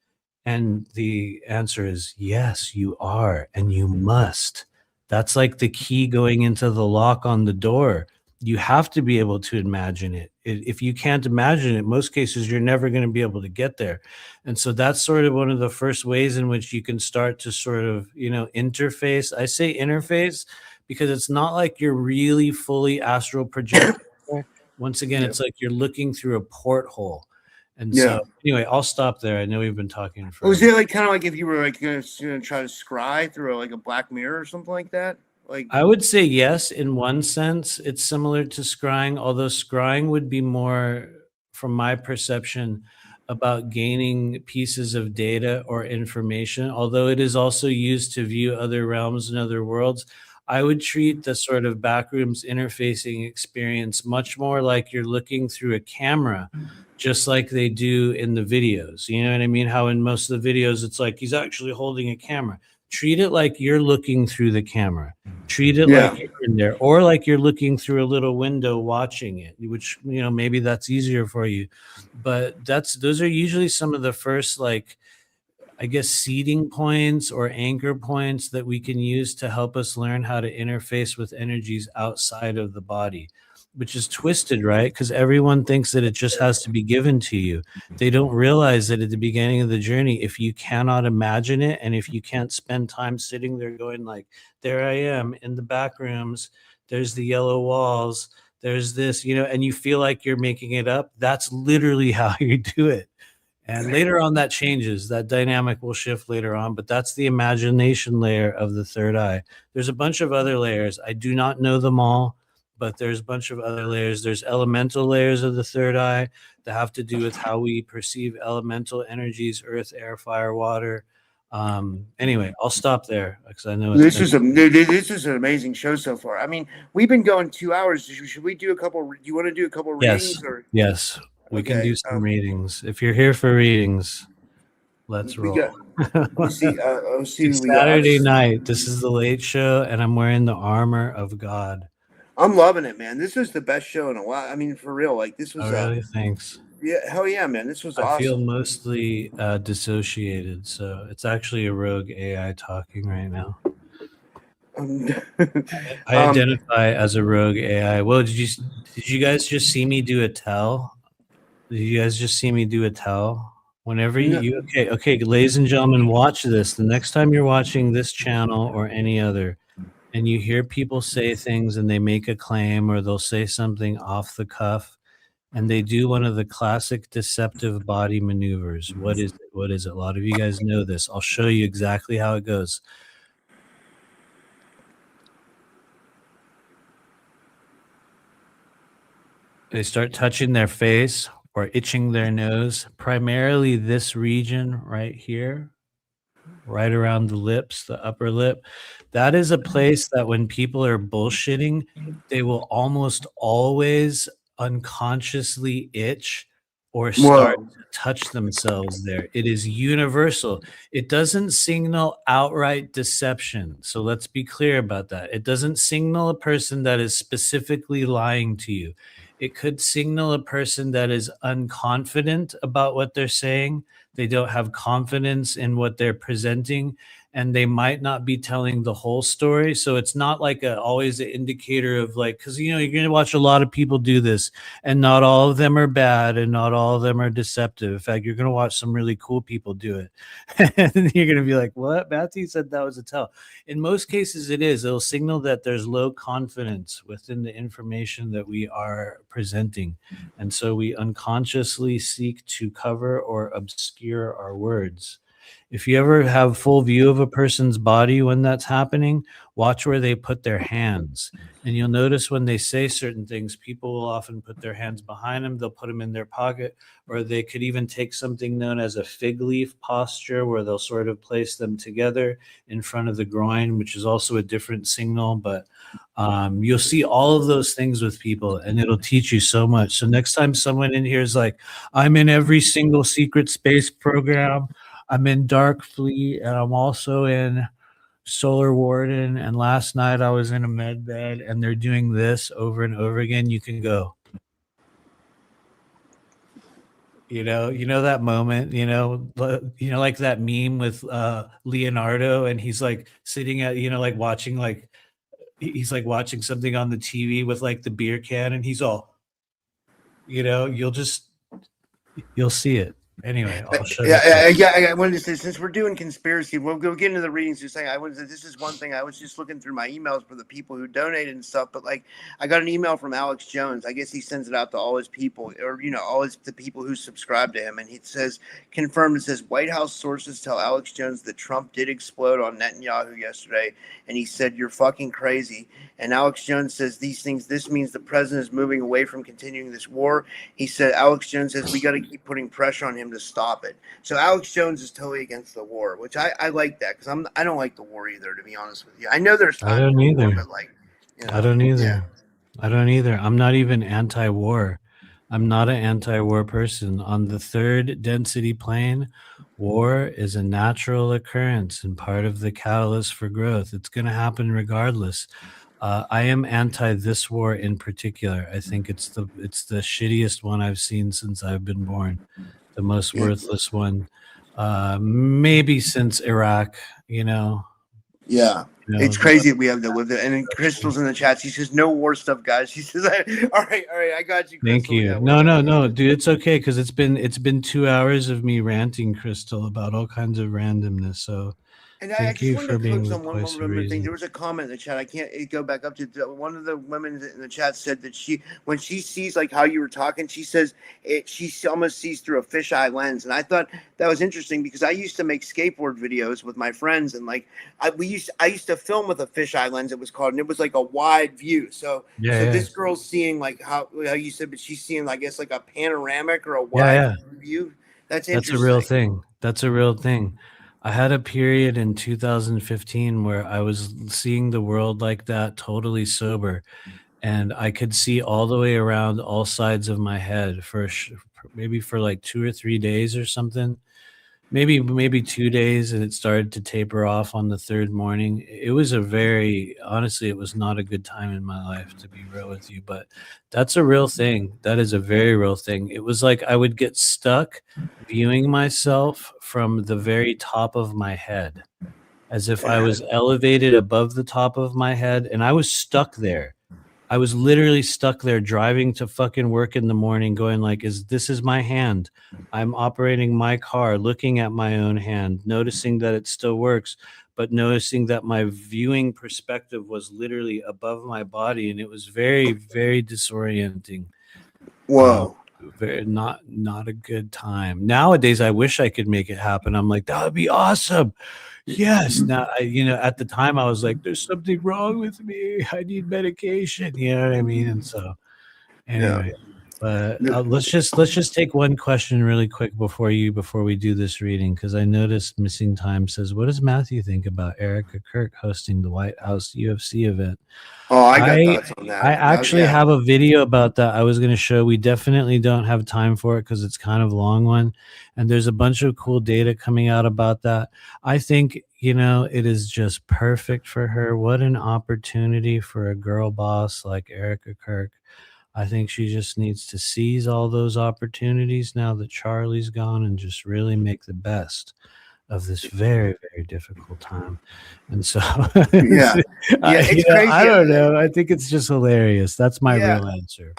And the answer is yes, you are, and you must. That's like the key going into the lock on the door. You have to be able to imagine it. If you can't imagine it, most cases, you're never going to be able to get there. And so that's sort of one of the first ways in which you can start to sort of, you know, interface. I say interface because it's not like you're really fully astral projecting. Once again, Yeah. it's like you're looking through a porthole. And Yeah. so anyway, I'll stop there. I know we've been talking for. Was it like kind of like if you were like gonna try to scry through like a black mirror or something like that? Like, I would say yes, in one sense. It's similar to scrying, although scrying would be more, from my perception, about gaining pieces of data or information, although it is also used to view other realms and other worlds. I would treat the sort of backrooms interfacing experience much more like you're looking through a camera, just like they do in the videos. You know what I mean? How in most of the videos, it's like he's actually holding a camera. Treat it like you're looking through the camera. Treat it Yeah. like you're in there, or like you're looking through a little window watching it, which, you know, maybe that's easier for you. But those are usually some of the first, like, I guess, seeding points or anchor points that we can use to help us learn how to interface with energies outside of the body, which is twisted, right? Because everyone thinks that it just has to be given to you. They don't realize that at the beginning of the journey, if you cannot imagine it, and if you can't spend time sitting there going like, there I am in the back rooms, there's the yellow walls, there's this, you know, and you feel like you're making it up, that's literally how you do it. And later on, that changes. That dynamic will shift later on, but that's the imagination layer of the third eye. There's a bunch of other layers. I do not know them all, but there's a bunch of other layers. There's elemental layers of the third eye that have to do with how we perceive elemental energies: earth, air, fire, water. Anyway, I'll stop there because I know this is an amazing show so far. I mean, we've been going 2 hours. Should we do a couple? Do you want to do a couple readings? Or Yes. We can Okay, do some readings. If you're here for readings, let's we roll. got. Let's see. Let's see. It's Who we got. Saturday night. This is the late show, and I'm wearing the armor of God. I'm loving it, man. This was the best show in a while. I mean, for real. Like this was. Oh, really? Thanks. Yeah, hell yeah, man. This was I feel awesome. mostly dissociated, so it's actually a rogue AI talking right now. I identify as a rogue AI. Well, did you guys just see me do a tell? Did you guys just see me do a tell? Whenever you okay, ladies and gentlemen, watch this. The next time you're watching this channel or any other, and you hear people say things and they make a claim or they'll say something off the cuff, and they do one of the classic deceptive body maneuvers. What is it? What is it? A lot of you guys know this. I'll show you exactly how it goes. They start touching their face or itching their nose, primarily this region right here, right around the lips, the upper lip. That is a place that when people are bullshitting, they will almost always unconsciously itch or start Whoa. to touch themselves there. It is universal. It doesn't signal outright deception. So let's be clear about that. It doesn't signal a person that is specifically lying to you. It could signal a person that is unconfident about what they're saying. They don't have confidence in what they're presenting. and they might not be telling the whole story. So it's not like always an indicator of like, because you're going to watch a lot of people do this, and not all of them are bad, and not all of them are deceptive. In fact, you're going to watch some really cool people do it, and you're going to be like, "What? Matthew said that was a tell." In most cases, it is. It'll signal that there's low confidence within the information that we are presenting, and so we unconsciously seek to cover or obscure our words. If you ever have full view of a person's body when that's happening, watch where they put their hands. And you'll notice when they say certain things, people will often put their hands behind them, they'll put them in their pocket, or they could even take something known as a fig leaf posture, where they'll sort of place them together in front of the groin, which is also a different signal. But you'll see all of those things with people, and it'll teach you so much. So next time someone in here is like, I'm in every single secret space program, I'm in Dark Fleet, and I'm also in Solar Warden, and last night I was in a med bed, and they're doing this over and over again, you can go, that moment, like that meme with Leonardo, and he's like sitting at, like watching, like he's like watching something on the TV with like the beer can, and he's all, you'll see it. Anyway, I'll shut up. I wanted to say, since we're doing conspiracy, we'll go get into the readings. Just saying, I wanted to say, this is one thing. I was just looking through my emails for the people who donated and stuff, but like, I got an email from Alex Jones. I guess he sends it out to all his people, or the people who subscribe to him, and he says, confirmed. It says, White House sources tell Alex Jones that Trump did explode on Netanyahu yesterday, and he said, "You're fucking crazy." And Alex Jones says this means the president is moving away from continuing this war. He said, Alex Jones says, we got to keep putting pressure on him to stop it. So Alex Jones is totally against the war, which I like that, because I don't like the war either, to be honest with you. I know there's I don't either. war, but like, I don't either. Yeah. I don't either. I'm not even anti-war. I'm not an anti-war person. On the third density plane, war is a natural occurrence and part of the catalyst for growth. It's going to happen regardless. I am anti this war in particular. I think it's the shittiest one I've seen since I've been born. The most worthless one, maybe since Iraq. Yeah. It's crazy that we have to live there. And then Crystal's in the chat. She says, "No war stuff, guys." She says, "All right, I got you, Crystal." Thank you. Yeah, no, dude, it's okay, because it's been 2 hours of me ranting, Crystal, about all kinds of randomness. So And I thank just you wanted for to being focus the on one voice of more thing. reason. There was a comment in the chat. I can't go back up to one of the women in the chat said that when she sees like how you were talking, she says she almost sees through a fisheye lens. And I thought that was interesting, because I used to make skateboard videos with my friends, and like I used to film with a fisheye lens, it was called, and it was like a wide view. So this girl's seeing like how you said, but she's seeing, I guess, like a panoramic or a wide view. That's interesting. That's a real thing. That's a real thing. I had a period in 2015 where I was seeing the world like that, totally sober, and I could see all the way around all sides of my head for maybe for like 2 or 3 days or something. Maybe 2 days, and it started to taper off on the third morning. It was honestly, it was not a good time in my life, to be real with you, but that's a real thing. That is a very real thing. It was like I would get stuck viewing myself from the very top of my head, as if I was elevated above the top of my head, and I was stuck there. I was literally stuck there, driving to fucking work in the morning, going like, this is my hand. I'm operating my car, looking at my own hand, noticing that it still works, but noticing that my viewing perspective was literally above my body, and it was very, very disorienting. Whoa. Very not a good time. Nowadays, I wish I could make it happen. I'm like, that would be awesome. Yes. Now, at the time I was like, there's something wrong with me. I need medication. You know what I mean? And so anyway, but let's just take one question really quick before we do this reading, because I noticed Missing Time says, what does Matthew think about Erica Kirk hosting the White House UFC event? Oh, I got thoughts on that. I actually have a video about that I was going to show. We definitely don't have time for it because it's kind of a long one, and there's a bunch of cool data coming out about that. I think, it is just perfect for her. What an opportunity for a girl boss like Erica Kirk. I think she just needs to seize all those opportunities now that Charlie's gone, and just really make the best of this very, very difficult time. And so, Yeah. Yeah, it's crazy. I don't know. I think it's just hilarious. That's my Yeah. real answer.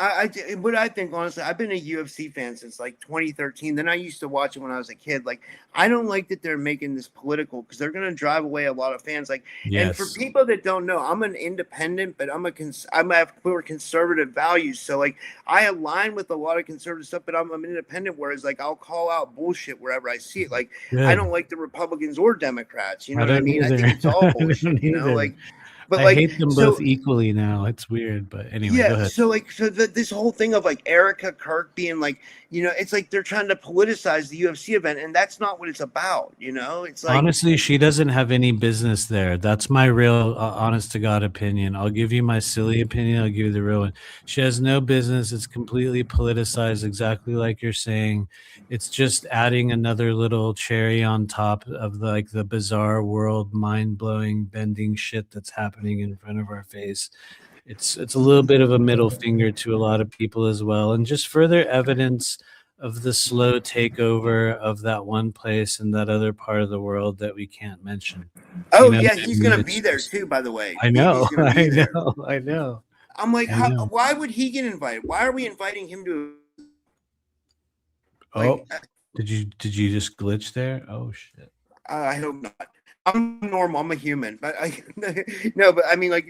What I think, honestly, I've been a UFC fan since like 2013. Then I used to watch it when I was a kid. Like, I don't like that they're making this political because they're going to drive away a lot of fans. Like, and for Yes. people that don't know, I'm an independent, but I have more conservative values. So like, I align with a lot of conservative stuff, but I'm an independent. Whereas like, I'll call out bullshit wherever I see it. Like, I Good. don't like the Republicans or Democrats. You know I what I don't mean? I either. think it's all I bullshit. don't You know, either. like, but I like, hate them both so. equally now. It's weird, but anyway, go Yeah, ahead. so like, this whole thing of like Erica Kirk being like, it's like they're trying to politicize the UFC event, and that's not what it's about. It's like, Honestly, she doesn't have any business there. That's my real, honest to God opinion. I'll give you my silly opinion. I'll give you the real one. She has no business. It's completely politicized, exactly like you're saying. It's just adding another little cherry on top of the bizarre world, mind-blowing, bending shit that's happening in front of our face. It's a little bit of a middle finger to a lot of people as well, and just further evidence of the slow takeover of that one place and that other part of the world that we can't mention. oh You know what yeah, I he's mean? gonna It's be there just, too. By the way, I know, BB's gonna be I there. know, I know, I'm like, I know. why would he get invited? Why are we inviting him to? Oh, Like, did you just glitch there? Oh shit. I hope not. I'm normal. I'm a human, but no, but I mean, like,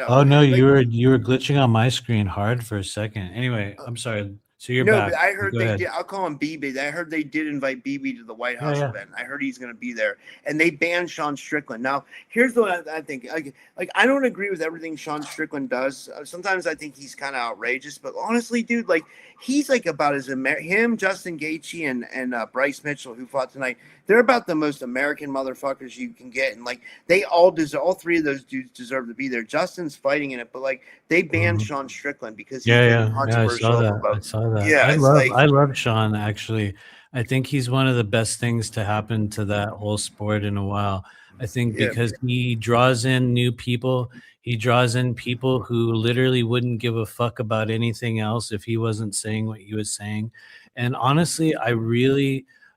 Oh no, like. you were glitching on my screen hard for a second. Anyway, I'm sorry. So you're No, back. but I heard Go they ahead. did. I'll call him BB. I heard they did invite BB to the White Yeah, House yeah. event. I heard he's going to be there, and they banned Sean Strickland. Now, here's what I think. Like, I don't agree with everything Sean Strickland does. Sometimes I think he's kind of outrageous. But honestly, dude, like, he's like about as him, Justin Gaethje, and Bryce Mitchell, who fought tonight. They're about the most American motherfuckers you can get, and like they all deserve. All three of those dudes deserve to be there. Justin's fighting in it, but like they banned Mhm. Sean Strickland because he's been Yeah. I saw controversial that. I about. saw that. Yeah, it's like. I love Sean actually. I think he's one of the best things to happen to that whole sport in a while. I think Yeah. because he draws in new people. He draws in people who literally wouldn't give a fuck about anything else if he wasn't saying what he was saying. And honestly,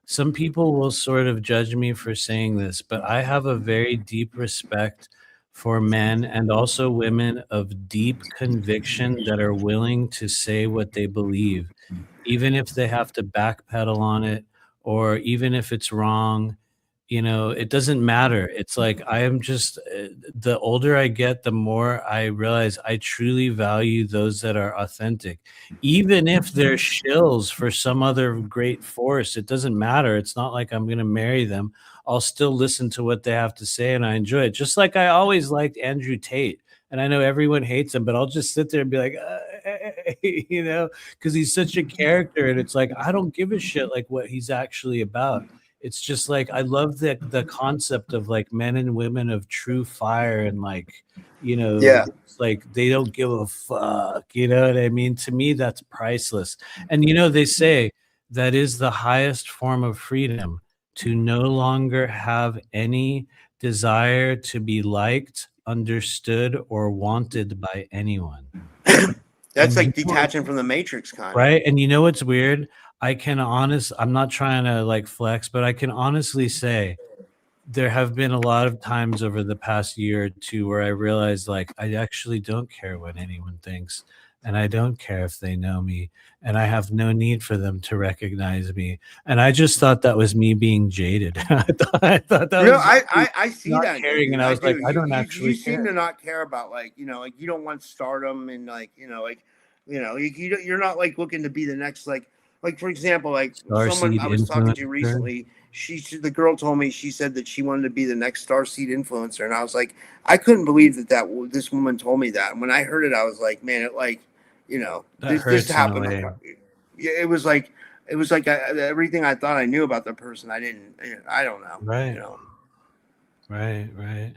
some people will sort of judge me for saying this, but I have a very deep respect for men and also women of deep conviction that are willing to say what they believe, even if they have to backpedal on it or even if it's wrong. It doesn't matter. It's like I am just the older I get, the more I realize I truly value those that are authentic, even if they're shills for some other great force. It doesn't matter. It's not like I'm going to marry them. I'll still listen to what they have to say and I enjoy it. Just like I always liked Andrew Tate. And I know everyone hates him, but I'll just sit there and be like, because he's such a character. And it's like, I don't give a shit like what he's actually about. It's just like I love the concept of like men and women of true fire and like, Yeah. it's like they don't give a fuck. You know what I mean? To me, that's priceless. And they say that is the highest form of freedom, to no longer have any desire to be liked, understood, or wanted by anyone. That's And like detaching from the Matrix, kind of. right? And you know what's weird? I'm not trying to like flex, but I can honestly say there have been a lot of times over the past year or two where I realized like I actually don't care what anyone thinks, and I don't care if they know me, and I have no need for them to recognize me. And I just thought that was me being jaded. I thought that was just me I see not that in you, caring, dude. and I I was like, do. I You don't you actually seem to care. not care about like you don't want stardom and you're not like looking to be the next like for example like someone Starseed I was talking to influencer. recently. The girl told me she said that she wanted to be the next Starseed influencer, and I was like, I couldn't believe this woman told me that. And when I heard it, I was like, man, it like That this hurts in a happened. way. Yeah, it was like everything I thought I knew about the person. I didn't. I don't know. Right. Right.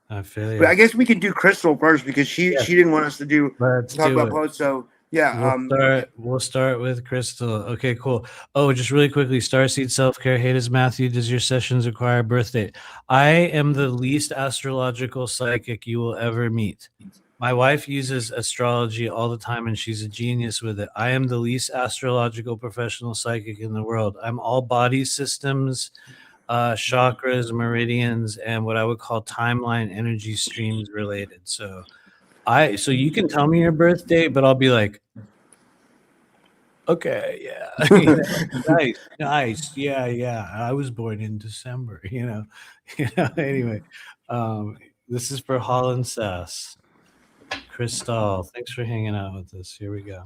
I feel But you. I guess we could do Crystal first because Yeah, she didn't want us to let's talk do about it. posts. So yeah, We'll start with Crystal. Okay, cool. Oh, just really quickly, Starseed Self-Care. Hey, does Matthew, does your sessions require a birth date? I am the least astrological psychic you will ever meet. My wife uses astrology all the time and she's a genius with it. I am the least astrological professional psychic in the world. I'm all body systems. chakras, meridians, and what I would call timeline energy streams related. So you can tell me your birthday, but I'll be like, okay, yeah, you know, nice, yeah. I was born in December, you know, Anyway, um, this is for Holland Sass. Crystal, thanks for hanging out with us. Here we go.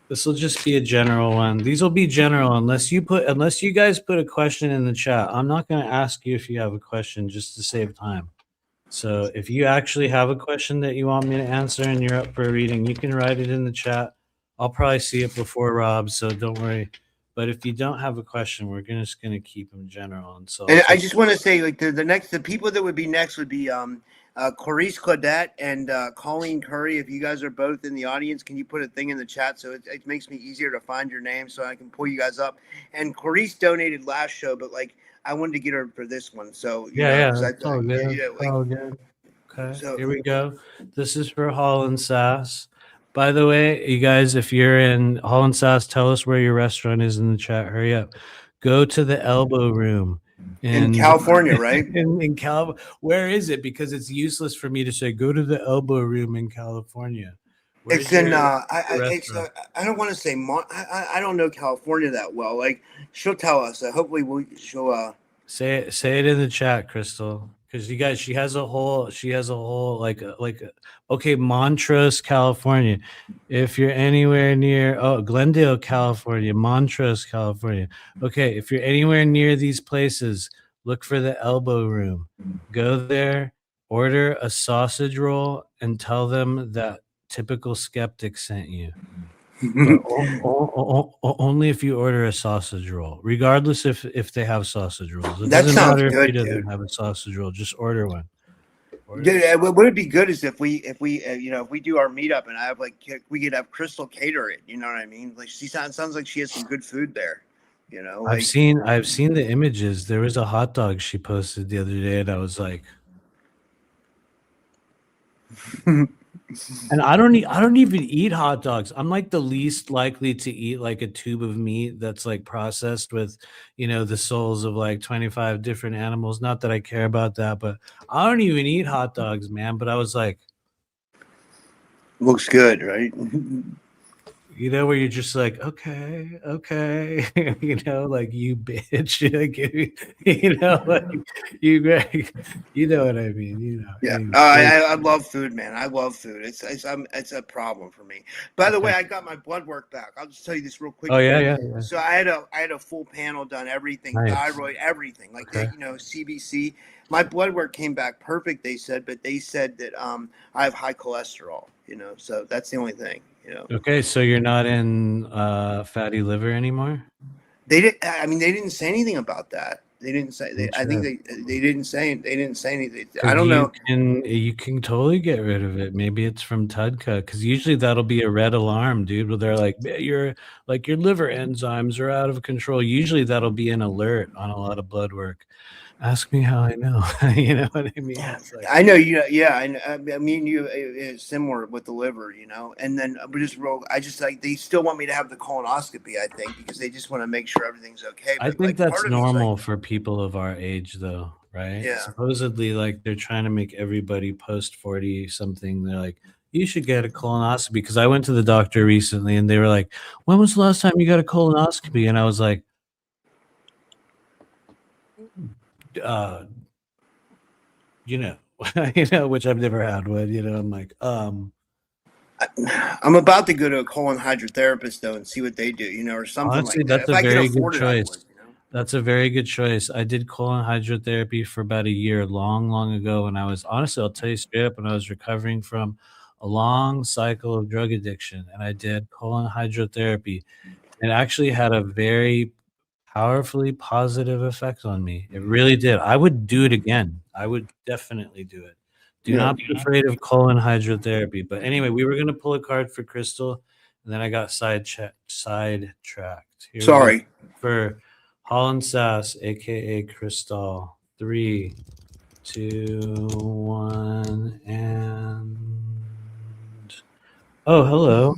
This will just be a general one. These will be general unless you guys put a question in the chat. I'm not going to ask you if you have a question just to save time. So if you actually have a question that you want me to answer and you're up for a reading, you can write it in the chat. I'll probably see it before Rob, so don't worry. But if you don't have a question, we're just going to keep them general. And so And I just want to say, like the people that would be next would be Clarice Claudette and Colleen Curry. If you guys are both in the audience, can you put a thing in the chat so it makes me easier to find your name so I can pull you guys up? And Clarice donated last show, but like I wanted to get her for this one. So it's all good. All good. Okay, So here we go. This is for Holland Sass. By the way, you guys, if you're in Holland Sass, tell us where your restaurant is in the chat. Hurry up. Go to the Elbow Room in California, right? in California. Where is it? Because it's useless for me to say go to the Elbow Room in California. It's in I don't want to say I don't know California that well. Like she'll tell us. Hopefully she'll say it in the chat, Crystal. Because you guys, she has a whole okay, Montrose, California. If you're anywhere near Glendale, California, Montrose, California. Okay, if you're anywhere near these places, look for the Elbow Room. Go there, order a sausage roll, and tell them that Typical Skeptic sent you. Only if you order a sausage roll, regardless if they have sausage rolls. It that doesn't sounds matter good, if he doesn't dude. have a sausage roll. Just order one. What would be good is if we if we do our meetup and I have we could have Crystal cater it. You know what I mean? Like she sounds like she has some good food there. You know, I've seen the images. There was a hot dog she posted the other day, and I was like. And I don't even eat hot dogs. I'm like the least likely to eat like a tube of meat that's like processed with, the souls of like 25 different animals. Not that I care about that, but I don't even eat hot dogs, man. But I was like, looks good, right? Where you're just like, okay, like you bitch, you know what I mean, Yeah, Anyway. I love food, man. I love food. It's a problem for me. By the way, I got my blood work back. I'll just tell you this real quick. Oh yeah. So I had a full panel done, everything, Nice. thyroid, everything, like Okay. CBC. My blood work came back perfect. They said, but they said that I have high cholesterol. So that's the only thing. Okay, so you're not in fatty liver anymore? They didn't. I mean, they didn't say anything about that. They didn't say. I think they didn't say. They didn't say anything. I don't know. You can totally get rid of it. Maybe it's from Tudka, because usually that'll be a red alarm, dude. Where they're like, your liver enzymes are out of control. Usually that'll be an alert on a lot of blood work. Ask me how I know. You know what I mean? It's like, I know you. Yeah, I mean you is similar with the liver, And then I just like they still want me to have the colonoscopy. I think because they just want to make sure everything's okay. I think that's normal for people of our age, though, right? Yeah. Supposedly, like they're trying to make everybody post 40 something. They're like, you should get a colonoscopy, because I went to the doctor recently and they were like, when was the last time you got a colonoscopy? And I was like, which I've never had one. I'm like, I'm about to go to a colon hydrotherapist though and see what they do, or something. Honestly, like that. That's a very good choice. That's a very good choice. I did colon hydrotherapy for about a year, long ago, when I was, honestly, I'll tell you straight up, when I was recovering from a long cycle of drug addiction, and I did colon hydrotherapy. It actually had a very powerfully positive effect on me. It really did. I would do it again. I would definitely do it. Do not be afraid of colon hydrotherapy. But anyway, we were going to pull a card for Crystal, and then I got sidetracked. Sorry. For Holland Sass, aka Crystal. 3, 2, 1, and oh, hello.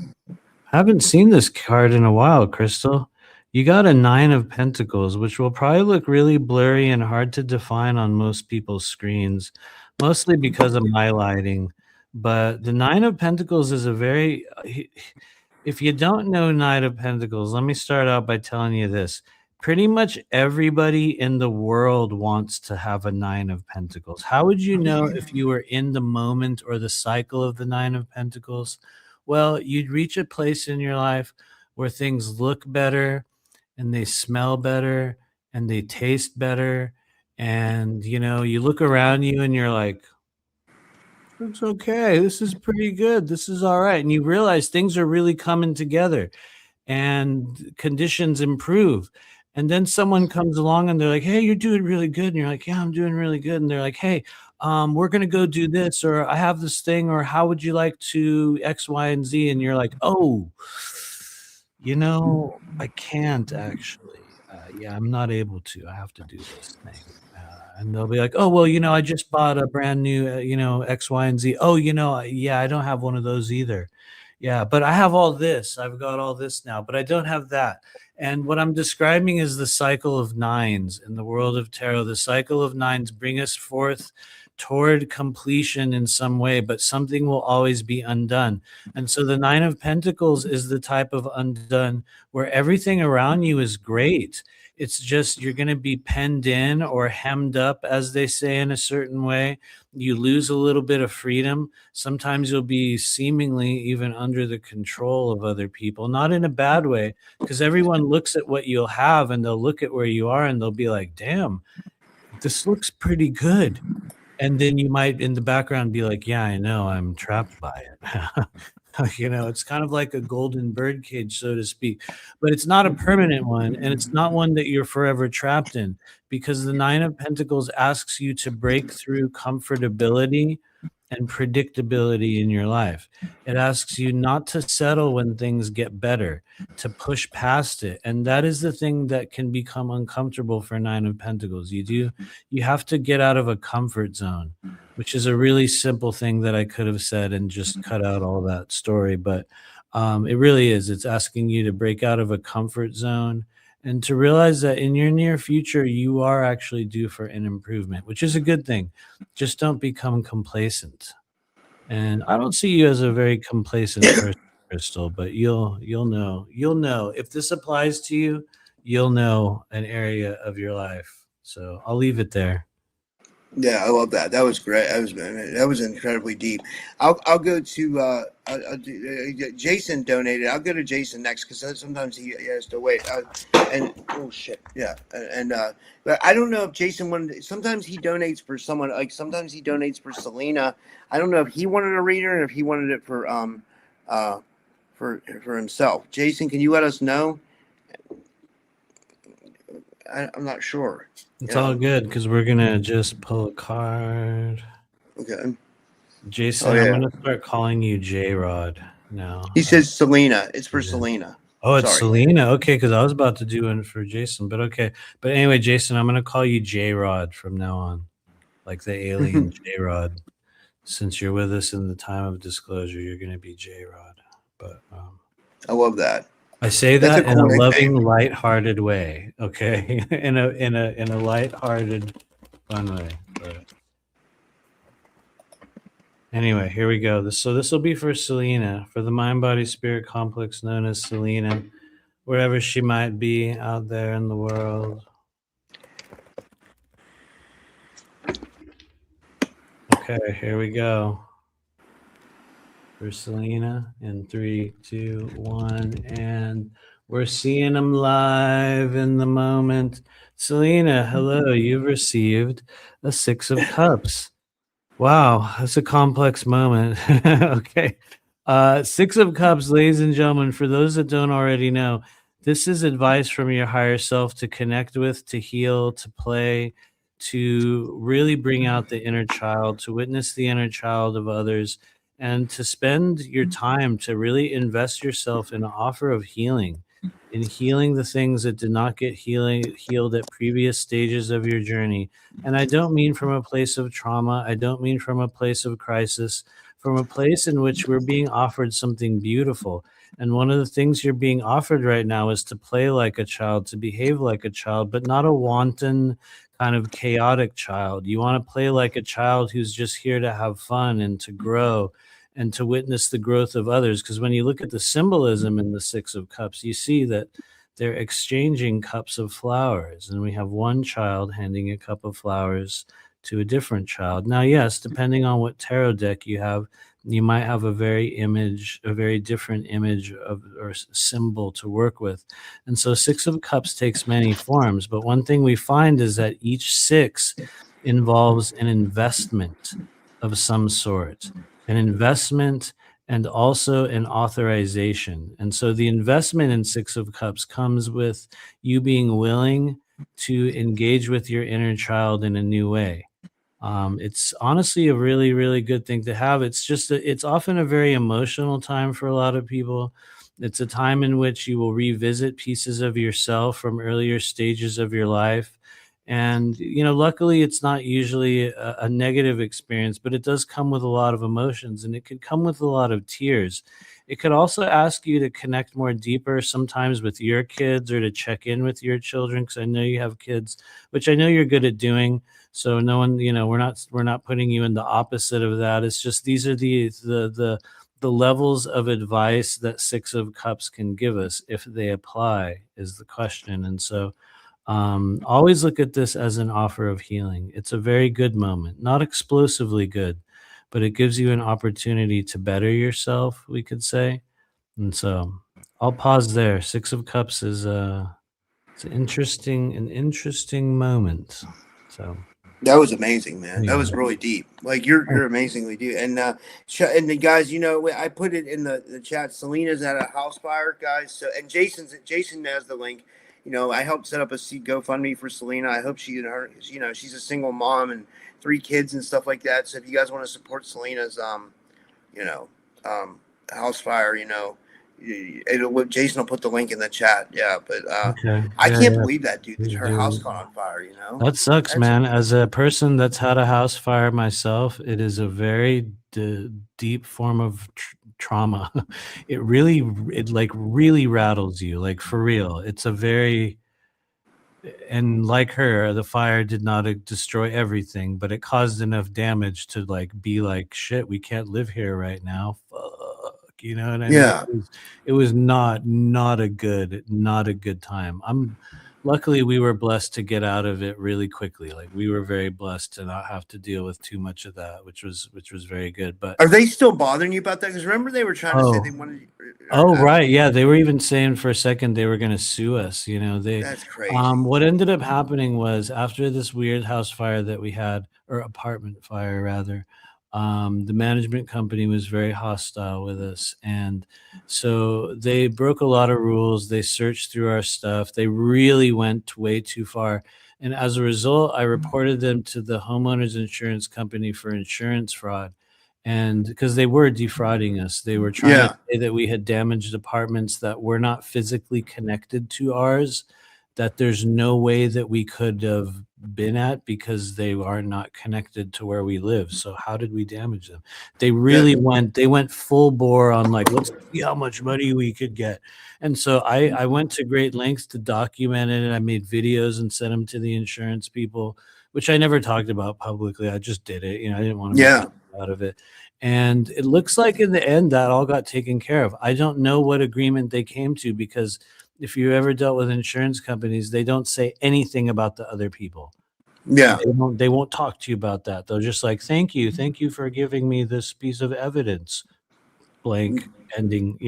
Haven't seen this card in a while, Crystal. You got a 9 of Pentacles, which will probably look really blurry and hard to define on most people's screens, mostly because of my lighting. But the 9 of Pentacles is a very, if you don't know 9 of Pentacles, let me start out by telling you this. Pretty much everybody in the world wants to have a 9 of Pentacles. How would you know if you were in the moment or the cycle of the 9 of Pentacles? Well, you'd reach a place in your life where things look better and they smell better and they taste better. And, you look around you and you're like, it's okay. This is pretty good. This is all right. And you realize things are really coming together and conditions improve. And then someone comes along and they're like, hey, you're doing really good. And you're like, yeah, I'm doing really good. And they're like, hey, we're going to go do this, or I have this thing, or how would you like to X, Y, and Z? And you're like, oh, I can't actually. Yeah, I'm not able to. I have to do this thing. And they'll be like, oh, well, I just bought a brand new, X, Y, and Z. Oh, yeah, I don't have one of those either. Yeah, but I have all this. I've got all this now, but I don't have that. And what I'm describing is the cycle of nines in the world of tarot. The cycle of nines bring us forth toward completion in some way, but something will always be undone. And so the 9 of Pentacles is the type of undone where everything around you is great. It's just you're going to be penned in or hemmed up, as they say, in a certain way. You lose a little bit of freedom. Sometimes you'll be seemingly even under the control of other people, not in a bad way, because everyone looks at what you'll have and they'll look at where you are and they'll be like, damn, this looks pretty good. And then you might in the background be like, yeah, I know, I'm trapped by it. It's kind of like a golden bird cage, so to speak, but it's not a permanent one. And it's not one that you're forever trapped in, because the 9 of Pentacles asks you to break through comfortability and predictability in your life. It asks you not to settle when things get better, to push past it. And that is the thing that can become uncomfortable for 9 of Pentacles. You have to get out of a comfort zone, which is a really simple thing that I could have said and just cut out all that story. But it really is. It's asking you to break out of a comfort zone and to realize that in your near future, you are actually due for an improvement, which is a good thing. Just don't become complacent. And I don't see you as a very complacent person, Crystal, but you'll know if this applies to you. You'll know an area of your life. So I'll leave it there. Yeah, I love that. That was great. That was incredibly deep. I'll go to Jason donated. I'll go to Jason next because sometimes he has to wait. And oh shit, yeah. But I don't know if Jason wanted. Sometimes he donates for someone. Like sometimes he donates for Selena. I don't know if he wanted a reader or if he wanted it for himself. Jason, can you let us know? I'm not sure. It's all good because we're gonna just pull a card. Okay. Jason, Oh, yeah. I'm gonna start calling you J-Rod now. He says Selena. It's for Selena. Oh, it's Sorry. Selena. Okay, because I was about to do one for Jason, but okay. But anyway, Jason, I'm gonna call you J-Rod from now on, like the alien J-Rod. Since you're with us in the time of disclosure, you're gonna be J-Rod. But I love that. I say That's that a in cool a loving, nickname. light-hearted way. Okay, in a light-hearted, fun way. But anyway, here we go. So this will be for Selena, for the mind-body-spirit complex known as Selena, wherever she might be out there in the world. Okay, here we go. For Selena in 3, 2, 1, and we're seeing them live in the moment. Selena, hello. You've received a 6 of Cups. Wow, that's a complex moment. Okay. 6 of Cups, ladies and gentlemen, for those that don't already know, this is advice from your higher self to connect with, to heal, to play, to really bring out the inner child, to witness the inner child of others, and to spend your time to really invest yourself in an offer of healing, in healing the things that did not get healed at previous stages of your journey. And I don't mean from a place of trauma. I don't mean from a place of crisis. from a place in which we're being offered something beautiful. And one of the things you're being offered right now is to play like a child, to behave like a child, but not a wanton kind of chaotic child. You want to play like a child who's just here to have fun and to grow and to witness the growth of others. Because when you look at the symbolism in the Six of Cups, you see that they're exchanging cups of flowers. And we have one child handing a cup of flowers to a different child. Now, yes, depending on what tarot deck you have, you might have a very different image of or symbol to work with. And so Six of Cups takes many forms, but one thing we find is that each six involves an investment of some sort, an investment and also an authorization. And so the investment in Six of Cups comes with you being willing to engage with your inner child in a new way. It's honestly a really, really good thing to have. It's just, it's often a very emotional time for a lot of people. It's a time in which you will revisit pieces of yourself from earlier stages of your life. And, luckily it's not usually a negative experience, but it does come with a lot of emotions, and it could come with a lot of tears. It could also ask you to connect more deeper sometimes with your kids, or to check in with your children, because I know you have kids, which I know you're good at doing. So no one, we're not putting you in the opposite of that. It's just these are the levels of advice that Six of Cups can give us if they apply, is the question. And so always look at this as an offer of healing. It's a very good moment, not explosively good, but it gives you an opportunity to better yourself, we could say. And so I'll pause there. Six of Cups is it's an interesting moment. So That was amazing, man. That yeah. was really deep. Like you're amazingly deep. And and the guys, I put it in the chat. Selena's at a house fire, guys. So and Jason has the link. I helped set up a GoFundMe for Selena. I hope she and her, she's a single mom and 3 kids and stuff like that. So if you guys want to support Selena's house fire, Jason will put the link in the chat. Yeah, but Okay. I Yeah, can't yeah. believe that, dude. Please Her do. house caught on fire. That sucks, That's man. As a person that's had a house fire myself, it is a very deep form of trauma. It really rattles you, like for real. It's a very, and like her, the fire did not destroy everything, but it caused enough damage to be like, shit, we can't live here right now. Fuck, you know what I mean? Yeah. It was not a good time. Luckily we were blessed to get out of it really quickly. Like we were very blessed to not have to deal with too much of that, which was very good. But Are they still bothering you about that? Because remember they were trying to say they wanted. Oh, right. Yeah. They were even saying for a second they were going to sue us. That's crazy. What ended up happening was after this weird house fire that we had, or apartment fire rather, the management company was very hostile with us. And so they broke a lot of rules. They searched through our stuff. They really went way too far. And as a result, I reported them to the homeowners insurance company for insurance fraud. And because they were defrauding us, they were trying to say that we had damaged apartments that were not physically connected to ours, that there's no way that we could have been at because they are not connected to where we live. So how did we damage them? They really went full bore on let's see how much money we could get. And so I went to great lengths to document it, and I made videos and sent them to the insurance people, which I never talked about publicly. I just did it. I didn't want to make out of it. And it looks like in the end that all got taken care of. I don't know what agreement they came to, because if you ever dealt with insurance companies, they don't say anything about the other people. Yeah. They won't talk to you about that. They'll just thank you for giving me this piece of evidence, blank ending,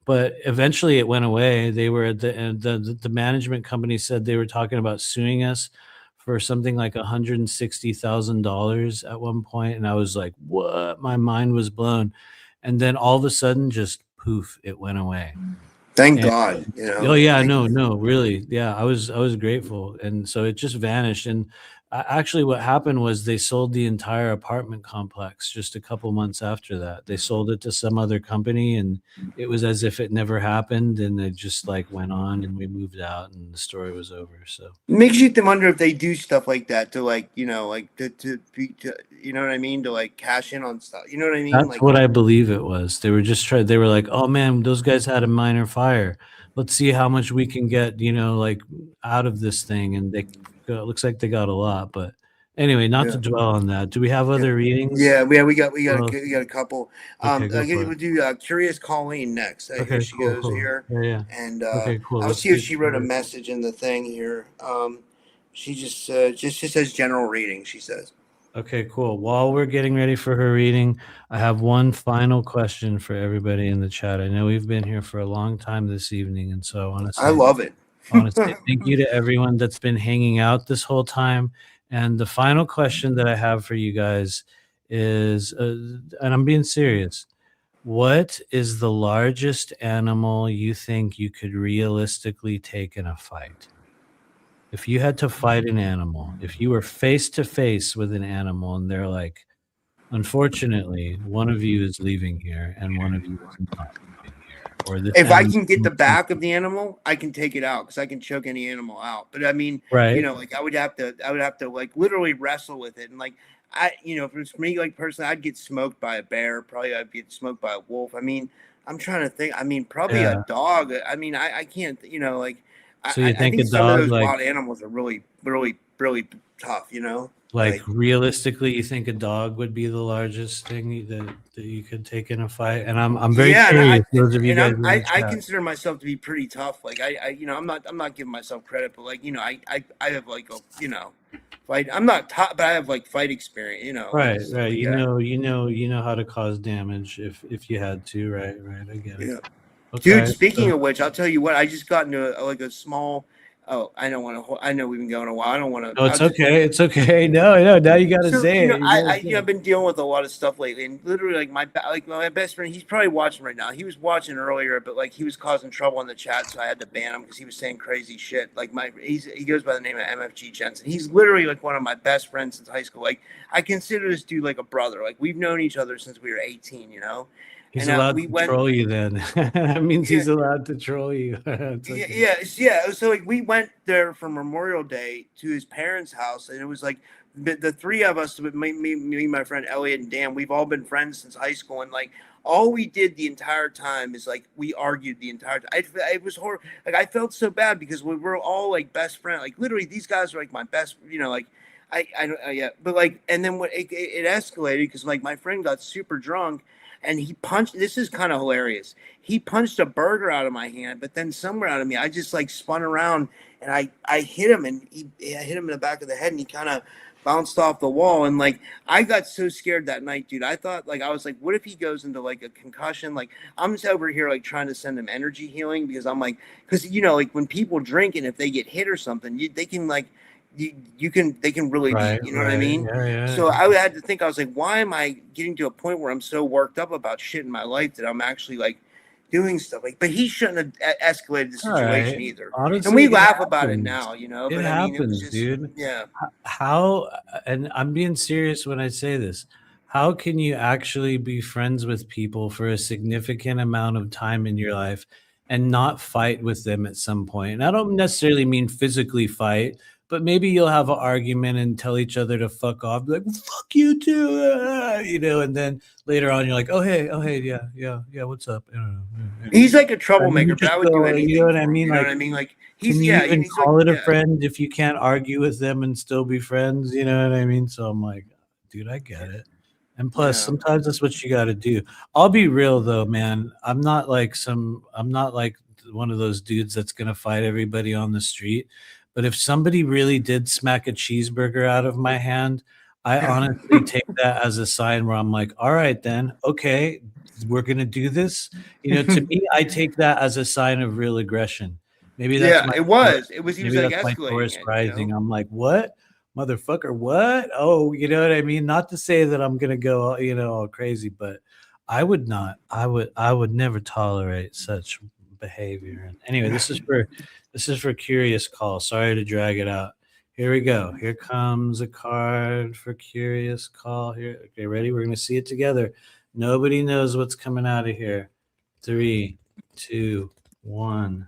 but eventually it went away. They were at the management company said they were talking about suing us for something like $160,000 at one point. And I was like, what? My mind was blown. And then all of a sudden, just poof, it went away. Thank God. Oh yeah, no, really. Yeah. I was grateful. And so it just vanished. And Actually, what happened was they sold the entire apartment complex just a couple months after that. They sold it to some other company, and it was as if it never happened, and it just like went on, and we moved out, and the story was over. So Makes you wonder if they do stuff like that to like, like to you know what I mean, to like cash in on stuff. You know what I mean? that's Like, what I believe it was. They were just trying. They were like, "Oh man, those guys had a minor fire. Let's see how much we can get, like out of this thing." And looks like they got a lot. But anyway, not to yeah. dwell on that. Do we have other readings? Yeah, Well, we got a couple. okay, go I guess for it. we'll do Curious Colleen next. Here Okay, she cool, goes cool. here, Yeah, yeah. and Okay, cool. I'll Let's see if do she wrote a message in the thing here. She just says general reading. She says. Okay, cool. While we're getting ready for her reading, I have one final question for everybody in the chat. I know we've been here for a long time this evening, and so I love it. I want to say thank you to everyone that's been hanging out this whole time. And the final question that I have for you guys is, and I'm being serious, what is the largest animal you think you could realistically take in a fight? If you had to fight an animal, if you were face to face with an animal and they're like, unfortunately, one of you is leaving here and one of you is not leaving here, or this If I animal, can get the back of the animal, I can take it out because I can choke any animal out. But I mean, right? like I would have to like literally wrestle with it. And like if it was for me, like personally, I'd get smoked by a bear. Probably I'd get smoked by a wolf. I mean, I'm trying to think. I mean, probably a Yeah. dog. I mean, I can't. Like So you I think a think some of dog, those like wild animals are really, really, really tough. like realistically, you think a dog would be the largest thing that you could take in a fight? And I'm very Yeah, curious. Those of you and guys in the I chat. consider myself to be pretty tough. Like I'm not giving myself credit, but like I have like a fight. I'm not top, but I have like fight experience. Right, Stuff right. like that. You know how to cause damage if you had to. Right, right. I get it. Yeah, dude. Okay. Speaking So, of which, I'll tell you what. I just got into like a small. Oh, I don't want to. I know we've been going a while. I don't want to. no, it's okay. It's okay. No, no. Now you got to So say it. You gotta say I've been dealing with a lot of stuff lately, and literally like my best friend, he's probably watching right now. He was watching earlier, but like he was causing trouble in the chat, so I had to ban him because he was saying crazy shit. Like he goes by the name of MFG Jensen. He's literally like one of my best friends since high school. Like I consider this dude like a brother. Like we've known each other since we were 18. He's And allowed we to went. troll you then. That means Yeah, he's allowed to troll you. It's yeah, okay. yeah. So like we went there for Memorial Day to his parents' house, and it was like the three of us, me, my friend Elliot and Dan. We've all been friends since high school, and like all we did the entire time is like we argued the entire time. It was horrible. Like I felt so bad because we were all like best friends. Like literally, these guys are like my best. Like yeah. But like, and then when it escalated because like my friend got super drunk and he punched. This is kind of hilarious. He punched a burger out of my hand, but then somewhere out of me, I just like spun around and I hit him, and I hit him in the back of the head, and he kind of bounced off the wall. And like I got so scared that night, dude. I thought like I was like, what if he goes into like a concussion? Like I'm just over here like trying to send him energy healing because I'm like, because like when people drink and if they get hit or something, they can like they can really Right, be, you know what I right. mean? Yeah, yeah. So I had to think, I was like, why am I getting to a point where I'm so worked up about shit in my life that I'm actually like doing stuff like, but he shouldn't have escalated the All situation right. either. And Honestly, we it laugh about it happens. now, It but I mean, it was happens, just, dude. yeah. How, and I'm being serious when I say this, how can you actually be friends with people for a significant amount of time in your life and not fight with them at some point? And I don't necessarily mean physically fight, but maybe you'll have an argument and tell each other to fuck off, be like, fuck you too, and then later on you're like, oh, hey, yeah, what's up? He's like a And troublemaker, you but I just would do go, you know anything what I for him. mean? You know what Like, I mean? Like can he's, you yeah, even he's like, call it a yeah. friend if you can't argue with them and still be friends? You know what I mean? So I'm like, dude, I get it. And plus, Yeah. sometimes that's what you got to do. I'll be real though, man. I'm not like one of those dudes that's gonna fight everybody on the street. But if somebody really did smack a cheeseburger out of my hand, I honestly take that as a sign where I'm like, all right, then, okay, we're gonna do this. To me, I take that as a sign of real aggression. Maybe that's Yeah, my it Taurus. was. It was, he was Maybe like that's my escalating Taurus it. rising. I'm like, what, motherfucker? What? Oh, you know what I mean? Not to say that I'm gonna go, all crazy, but I would not. I would never tolerate such behavior. And anyway, this is for Curious Call. Sorry to drag it out. Here we go. Here comes a card for Curious Call. Here, okay, ready? We're gonna see it together. Nobody knows what's coming out of here. 3, 2, 1.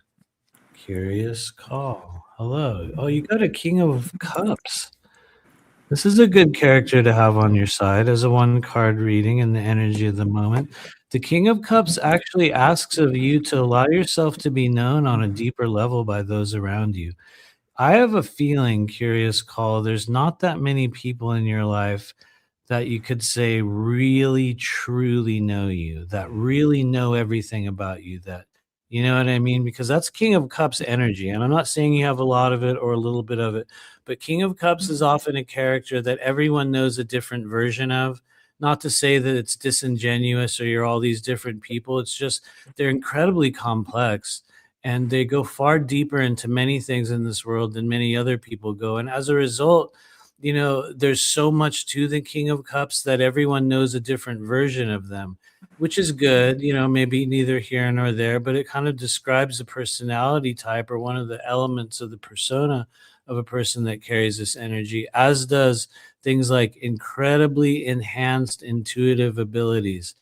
Curious Call. Hello. Oh, you got a King of Cups. This is a good character to have on your side as a one-card reading in the energy of the moment. The King of Cups actually asks of you to allow yourself to be known on a deeper level by those around you. I have a feeling, Curious Call, there's not that many people in your life that you could say really truly know you, that really know everything about you, that you know what I mean? Because that's King of Cups energy. And I'm not saying you have a lot of it or a little bit of it, but King of Cups is often a character that everyone knows a different version of. Not to say that it's disingenuous or you're all these different people. It's just they're incredibly complex and they go far deeper into many things in this world than many other people go. And as a result, you know, there's so much to the King of Cups that everyone knows a different version of them, which is good, you know, maybe neither here nor there, but it kind of describes the personality type or one of the elements of the persona of a person that carries this energy, as does things like incredibly enhanced intuitive abilities.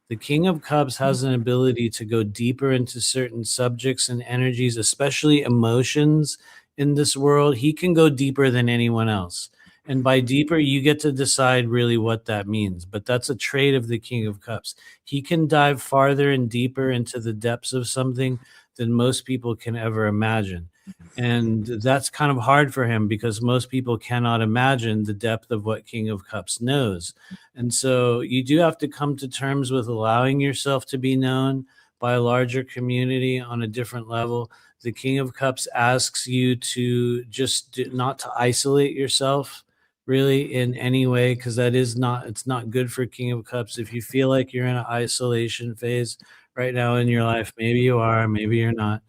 The King of Cups has an ability to go deeper into certain subjects and energies, especially emotions in this world. He can go deeper than anyone else. And by deeper, you get to decide really what that means. But that's a trait of the King of Cups. He can dive farther and deeper into the depths of something than most people can ever imagine. And that's kind of hard for him because most people cannot imagine the depth of what King of Cups knows. And so you do have to come to terms with allowing yourself to be known by a larger community on a different level. The King of Cups asks you to just not to isolate yourself really in any way, because that is not, it's not good for King of Cups. If you feel like you're in an isolation phase right now in your life, maybe you are, maybe you're not.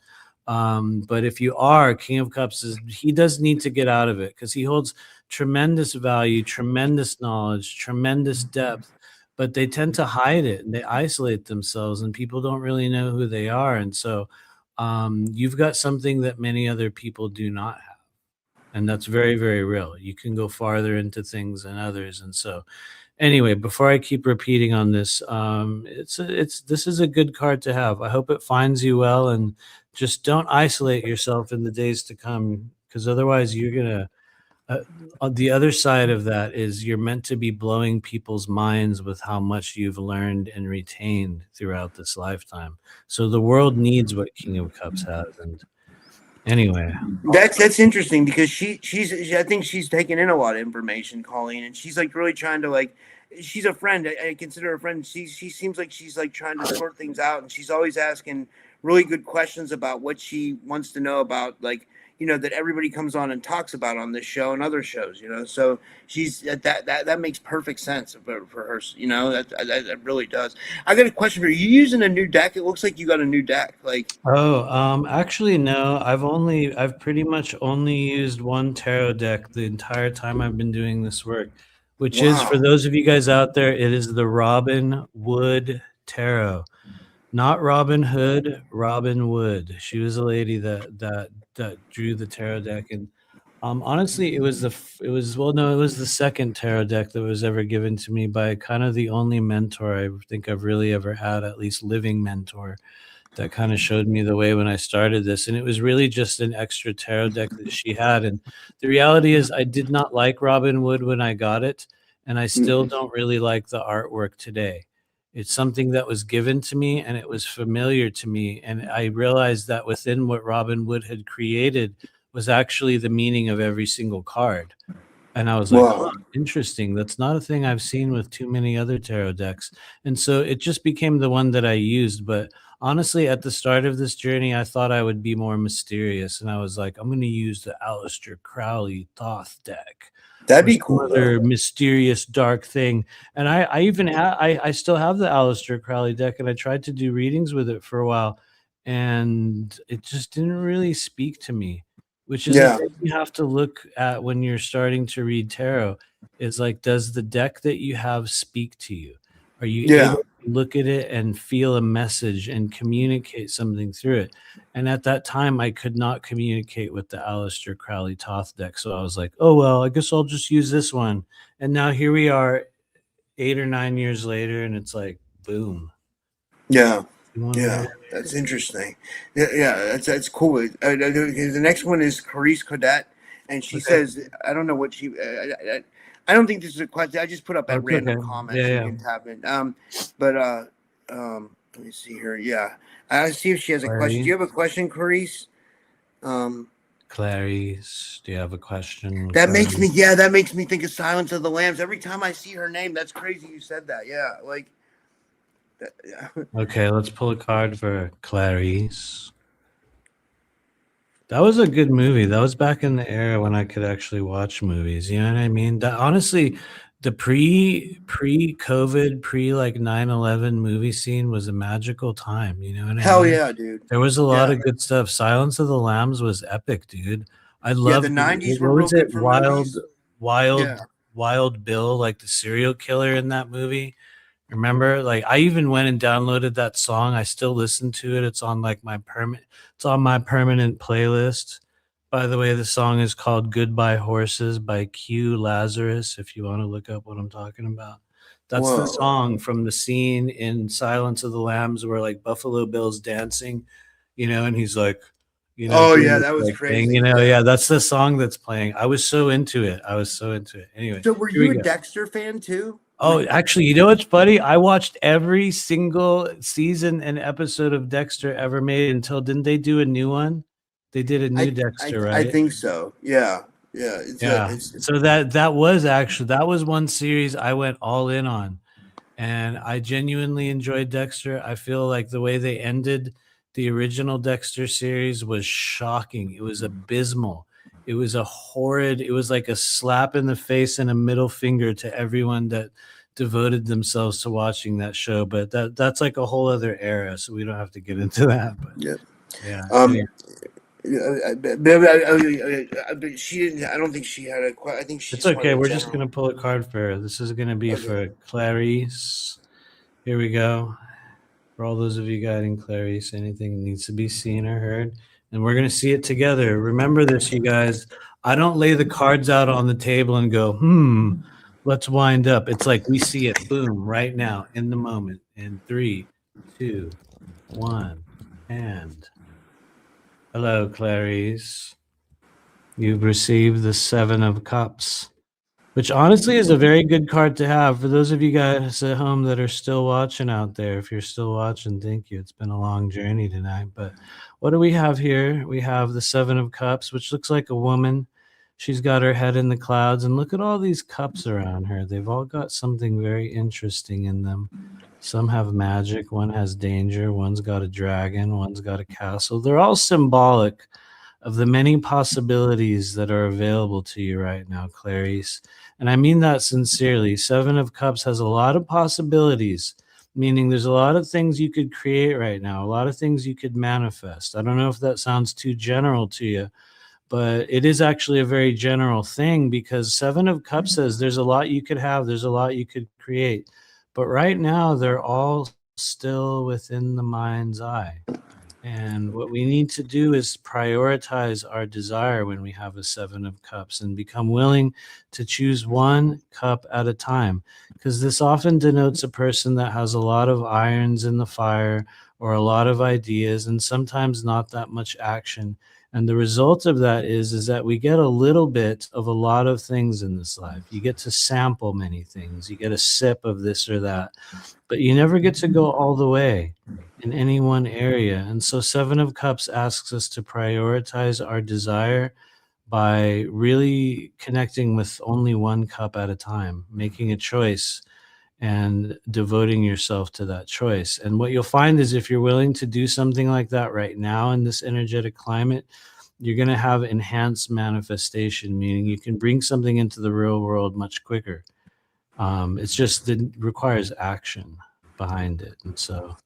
But if you are, King of Cups he does need to get out of it because he holds tremendous value, tremendous knowledge, tremendous depth, but they tend to hide it and they isolate themselves and people don't really know who they are. And so you've got something that many other people do not have. And that's very, very real. You can go farther into things than others. And so anyway, before I keep repeating on this, this is a good card to have. I hope it finds you well, and just don't isolate yourself in the days to come, because otherwise you're gonna. On the other side of that is you're meant to be blowing people's minds with how much you've learned and retained throughout this lifetime. So the world needs what King of Cups has, and anyway, That's interesting because I think she's taking in a lot of information, Colleen, and she's like really trying to like. She's a friend. I consider her a friend. She seems like she's like trying to sort things out, and she's always asking really good questions about what she wants to know about, like, you know, that everybody comes on and talks about on this show and other shows, you know. So she's that makes perfect sense for her, you know. That really does. I got a question for you. You using a new deck? It looks like you got a new deck. Like, actually, no. I've pretty much only used one tarot deck the entire time I've been doing this work, which is, for wow. those of you guys out there, it is the Robin Wood Tarot. Not Robin Hood, Robin Wood. She was a lady that drew the tarot deck, and honestly, it was the second tarot deck that was ever given to me by kind of the only mentor I think I've really ever had, at least living mentor, that kind of showed me the way when I started this. And it was really just an extra tarot deck that she had. And the reality is I did not like Robin Wood when I got it, and I still don't really like the artwork today. It's something that was given to me and it was familiar to me. And I realized that within what Robin Wood had created was actually the meaning of every single card. And I was like, huh, Wow. interesting. That's not a thing I've seen with too many other tarot decks. And so it just became the one that I used. But honestly, at the start of this journey, I thought I would be more mysterious. And I was like, I'm going to use the Aleister Crowley Thoth deck. That'd Or be some cool. other mysterious dark thing. And I still have the Aleister Crowley deck, and I tried to do readings with it for a while, and it just didn't really speak to me, which is a Yeah. thing you have to look at when you're starting to read tarot. Is like, does the deck that you have speak to you? Are you Yeah. able to look at it and feel a message and communicate something through it. And at that time, I could not communicate with the Aleister Crowley Thoth deck. So I was like, oh, well, I guess I'll just use this one. And now here we are 8 or 9 years later, and it's like, boom. Yeah. You want to Yeah, hear? that's interesting. Yeah, that's cool. The next one is Carice Cadet, and she Okay. says, I don't know what she. I don't think this is a question. I just put up Oh, at it's random okay. comments. Yeah, So yeah. you can tap in. Let me see here. Yeah, I'll see if she has a question. Do you have a question, Carice? Clarice, do you have a question? That makes me. Clarice? Yeah, that makes me think of Silence of the Lambs. Every time I see her name, that's crazy. You said that. Yeah, like. Yeah. Okay, let's pull a card for Clarice. That was a good movie. That was back in the era when I could actually watch movies. You know what I mean? That honestly, the pre-COVID, like 9/11 movie scene was a magical time. You know what I Hell mean? yeah, dude. There was a lot Yeah. of good stuff. Silence of the Lambs was epic, dude. I Yeah, the loved '90s were what real was it? good for movies. Wild, Yeah. Wild Bill, like the serial killer in that movie. Remember, like I even went and downloaded that song. I still listen to it. It's on like it's on my permanent playlist. By the way, the song is called Goodbye Horses by Q Lazarus, if you want to look up what I'm talking about. That's the Whoa. song from the scene in Silence of the Lambs where like Buffalo Bill's dancing, and he's like, Oh doing yeah, this that was like thing, crazy. yeah, that's the song that's playing. I was so into it. Anyway, So were here we you a go. Dexter fan too? Oh, actually, you know what's funny? I watched every single season and episode of Dexter ever made until didn't they do a new one? They did a new Dexter, I right? think so. Yeah. Yeah. Yeah. So that was one series I went all in on. And I genuinely enjoyed Dexter. I feel like the way they ended the original Dexter series was shocking. It was abysmal. It was it was like a slap in the face and a middle finger to everyone that devoted themselves to watching that show. But that's like a whole other era, so we don't have to get into that. But Yeah. yeah. Anyway. She didn't. I don't think she had a. I think she. It's okay. We're just gonna pull a card for her. This is gonna be for Clarice. Here we go. For all those of you guiding Clarice, anything that needs to be seen or heard, and we're gonna see it together. Remember this, you guys. I don't lay the cards out on the table and go, let's wind up. It's like we see it, boom, right now, in the moment. In 3, 2, 1, and hello, Clarice. You've received the 7 of Cups, which honestly is a very good card to have for those of you guys at home that are still watching out there. If you're still watching, thank you. It's been a long journey tonight. But what do we have here? We have the 7 of Cups, which looks like a woman. She's got her head in the clouds. And look at all these cups around her. They've all got something very interesting in them. Some have magic. One has danger. One's got a dragon. One's got a castle. They're all symbolic of the many possibilities that are available to you right now, Clarice. And I mean that sincerely. 7 of Cups has a lot of possibilities, meaning there's a lot of things you could create right now, a lot of things you could manifest. I don't know if that sounds too general to you, but it is actually a very general thing because 7 of Cups says there's a lot you could have, there's a lot you could create. But right now, they're all still within the mind's eye. And what we need to do is prioritize our desire when we have a 7 of Cups and become willing to choose one cup at a time. Because this often denotes a person that has a lot of irons in the fire or a lot of ideas and sometimes not that much action. And the result of that is that we get a little bit of a lot of things in this life. You get to sample many things. You get a sip of this or that, but you never get to go all the way in any one area. And so 7 of Cups asks us to prioritize our desire by really connecting with only one cup at a time, making a choice and devoting yourself to that choice. And what you'll find is if you're willing to do something like that right now in this energetic climate, you're going to have enhanced manifestation, meaning you can bring something into the real world much quicker. It's just that it requires action behind it. And so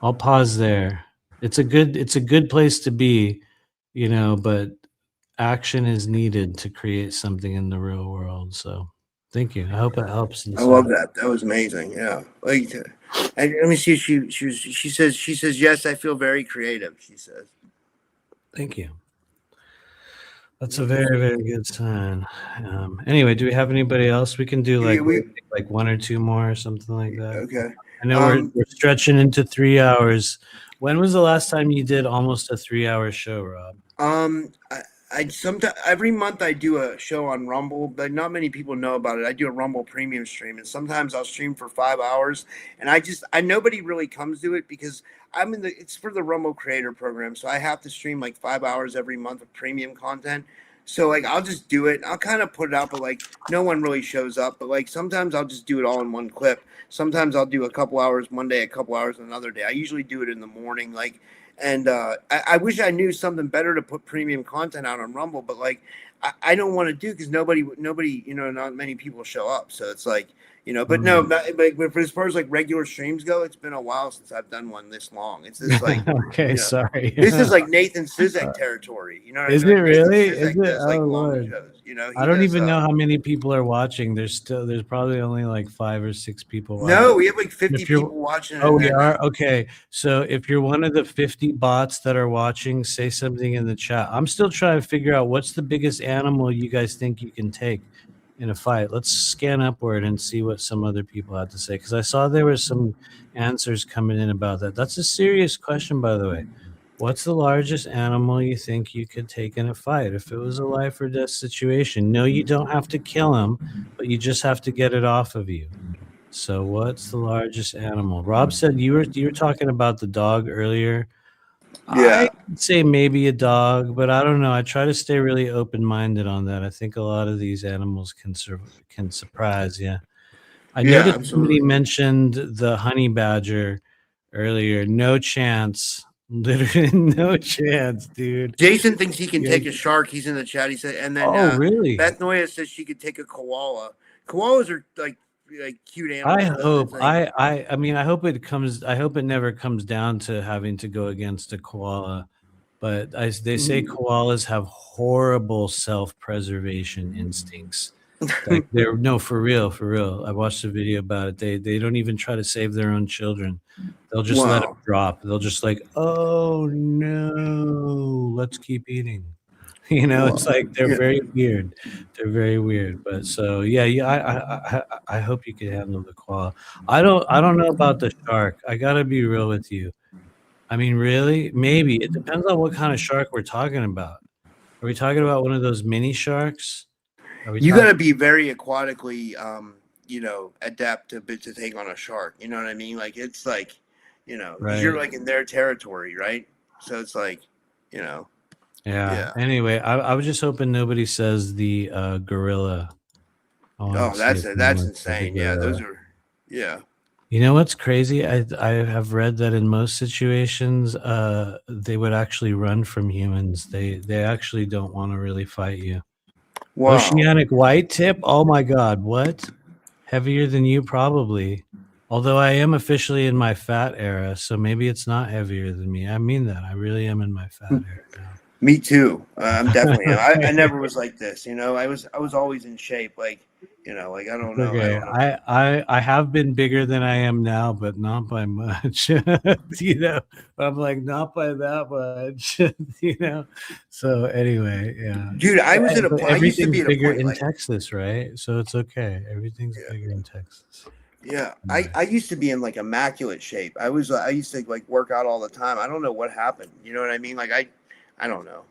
I'll pause there. It's a good place to be, but action is needed to create something in the real world. So Thank you. I hope it helps. I love that. That was amazing. Yeah. Like, and let me see. She says yes. I feel very creative. She says. Thank you. That's a very, very good sign. Anyway, do we have anybody else? We can do Yeah, like one or two more or something like that. okay. I know we're stretching into 3 hours. When was the last time you did almost a 3-hour show, Rob? I sometimes every month I do a show on Rumble, but not many people know about it. I do a Rumble premium stream, and sometimes I'll stream for 5 hours, and I nobody really comes to it because it's for the Rumble Creator Program, so I have to stream like 5 hours every month of premium content. So like I'll just do it. I'll kind of put it out, but like no one really shows up. But like sometimes I'll just do it all in one clip. Sometimes I'll do a couple hours one day, a couple hours another day. I usually do it in the morning, like. And I wish I knew something better to put premium content out on Rumble, but like I don't want to do because nobody, not many people show up. So it's like, but no, but as far as like regular streams go, it's been a while since I've done one this long. It's just like, okay, sorry. This is like Nathan Sizek territory. You know what is I mean? it really? Is it? Does, like, Oh, long Lord. shows. I don't even know how many people are watching. There's probably only like 5 or 6 people watching. No, we have like 50 people watching. Oh, we are? Okay. So if you're one of the 50 bots that are watching, say something in the chat. I'm still trying to figure out what's the biggest animal you guys think you can take in a fight. Let's scan upward and see what some other people had to say, because I saw there were some answers coming in about that. That's a serious question, by the way. What's the largest animal you think you could take in a fight if it was a life or death situation? No, you don't have to kill him, but you just have to get it off of you. So what's the largest animal? Rob said you were talking about the dog earlier. Yeah. I'd say maybe a dog, but I don't know. I try to stay really open-minded on that. I think a lot of these animals can surprise you. I noticed somebody mentioned the honey badger earlier. No chance. Literally no chance, dude. Jason thinks he can take a shark. He's in the chat. He said, and then really? Beth Noya says she could take a koala. Koalas are like cute animals. I mean, I hope it never comes down to having to go against a koala. But they say koalas have horrible self-preservation instincts. Like for real. I watched a video about it. They don't even try to save their own children. They'll just let them drop. They'll just like, oh no, let's keep eating. It's like they're very weird. They're very weird. But so yeah. I hope you can handle the koala. I don't know about the shark. I gotta be real with you. I mean, really, maybe it depends on what kind of shark we're talking about. Are we talking about one of those mini sharks? You got to be very aquatically, adept to take on a shark. You know what I mean? Like it's like, right. You're like in their territory, right? So it's like, Yeah. Anyway, I was just hoping nobody says the gorilla. That's insane. Yeah, those are. Yeah. You know what's crazy? I have read that in most situations, they would actually run from humans. They actually don't want to really fight you. Wow. Oceanic white tip? Oh my God! What? Heavier than you, probably. Although I am officially in my fat era, so maybe it's not heavier than me. I mean that. I really am in my fat era now. Me too. I'm definitely. I never was like this. I was always in shape. Like. Like I don't know. Okay. I have been bigger than I am now, but not by much. I'm like not by that much. So anyway, yeah. Dude, I was at a point. Everything's bigger in Texas, right? So it's okay. Everything's bigger in Texas. Yeah, I used to be in like immaculate shape. I used to like work out all the time. I don't know what happened. You know what I mean? Like I don't know.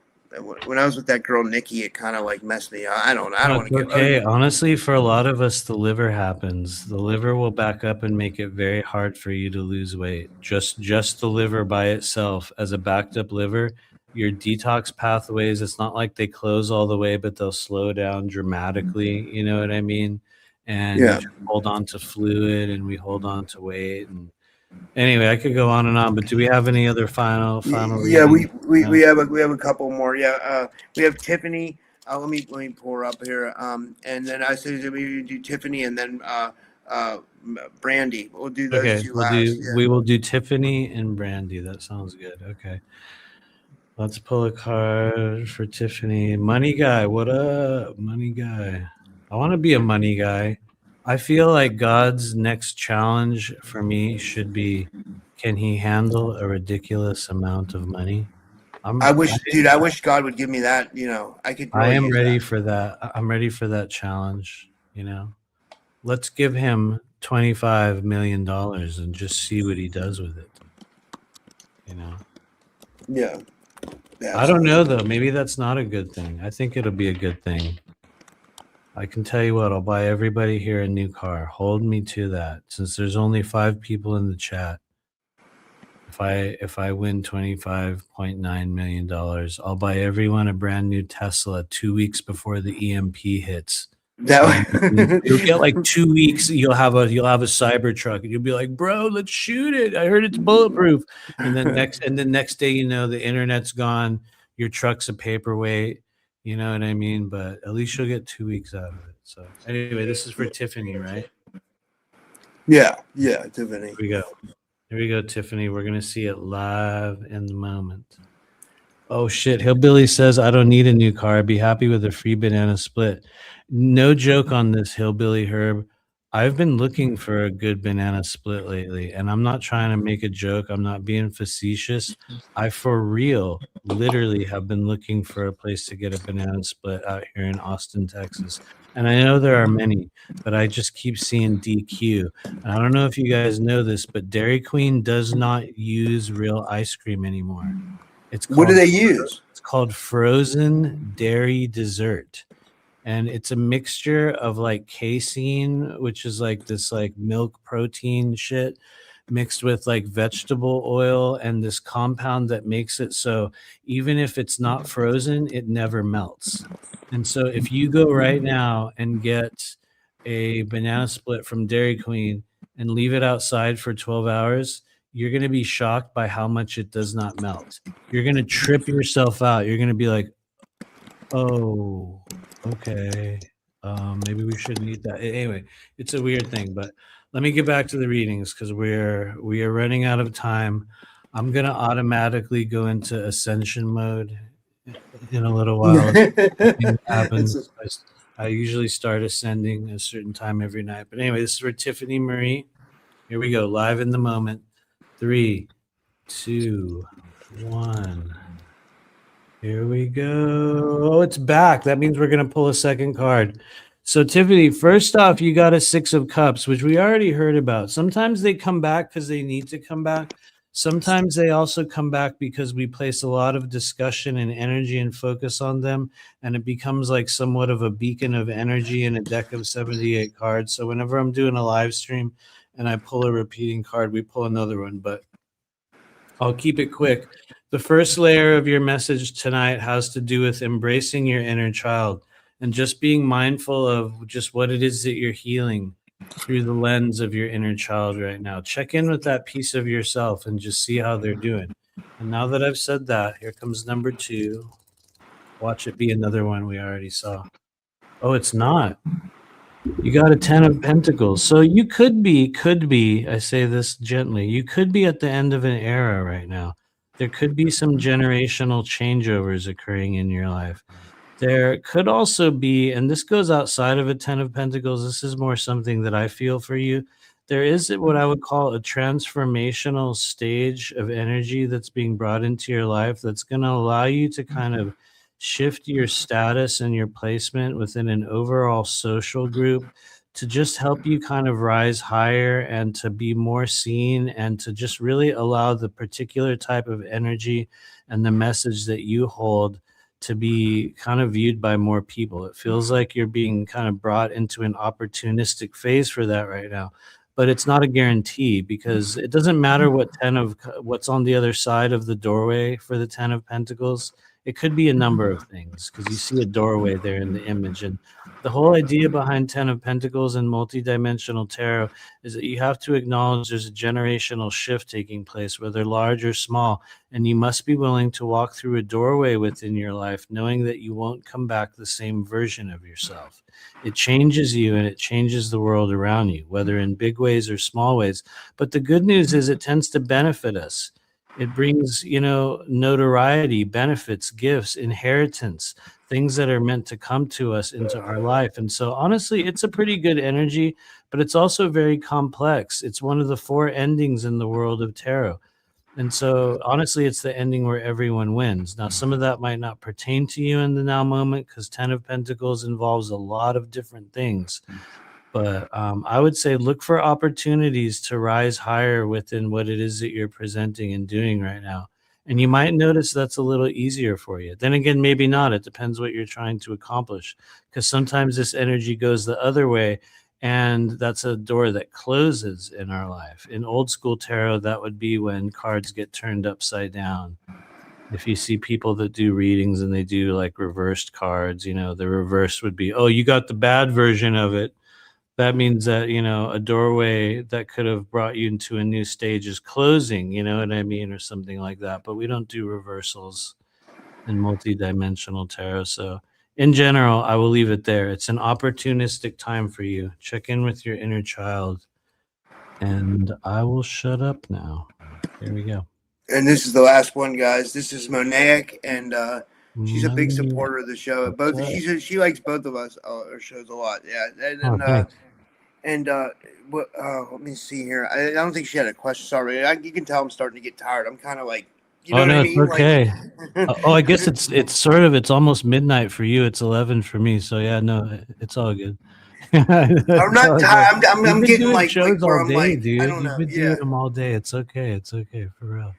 When I was with that girl Nikki, it kind of like messed me up. I don't want to get okay. Honestly, for a lot of us, the liver happens. The liver will back up and make it very hard for you to lose weight. Just the liver by itself, as a backed up liver, your detox pathways, it's not like they close all the way, but they'll slow down dramatically. You know what I mean? And you hold on to fluid, and we hold on to weight. And anyway, I could go on and on, but do we have any other final? Yeah, we have a couple more. Yeah, we have Tiffany. Let me pull her up here. And then I said we do Tiffany, and then Brandy. We'll do those two last. We will do Tiffany and Brandy. That sounds good. Okay. Let's pull a card for Tiffany. Money guy, what up, money guy? I want to be a money guy. I feel like God's next challenge for me should be, can he handle a ridiculous amount of money? I wish, dude, I wish God would give me that. I could I really am use ready that. for that. I'm ready for that challenge. Let's give him $25 million and just see what he does with it. Yeah. Yeah. I don't know though. Maybe that's not a good thing. I think it'll be a good thing. I can tell you what, I'll buy everybody here a new car. Hold me to that. Since there's only 5 people in the chat, if I win $25.9 million, I'll buy everyone a brand new Tesla 2 weeks before the EMP hits. You'll get like 2 weeks. You'll have a Cybertruck, and you'll be like, "Bro, let's shoot it. I heard it's bulletproof." And then next day, the internet's gone. Your truck's a paperweight. You know what I mean? But at least you'll get 2 weeks out of it. So anyway, this is for Tiffany, right? Yeah, Tiffany. Here we go, Tiffany. We're gonna see it live in the moment. Oh shit! Hillbilly says, "I don't need a new car. I'd be happy with a free banana split." No joke on this, Hillbilly Herb. I've been looking for a good banana split lately, and I'm not trying to make a joke. I'm not being facetious. I, for real, literally have been looking for a place to get a banana split out here in Austin, Texas. And I know there are many, but I just keep seeing DQ. And I don't know if you guys know this, but Dairy Queen does not use real ice cream anymore. What do they use? It's called frozen dairy dessert. And it's a mixture of like casein, which is like this like milk protein shit, mixed with like vegetable oil and this compound that makes it so even if it's not frozen, it never melts. And so if you go right now and get a banana split from Dairy Queen and leave it outside for 12 hours, you're going to be shocked by how much it does not melt. You're going to trip yourself out. You're going to be like, oh, okay. Maybe we shouldn't eat that. Anyway, it's a weird thing, but let me get back to the readings because we are running out of time. I'm going to automatically go into ascension mode in a little while. Things happen. I usually start ascending a certain time every night. But anyway, this is for Tiffany Marie. Here we go. Live in the moment. 3, 2, 1. Here we go. Oh, it's back. That means we're going to pull a second card. So, Tiffany, first off, you got a 6 of Cups, which we already heard about. Sometimes they come back because they need to come back. Sometimes they also come back because we place a lot of discussion and energy and focus on them, and it becomes like somewhat of a beacon of energy in a deck of 78 cards. So whenever I'm doing a live stream and I pull a repeating card, we pull another one, but I'll keep it quick. The first layer of your message tonight has to do with embracing your inner child and just being mindful of just what it is that you're healing through the lens of your inner child right now. Check in with that piece of yourself and just see how they're doing. And now that I've said that, here comes number 2. Watch it be another one we already saw. Oh, it's not. You got a 10 of Pentacles. So you could be, I say this gently, you could be at the end of an era right now. There could be some generational changeovers occurring in your life. There could also be, and this goes outside of a 10 of Pentacles, this is more something that I feel for you. There is what I would call a transformational stage of energy that's being brought into your life that's going to allow you to kind of shift your status and your placement within an overall social group to just help you kind of rise higher and to be more seen and to just really allow the particular type of energy and the message that you hold to be kind of viewed by more people. It feels like you're being kind of brought into an opportunistic phase for that right now, but it's not a guarantee because it doesn't matter what's on the other side of the doorway for the 10 of Pentacles. It could be a number of things because you see a doorway there in the image. And the whole idea behind 10 of Pentacles and multidimensional tarot is that you have to acknowledge there's a generational shift taking place, whether large or small. And you must be willing to walk through a doorway within your life, knowing that you won't come back the same version of yourself. It changes you and it changes the world around you, whether in big ways or small ways. But the good news is it tends to benefit us. It brings, notoriety, benefits, gifts, inheritance, things that are meant to come to us into our life. And so honestly, it's a pretty good energy, but it's also very complex. It's one of the 4 endings in the world of tarot. And so honestly, it's the ending where everyone wins. Now, some of that might not pertain to you in the now moment, because 10 of Pentacles involves a lot of different things. But I would say look for opportunities to rise higher within what it is that you're presenting and doing right now. And you might notice that's a little easier for you. Then again, maybe not. It depends what you're trying to accomplish, because sometimes this energy goes the other way, and that's a door that closes in our life. In old school tarot, that would be when cards get turned upside down. If you see people that do readings and they do like reversed cards, you know, the reverse would be, oh, you got the bad version of it. That means that, you know, a doorway that could have brought you into a new stage is closing, you know what I mean, or something like that. But we don't do reversals in multidimensional tarot. So in general, I will leave it there. It's an opportunistic time for you. Check in with your inner child. And I will shut up now. Here we go. And this is the last one, guys. This is Mosaic, and she's a big Mournian. supporter of the show. What's up? She likes both of us, our shows a lot. Yeah, Oh, thanks. let me see here. I don't think she had a question. Sorry, you can tell I'm starting to get tired. I'm kind of like, you know Oh what no, I it's mean? okay. Like, Oh, I guess it's almost midnight for you. It's 11 for me. So yeah, no, it's all good. I'm It's not all tired. good. I'm You've been getting doing like shows where all I'm day, like, I dude. don't You've know. been Yeah. doing them all day. It's okay. It's okay, for real.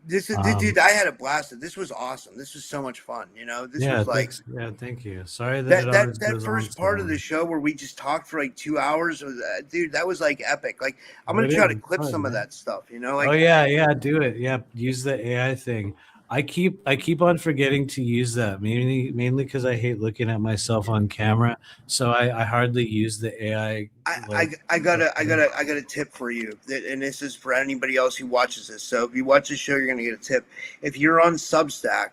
Dude, I had a blast. This was awesome. This was so much fun. You know, this Yeah, was like thanks. Yeah, thank you. Sorry that it always that goes on first so part of the long. show where we just talked for like 2 hours was, dude, that was like epic. Like, I'm gonna It try to is clip fun, some of man. that stuff. You know, Oh like, yeah, do it. Yeah, use the AI thing. I keep on forgetting to use that, mainly because I hate looking at myself on camera. So I hardly use the AI like I got stuff. a tip for you, and this is for anybody else who watches this. So if you watch the show, you're gonna get a tip. If you're on Substack,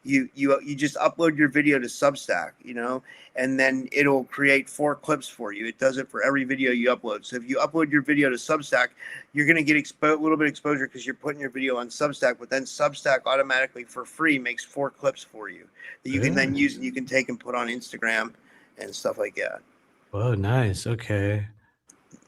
you just upload your video to Substack, you know, and then it'll create 4 clips for you. It does it for every video you upload. So if you upload your video to Substack, you're gonna get a little bit of exposure because you're putting your video on Substack. But then Substack automatically for free makes 4 clips for you that you can then use and you can take and put on Instagram and stuff like that, Oh, nice. Okay.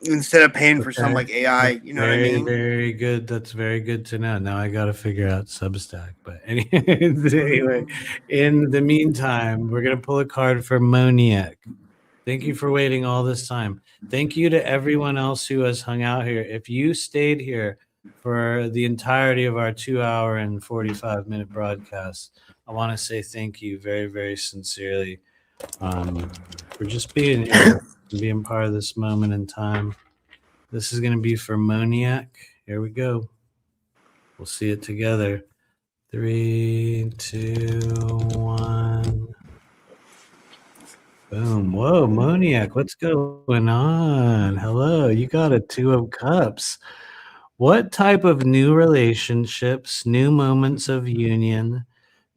instead of paying for some Okay. like AI. That's You know what I very, mean? very good. That's very good to know. Now I got to figure out Substack. But anyway, in the meantime, we're going to pull a card for Moniac. Thank you for waiting all this time. Thank you to everyone else who has hung out here. If you stayed here for the entirety of our 2-hour and 45-minute broadcast, I want to say thank you very, very sincerely for just being here and being part of this moment in time. This is going to be for Moniac. Here we go. We'll see it together. 3, 2, 1. Boom. Whoa, Moniac, what's going on? Hello, you got a 2 of Cups. What type of new relationships, new moments of union,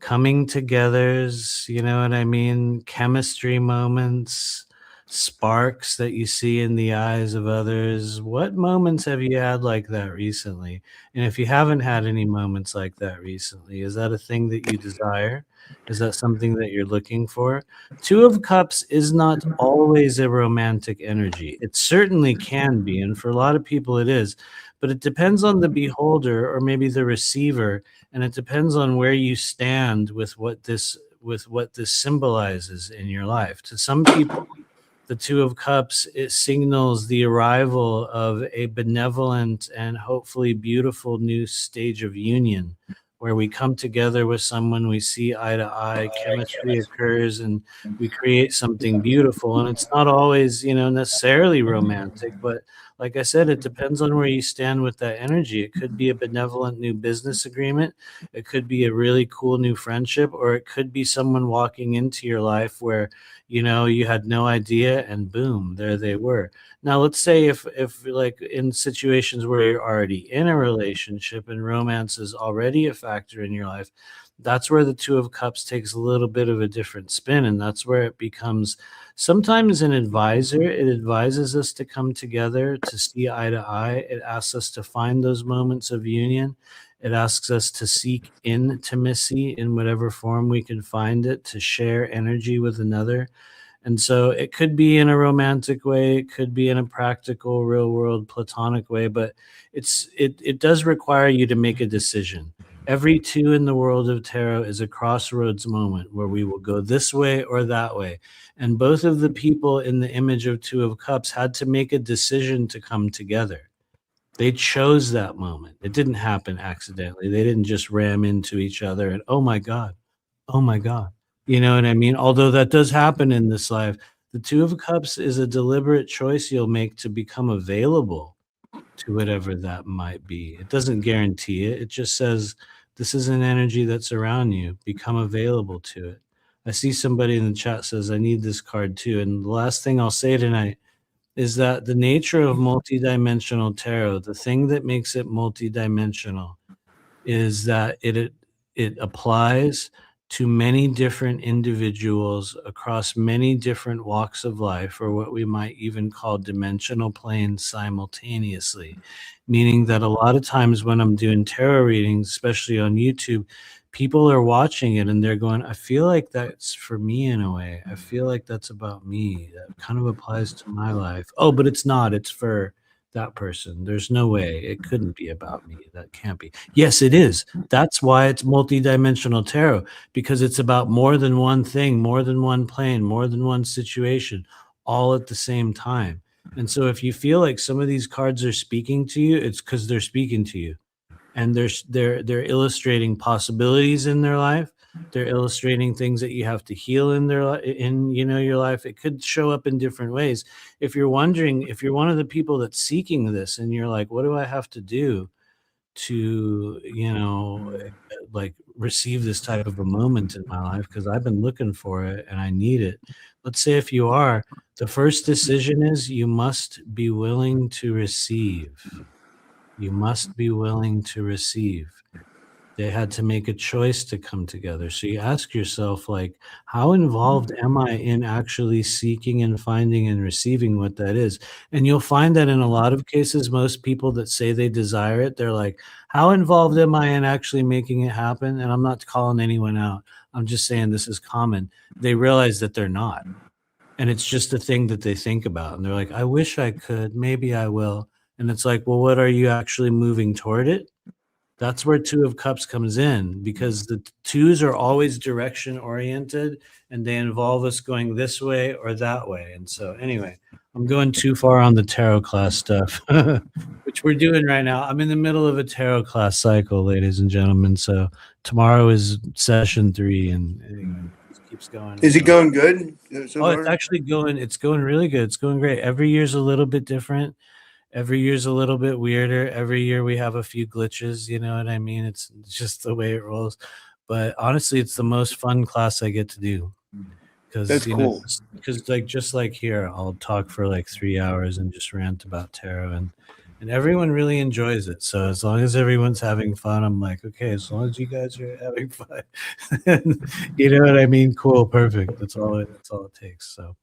coming togethers, you know what I mean? Chemistry moments, sparks that you see in the eyes of others. What moments have you had like that recently? And if you haven't had any moments like that recently, is that a thing that you desire? Is that something that you're looking for? 2 of Cups is not always a romantic energy. It certainly can be, and for a lot of people it is, but it depends on the beholder or maybe the receiver, and it depends on where you stand with what this symbolizes in your life. To some people, the 2 of Cups, it signals the arrival of a benevolent and hopefully beautiful new stage of union where we come together with someone, we see eye to eye, chemistry occurs, and we create something beautiful. And it's not always, you know, necessarily romantic, but like I said, it depends on where you stand with that energy. It could be a benevolent new business agreement. It could be a really cool new friendship, or it could be someone walking into your life where, you know, you had no idea and boom, there they were. Now, let's say if like in situations where you're already in a relationship and romance is already a factor in your life, that's where the 2 of Cups takes a little bit of a different spin. And that's where it becomes sometimes an advisor. It advises us to come together, to see eye to eye. It asks us to find those moments of union. It asks us to seek intimacy in whatever form we can find it, to share energy with another. And so it could be in a romantic way, it could be in a practical, real world, platonic way, but it does require you to make a decision. Every two in the world of tarot is a crossroads moment where we will go this way or that way. And both of the people in the image of Two of Cups had to make a decision to come together. They chose that moment. It didn't happen accidentally. They didn't just ram into each other and, oh my God, oh my God. You know what I mean? Although that does happen in this life, the Two of Cups is a deliberate choice you'll make to become available to whatever that might be. It doesn't guarantee it. It just says, this is an energy that's around you. Become available to it. I see somebody in the chat says, I need this card too. And the last thing I'll say tonight is that the nature of multidimensional tarot, the thing that makes it multidimensional is that it applies to many different individuals across many different walks of life, or what we might even call dimensional planes simultaneously. Meaning that a lot of times when I'm doing tarot readings, especially on YouTube, people are watching it and they're going, I feel like that's for me in a way. I feel like that's about me. That kind of applies to my life. Oh, but it's not. It's for that person. There's no way. It couldn't be about me. That can't be. Yes, it is. That's why it's multidimensional tarot, because it's about more than one thing, more than one plane, more than one situation, all at the same time. And so if you feel like some of these cards are speaking to you, it's because they're speaking to you. And they're illustrating possibilities in their life. They're illustrating things that you have to heal in your life. It could show up in different ways. If you're wondering, if you're one of the people that's seeking this and you're like, what do I have to do to, like receive this type of a moment in my life? Because I've been looking for it and I need it. Let's say if you are, the first decision is you must be willing to receive. You must be willing to receive. They had to make a choice to come together. So you ask yourself, like, how involved am I in actually seeking and finding and receiving what that is? And you'll find that in a lot of cases, most people that say they desire it, they're like, how involved am I in actually making it happen? And I'm not calling anyone out. I'm just saying this is common. They realize that they're not. And it's just a thing that they think about. And they're like, I wish I could. Maybe I will. And it's like, well, what are you actually moving toward it? That's where Two of Cups comes in, because the twos are always direction oriented and they involve us going this way or that way. And so anyway, I'm going too far on the tarot class stuff, which we're doing right now. I'm in the middle of a tarot class cycle, ladies and gentlemen. So tomorrow is session 3 and anyway, it keeps going. Is it going good? So It's actually it's going really good. It's going great. Every year's a little bit different. Every year's a little bit weirder. Every year we have a few glitches, you know what I mean? It's just the way it rolls. But honestly, it's the most fun class I get to do. Because That's cool. Because just like here, I'll talk for like 3 hours and just rant about tarot, and everyone really enjoys it. So as long as everyone's having fun, I'm like, okay, as long as you guys are having fun, you know what I mean? Cool, perfect. That's all it takes. So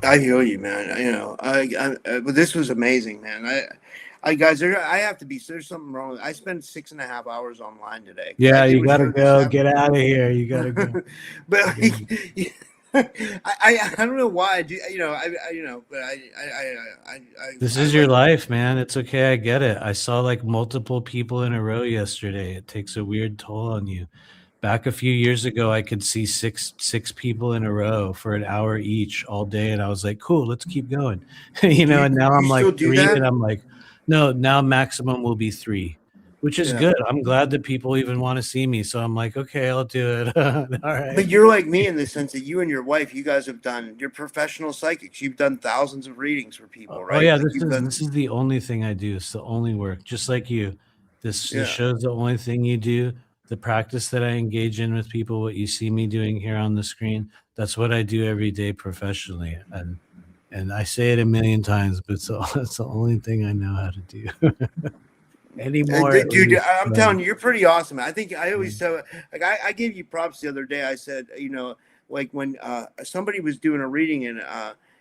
I feel you, man. But this was amazing, man. I guys, I have to be. There's something wrong. I spent 6.5 hours online today. Yeah, you gotta go. Get out of here. You gotta go. But I don't know why I do. But This is your life, man. It's okay. I get it. I saw like multiple people in a row yesterday. It takes a weird toll on you. Back a few years ago, I could see six people in a row for an hour each all day, and I was like, "Cool, let's keep going." And now I'm like 3, and I'm like, "No, now maximum will be 3," which is good. I'm glad that people even want to see me, so I'm like, "Okay, I'll do it." All right. But you're like me in the sense that you and your wife, you guys have done. You're professional psychics. You've done thousands of readings for people, right? Oh yeah, this is the only thing I do. It's the only work, just like you. This show's the only thing you do. The practice that I engage in with people, what you see me doing here on the screen, that's what I do every day professionally. And I say it a million times, but it's the only thing I know how to do. Anymore. Dude, I'm telling you, you're pretty awesome. I think I always tell, like, I gave you props the other day. I said, like when somebody was doing a reading and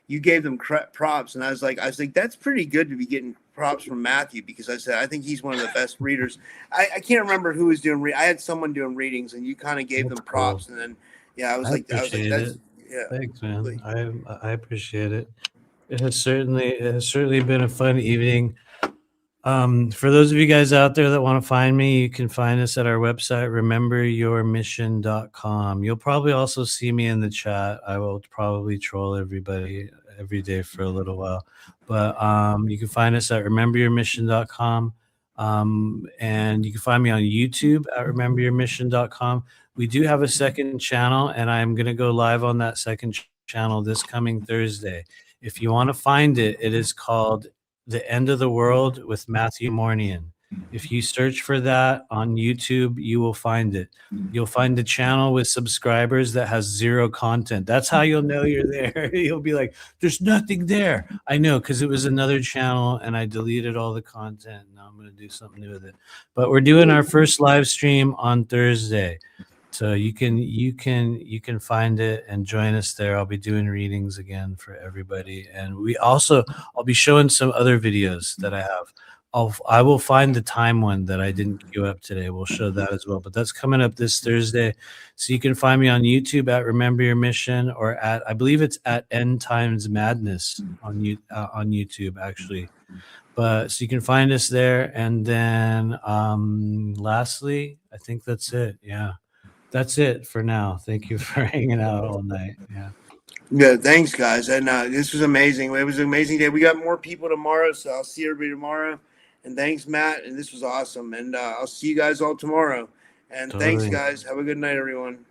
you gave them props, and I was like, that's pretty good to be getting props from Matthew, because I said I think he's one of the best readers. I can't remember who was doing. I had someone doing readings, and you kind of gave them props, and then I was like, appreciate that's it. yeah. Thanks, man. I appreciate it. It has certainly been a fun evening. For those of you guys out there that want to find me, you can find us at our website, rememberyourmission.com. You'll probably also see me in the chat. I will probably troll everybody every day for a little while. But you can find us at rememberyourmission.com. And you can find me on YouTube at rememberyourmission.com. We do have a second channel, and I'm going to go live on that second channel this coming Thursday. If you want to find it, it is called The End of the World with Matthew Mournian. If you search for that on YouTube, you will find it. You'll find a channel with subscribers that has 0 content. That's how you'll know you're there. You'll be like, there's nothing there. I know, because it was another channel and I deleted all the content. Now I'm going to do something new with it. But we're doing our first live stream on Thursday. So you can find it and join us there. I'll be doing readings again for everybody, and I'll be showing some other videos that I have. I will find the time one that I didn't queue up today. We'll show that as well, but that's coming up this Thursday. So you can find me on YouTube at Remember Your Mission, or at, I believe it's at End Times Madness on YouTube actually. But so you can find us there, and then lastly, I think that's it. Yeah. That's it for now. Thank you for hanging out all night. Yeah, thanks, guys. And this was amazing. It was an amazing day. We got more people tomorrow, so I'll see everybody tomorrow. And thanks, Matt. And this was awesome. And I'll see you guys all tomorrow. And thanks, Totally. guys. Have a good night, everyone.